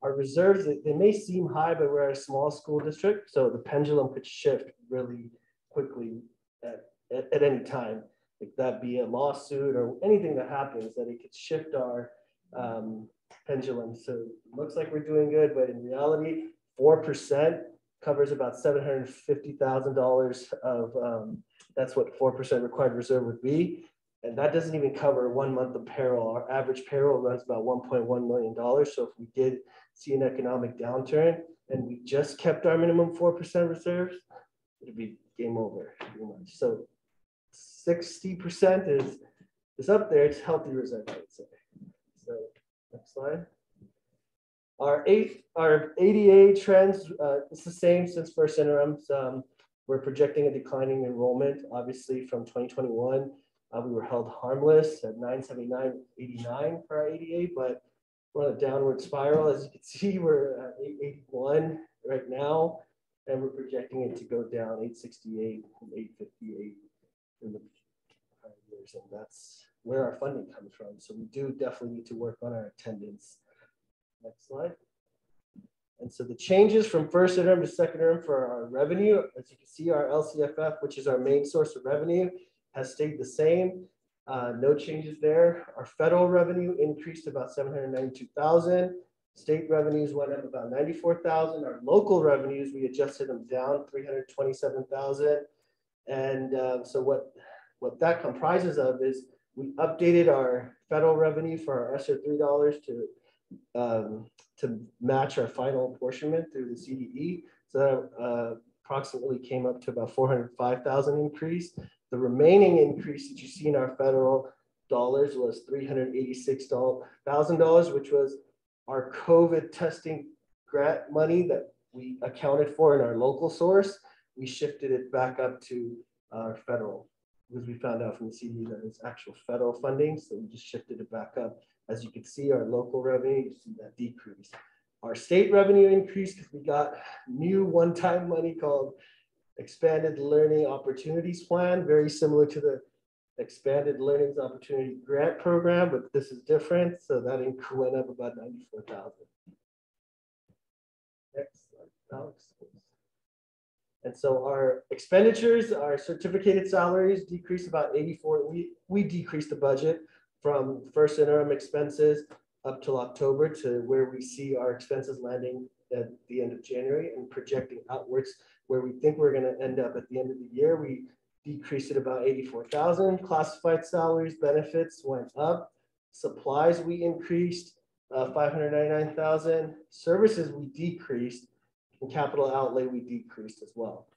Our reserves, they may seem high, but we're a small school district, so the pendulum could shift really quickly at any time. Like that be a lawsuit or anything that happens, that it could shift our pendulum. So it looks like we're doing good, but in reality, 4% covers about $750,000 of, that's what 4% required reserve would be. And that doesn't even cover 1 month of payroll. Our average payroll runs about $1.1 million. So if we did see an economic downturn and we just kept our minimum 4% reserves, it'd be game over pretty much. So 60% is up there. It's healthy reserve, I would say. So next slide. Our ADA trends, it's the same since first interim. We're projecting a declining enrollment, obviously from 2021. We were held harmless at 979.89 for our ADA, but we're on a downward spiral. As you can see, we're at 881 right now, and we're projecting it to go down 868 and 858 in the prior years, and that's where our funding comes from. So we do definitely need to work on our attendance. Next slide. And so the changes from first interim to second interim for our revenue, as you can see, our LCFF, which is our main source of revenue, has stayed the same. No changes there. Our federal revenue increased about 792,000. State revenues went up about 94,000. Our local revenues, we adjusted them down 327,000. And so what that comprises of is we updated our federal revenue for our ESSER $3 to match our final apportionment through the CDE. So that approximately came up to about 405,000 increase. The remaining increase that you see in our federal dollars was $386,000, which was our COVID testing grant money that we accounted for in our local source. We shifted it back up to our federal because we found out from the CDE that it's actual federal funding. So we just shifted it back up. As you can see, our local revenue, you see that decrease. Our state revenue increased because we got new one-time money called Expanded Learning Opportunities Plan, very similar to the Expanded Learning Opportunity Grant Program, but this is different. So that went up about 94,000. Next slide, Alex. And so our expenditures, our certificated salaries decreased about 84. We decreased the budget from first interim expenses up till October to where we see our expenses landing at the end of January and projecting outwards where we think we're going to end up at the end of the year. We decreased it about 84,000. Classified salaries, benefits went up. Supplies we increased 599,000. Services we decreased, and capital outlay we decreased as well.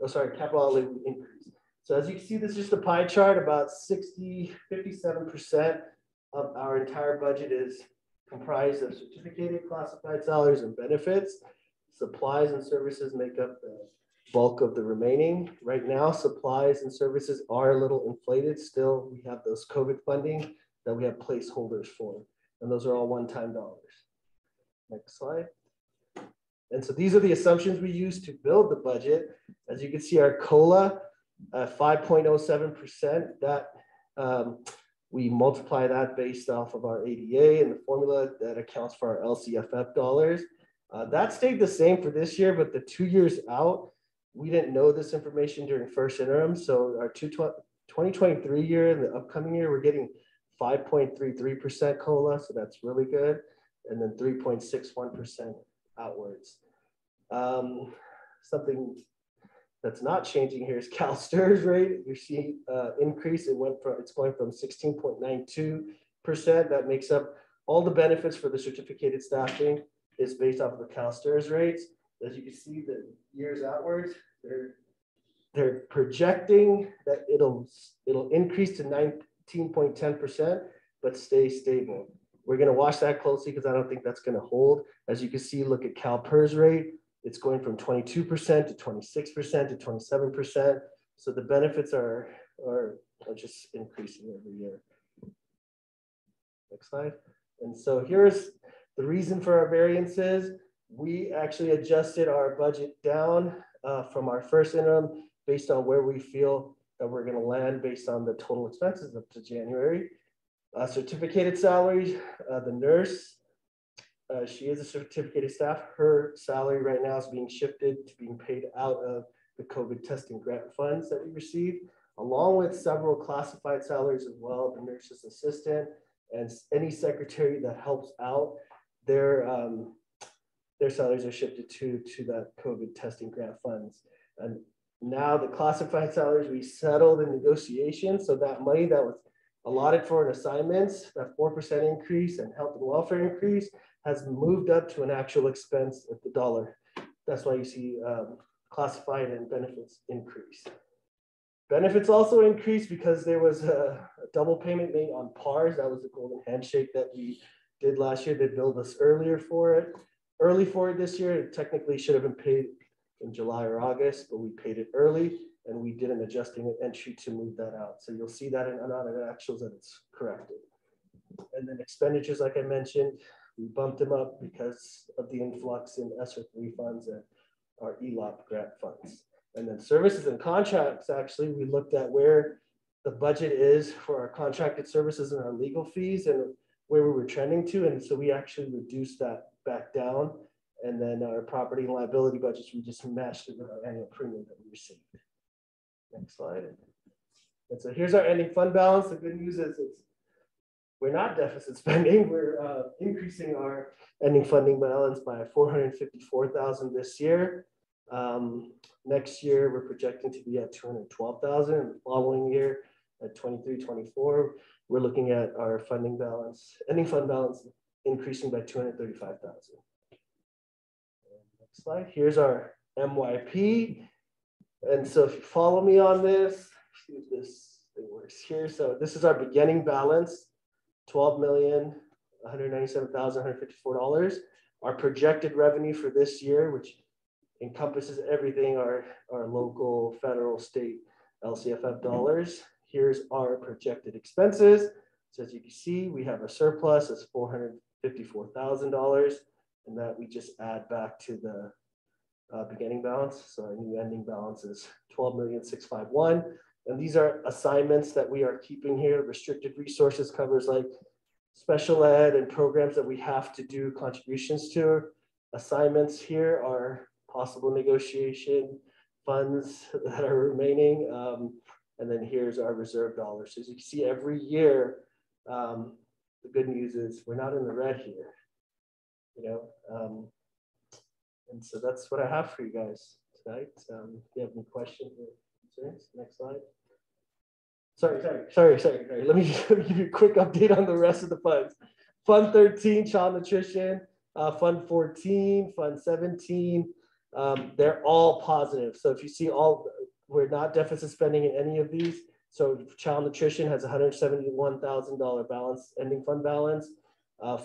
Oh, sorry, capital outlay we increased. So as you can see, this is just a pie chart. About 57% of our entire budget is comprised of certificated classified salaries and benefits. Supplies and services make up the bulk of the remaining. Right now, supplies and services are a little inflated. Still, we have those COVID funding that we have placeholders for, and those are all one-time dollars. Next slide. And so these are the assumptions we use to build the budget. As you can see, our COLA, 5.07%, that we multiply that based off of our ADA and the formula that accounts for our LCFF dollars. That stayed the same for this year, but the 2 years out, we didn't know this information during first interim. So our 2023 year and the upcoming year, we're getting 5.33% COLA. So that's really good. And then 3.61% outwards. Something that's not changing here is CalSTRS rate. You see increase. It's going from 16.92%. That makes up all the benefits for the certificated staffing is based off of the CalSTRS rates. As you can see, the years outwards, they're projecting that it'll increase to 19.10%, but stay stable. We're going to watch that closely because I don't think that's going to hold. As you can see, look at CalPERS rate. It's going from 22% to 26% to 27%. So the benefits are just increasing every year. Next slide. And so here's the reason for our variances. We actually adjusted our budget down from our first interim based on where we feel that we're going to land based on the total expenses up to January. Certificated salaries, the nurse, she is a certificated staff. Her salary right now is being shifted to being paid out of the COVID testing grant funds that we received, along with several classified salaries as well, the nurse's assistant and any secretary that helps out, their salaries are shifted to that COVID testing grant funds. And now the classified salaries, we settled in negotiations. So that money that was allotted for an assignments, that 4% increase and health and welfare increase has moved up to an actual expense at the dollar. That's why you see classified and benefits increase. Benefits also increased because there was a double payment made on PARS. That was the golden handshake that we did last year. They billed us early for it this year. It technically should have been paid in July or August, but we paid it early and we did an adjusting entry to move that out. So you'll see that in unaudited actuals that it's corrected. And then expenditures, like I mentioned, we bumped them up because of the influx in ESSER funds and our ELOP grant funds. And then services and contracts, actually, we looked at where the budget is for our contracted services and our legal fees and where we were trending to. And so we actually reduced that back down. And then our property and liability budgets, we just matched it with our annual premium that we received. Next slide. And so here's our ending fund balance. The good news is we're not deficit spending. We're increasing our ending funding balance by $454,000 this year. Next year, we're projecting to be at $212,000. And the following year, at 23-24, we're looking at our funding balance, ending fund balance, increasing by $235,000. Next slide. Here's our MYP. And so if you follow me on this, see if this thing works here. So this is our beginning balance, $12,197,154. Our projected revenue for this year, which encompasses everything, our local, federal, state, LCFF dollars. Here's our projected expenses. So as you can see, we have a surplus of $454,000, and that we just add back to the beginning balance. So our new ending balance is $12,651,000. And these are assignments that we are keeping here. Restricted resources covers like special ed and programs that we have to do contributions to. Assignments here are possible negotiation funds that are remaining. And then here's our reserve dollars. So as you can see, every year, the good news is we're not in the red here, and so that's what I have for you guys tonight. If you have any questions or concerns, next slide. Sorry. Let me give you a quick update on the rest of the funds. Fund 13, child nutrition, Fund 14, Fund 17, they're all positive. So if you see we're not deficit spending in any of these. So child nutrition has $171,000 balance, ending fund balance.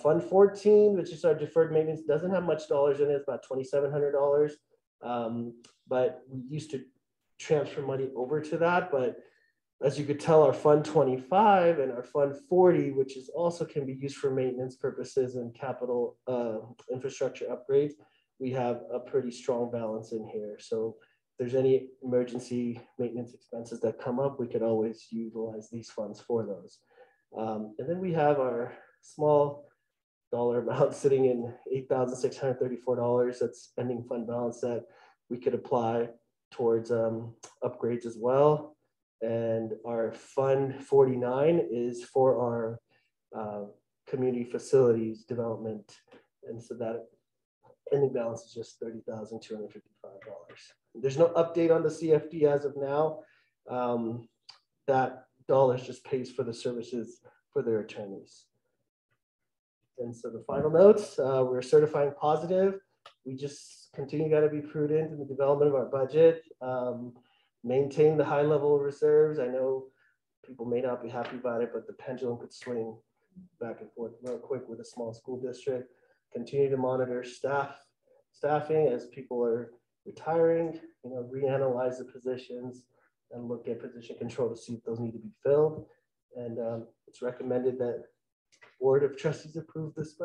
Fund 14, which is our deferred maintenance, doesn't have much dollars in it. It's about $2,700. But we used to transfer money over to that. But as you could tell, our Fund 25 and our Fund 40, which is also can be used for maintenance purposes and capital infrastructure upgrades, we have a pretty strong balance in here. So if there's any emergency maintenance expenses that come up, we could always utilize these funds for those. And then we have our small dollar amount sitting in $8,634. That's ending fund balance that we could apply towards upgrades as well. And our Fund 49 is for our community facilities development. And so that ending balance is just $30,255. There's no update on the CFD as of now. That dollars just pays for the services for their attorneys. And so the final notes, we're certifying positive. We just continue got to be prudent in the development of our budget, maintain the high level of reserves. I know people may not be happy about it, but the pendulum could swing back and forth real quick with a small school district. Continue to monitor staffing as people are retiring, reanalyze the positions and look at position control to see if those need to be filled. And it's recommended that Board of Trustees approve this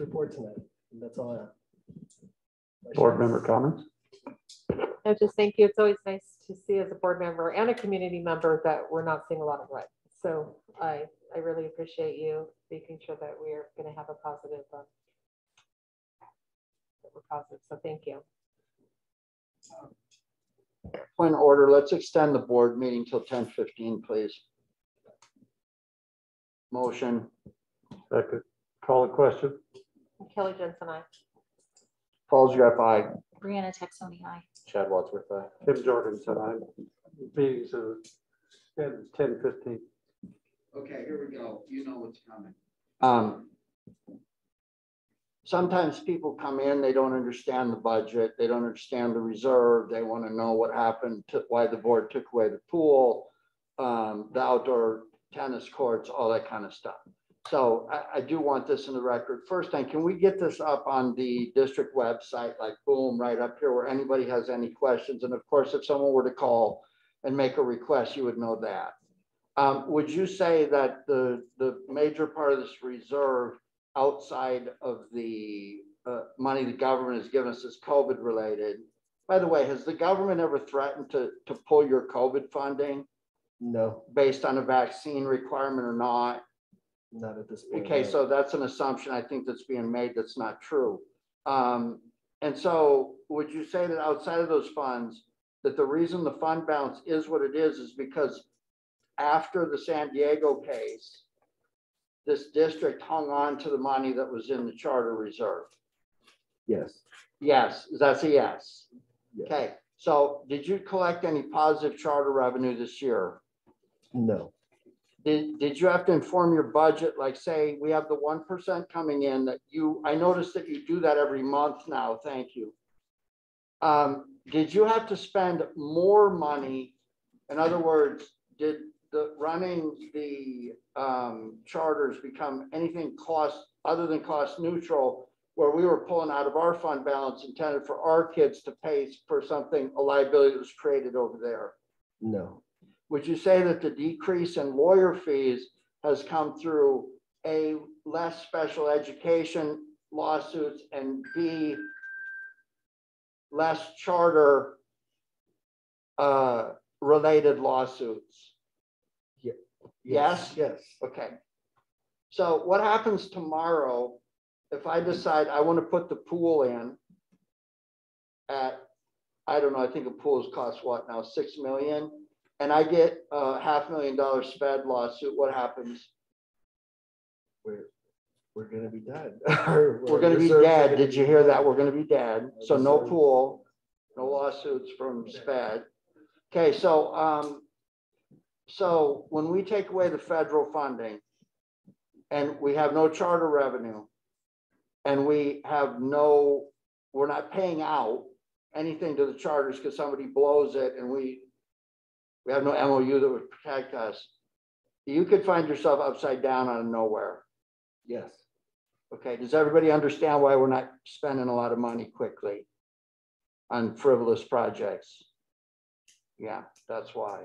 report tonight. And that's all I have. Board member comments? I just thank you. It's always nice to see as a board member and a community member that we're not seeing a lot of red. So I really appreciate you making sure that we're going to have a positive, that we're positive. So thank you. Point of order, let's extend the board meeting till 10:15, please. Motion. Second. Call a question. Kelly Jensen, I. Falls, you aye. Brianna Texoni, aye. Chad Wadsworth, aye. Tim Jorgensen, aye. Meetings are 10:15. Okay, here we go. You know what's coming. Sometimes people come in, they don't understand the budget, they don't understand the reserve, they want to know what happened, why the board took away the pool, the outdoor tennis courts, all that kind of stuff. So I do want this in the record. First thing, can we get this up on the district website, like boom, right up here where anybody has any questions? And of course, if someone were to call and make a request, you would know that. Would you say that the major part of this reserve outside of the money the government has given us is COVID related? By the way, has the government ever threatened to pull your COVID funding? No. Based on a vaccine requirement or not? Not at this point. Okay, so that's an assumption I think that's being made that's not true. And so would you say that outside of those funds, that the reason the fund balance is what it is because after the San Diego case, this district hung on to the money that was in the charter reserve? Yes. Yes, that's a yes. Yes. Okay, so did you collect any positive charter revenue this year? No. Did you have to inform your budget, like say we have the 1% coming in that I noticed that you do that every month now, thank you. Did you have to spend more money? In other words, did running the charters become anything other than cost neutral, where we were pulling out of our fund balance intended for our kids to pay for something, a liability that was created over there? No. Would you say that the decrease in lawyer fees has come through A, less special education lawsuits, and B, less charter related lawsuits? Yes? Yes. Okay. So what happens tomorrow if I decide I want to put the pool in at, I don't know, I think a pool's cost what now, 6 million? And I get a $500,000 SPED lawsuit, what happens? We're going to be dead. We're going to be dead. Did you hear that? We're going to be dead. So no pool, no lawsuits from SPED. Okay, so so when we take away the federal funding and we have no charter revenue and we're not paying out anything to the charters because somebody blows it and we have no MOU that would protect us, you could find yourself upside down out of nowhere. Yes. Okay, does everybody understand why we're not spending a lot of money quickly on frivolous projects? Yeah, that's why.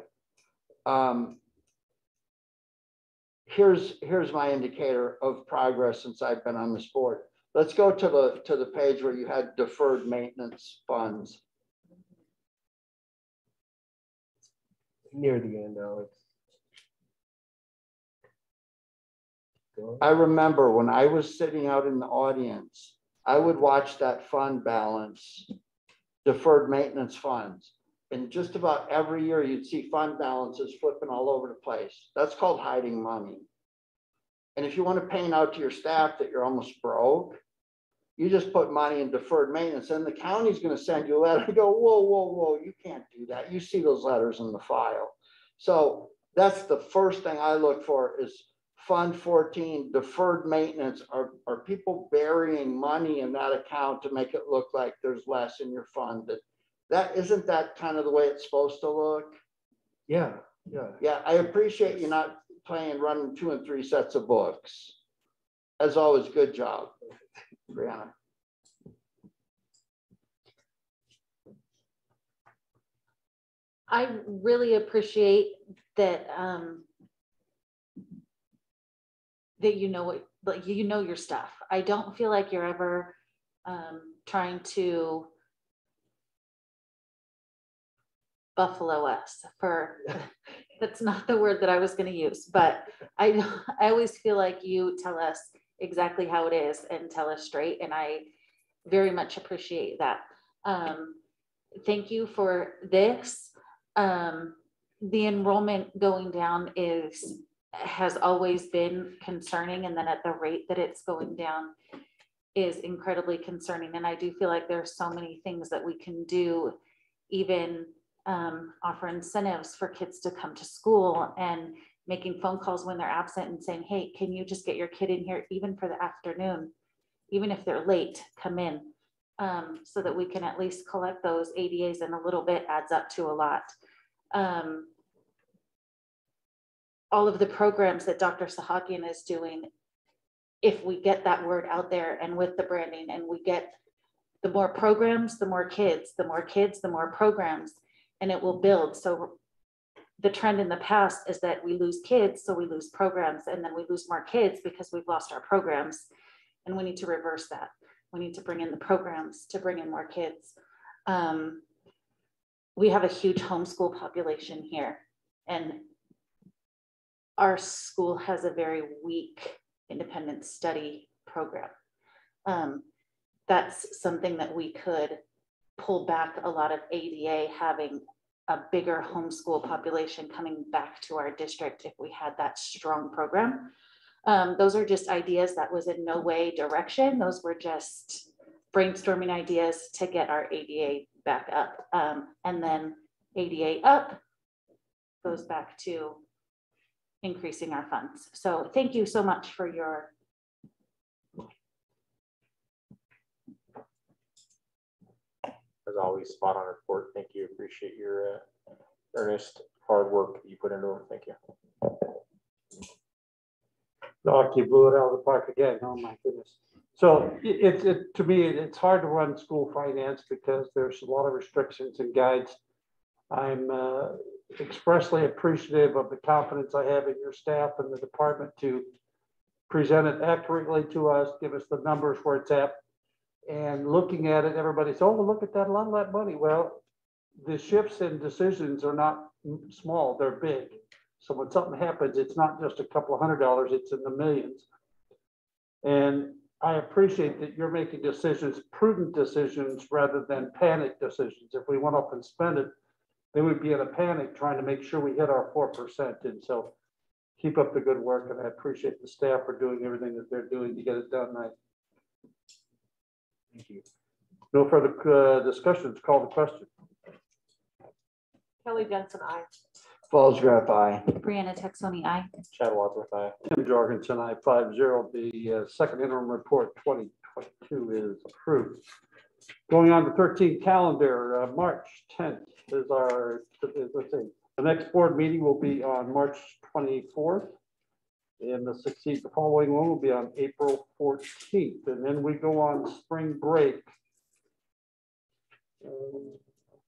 Here's my indicator of progress since I've been on this board. Let's go to the page where you had deferred maintenance funds. Near the end, Alex. I remember when I was sitting out in the audience, I would watch that fund balance, deferred maintenance funds. And just about every year you'd see fund balances flipping all over the place. That's called hiding money. And if you want to paint out to your staff that you're almost broke, you just put money in deferred maintenance, and the county's gonna send you a letter and go, whoa, whoa, whoa, you can't do that. You see those letters in the file. So that's the first thing I look for is Fund 14, deferred maintenance. Are people burying money in that account to make it look like there's less in your fund? That isn't that kind of the way it's supposed to look? Yeah. Yeah, I appreciate you not running 2 and 3 sets of books. As always, good job, Brianna. I really appreciate that that you know what, like you know your stuff. I don't feel like you're ever trying to buffalo us for that's not the word that I was going to use, but I always feel like you tell us exactly how it is and tell us straight, and I very much appreciate that. Thank you for this. The enrollment going down has always been concerning, and then at the rate that it's going down is incredibly concerning. And I do feel like there's so many things that we can do, even offer incentives for kids to come to school and making phone calls when they're absent and saying, hey, can you just get your kid in here even for the afternoon, even if they're late, come in, so that we can at least collect those ADAs, and a little bit adds up to a lot. All of the programs that Dr. Sahakian is doing, if we get that word out there and with the branding, and we get the more programs, the more kids, the more kids, the more programs, and it will build. So the trend in the past is that we lose kids, so we lose programs, and then we lose more kids because we've lost our programs. And we need to reverse that. We need to bring in the programs to bring in more kids. We have a huge homeschool population here, and our school has a very weak independent study program. That's something that we could pull back a lot of ADA, having a bigger homeschool population coming back to our district if we had that strong program. Those are just ideas. That was in no way direction. Those were just brainstorming ideas to get our ADA back up. And then ADA up goes back to increasing our funds. So thank you so much for your as always, spot on report. Thank you. Appreciate your earnest hard work that you put into it. Thank you. Doc, you blew it out of the park again. Oh my goodness. So to me, it's hard to run school finance because there's a lot of restrictions and guides. I'm expressly appreciative of the confidence I have in your staff and the department to present it accurately to us, give us the numbers where it's at. And looking at it, everybody says, oh, well, look at that, a lot of that money. Well, the shifts in decisions are not small, they're big. So when something happens, it's not just a couple of $100, it's in the millions. And I appreciate that you're making decisions, prudent decisions, rather than panic decisions. If we went up and spend it, then we'd be in a panic trying to make sure we hit our 4%. And so keep up the good work. And I appreciate the staff for doing everything that they're doing to get it done right. Thank you. No further discussions. Call the question. Kelly Jensen, aye. Falls Graph, aye. Brianna Texoni, aye. Chad Wadsworth, aye. Tim Jorgensen, aye. 5-0. The second interim report 2022 is approved. Going on to 13 calendar, March 10th is our, let's see, the next board meeting will be on March 24th. And the 16th, the following one will be on April 14th. And then we go on spring break.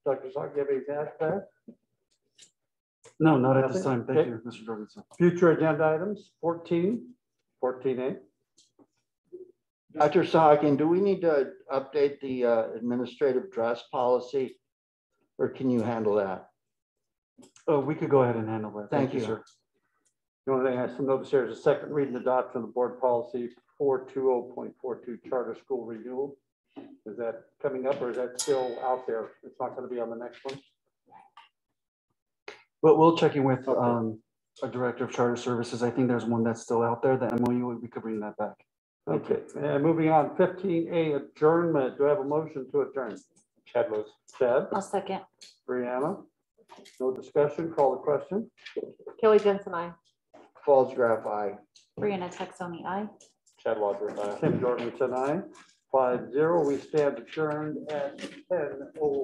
Dr. Zog, you have anything to add to that? No, not at this time. Thank you, Mr. Jorgensen. Future agenda items, 14A. Dr. Sahakian, do we need to update the administrative dress policy, or can you handle that? Oh, we could go ahead and handle that. Thank you, sir. The only thing I still notice here is a second reading adoption of the board policy 420.42 charter school renewal. Is that coming up or is that still out there? It's not going to be on the next one? But we'll check in with a director of charter services. I think there's one that's still out there, the MOU, we could bring that back. Okay, and moving on, 15A adjournment. Do I have a motion to adjourn? Chad moves. Chad, I'll second. Brianna, no discussion, call the question. Kelly Jensen, I. Falls Graph, aye. Brianna Texoni, aye. Chad Wadsworth, aye. Tim Jorgensen, aye. 5-0. We stand adjourned at 10:01.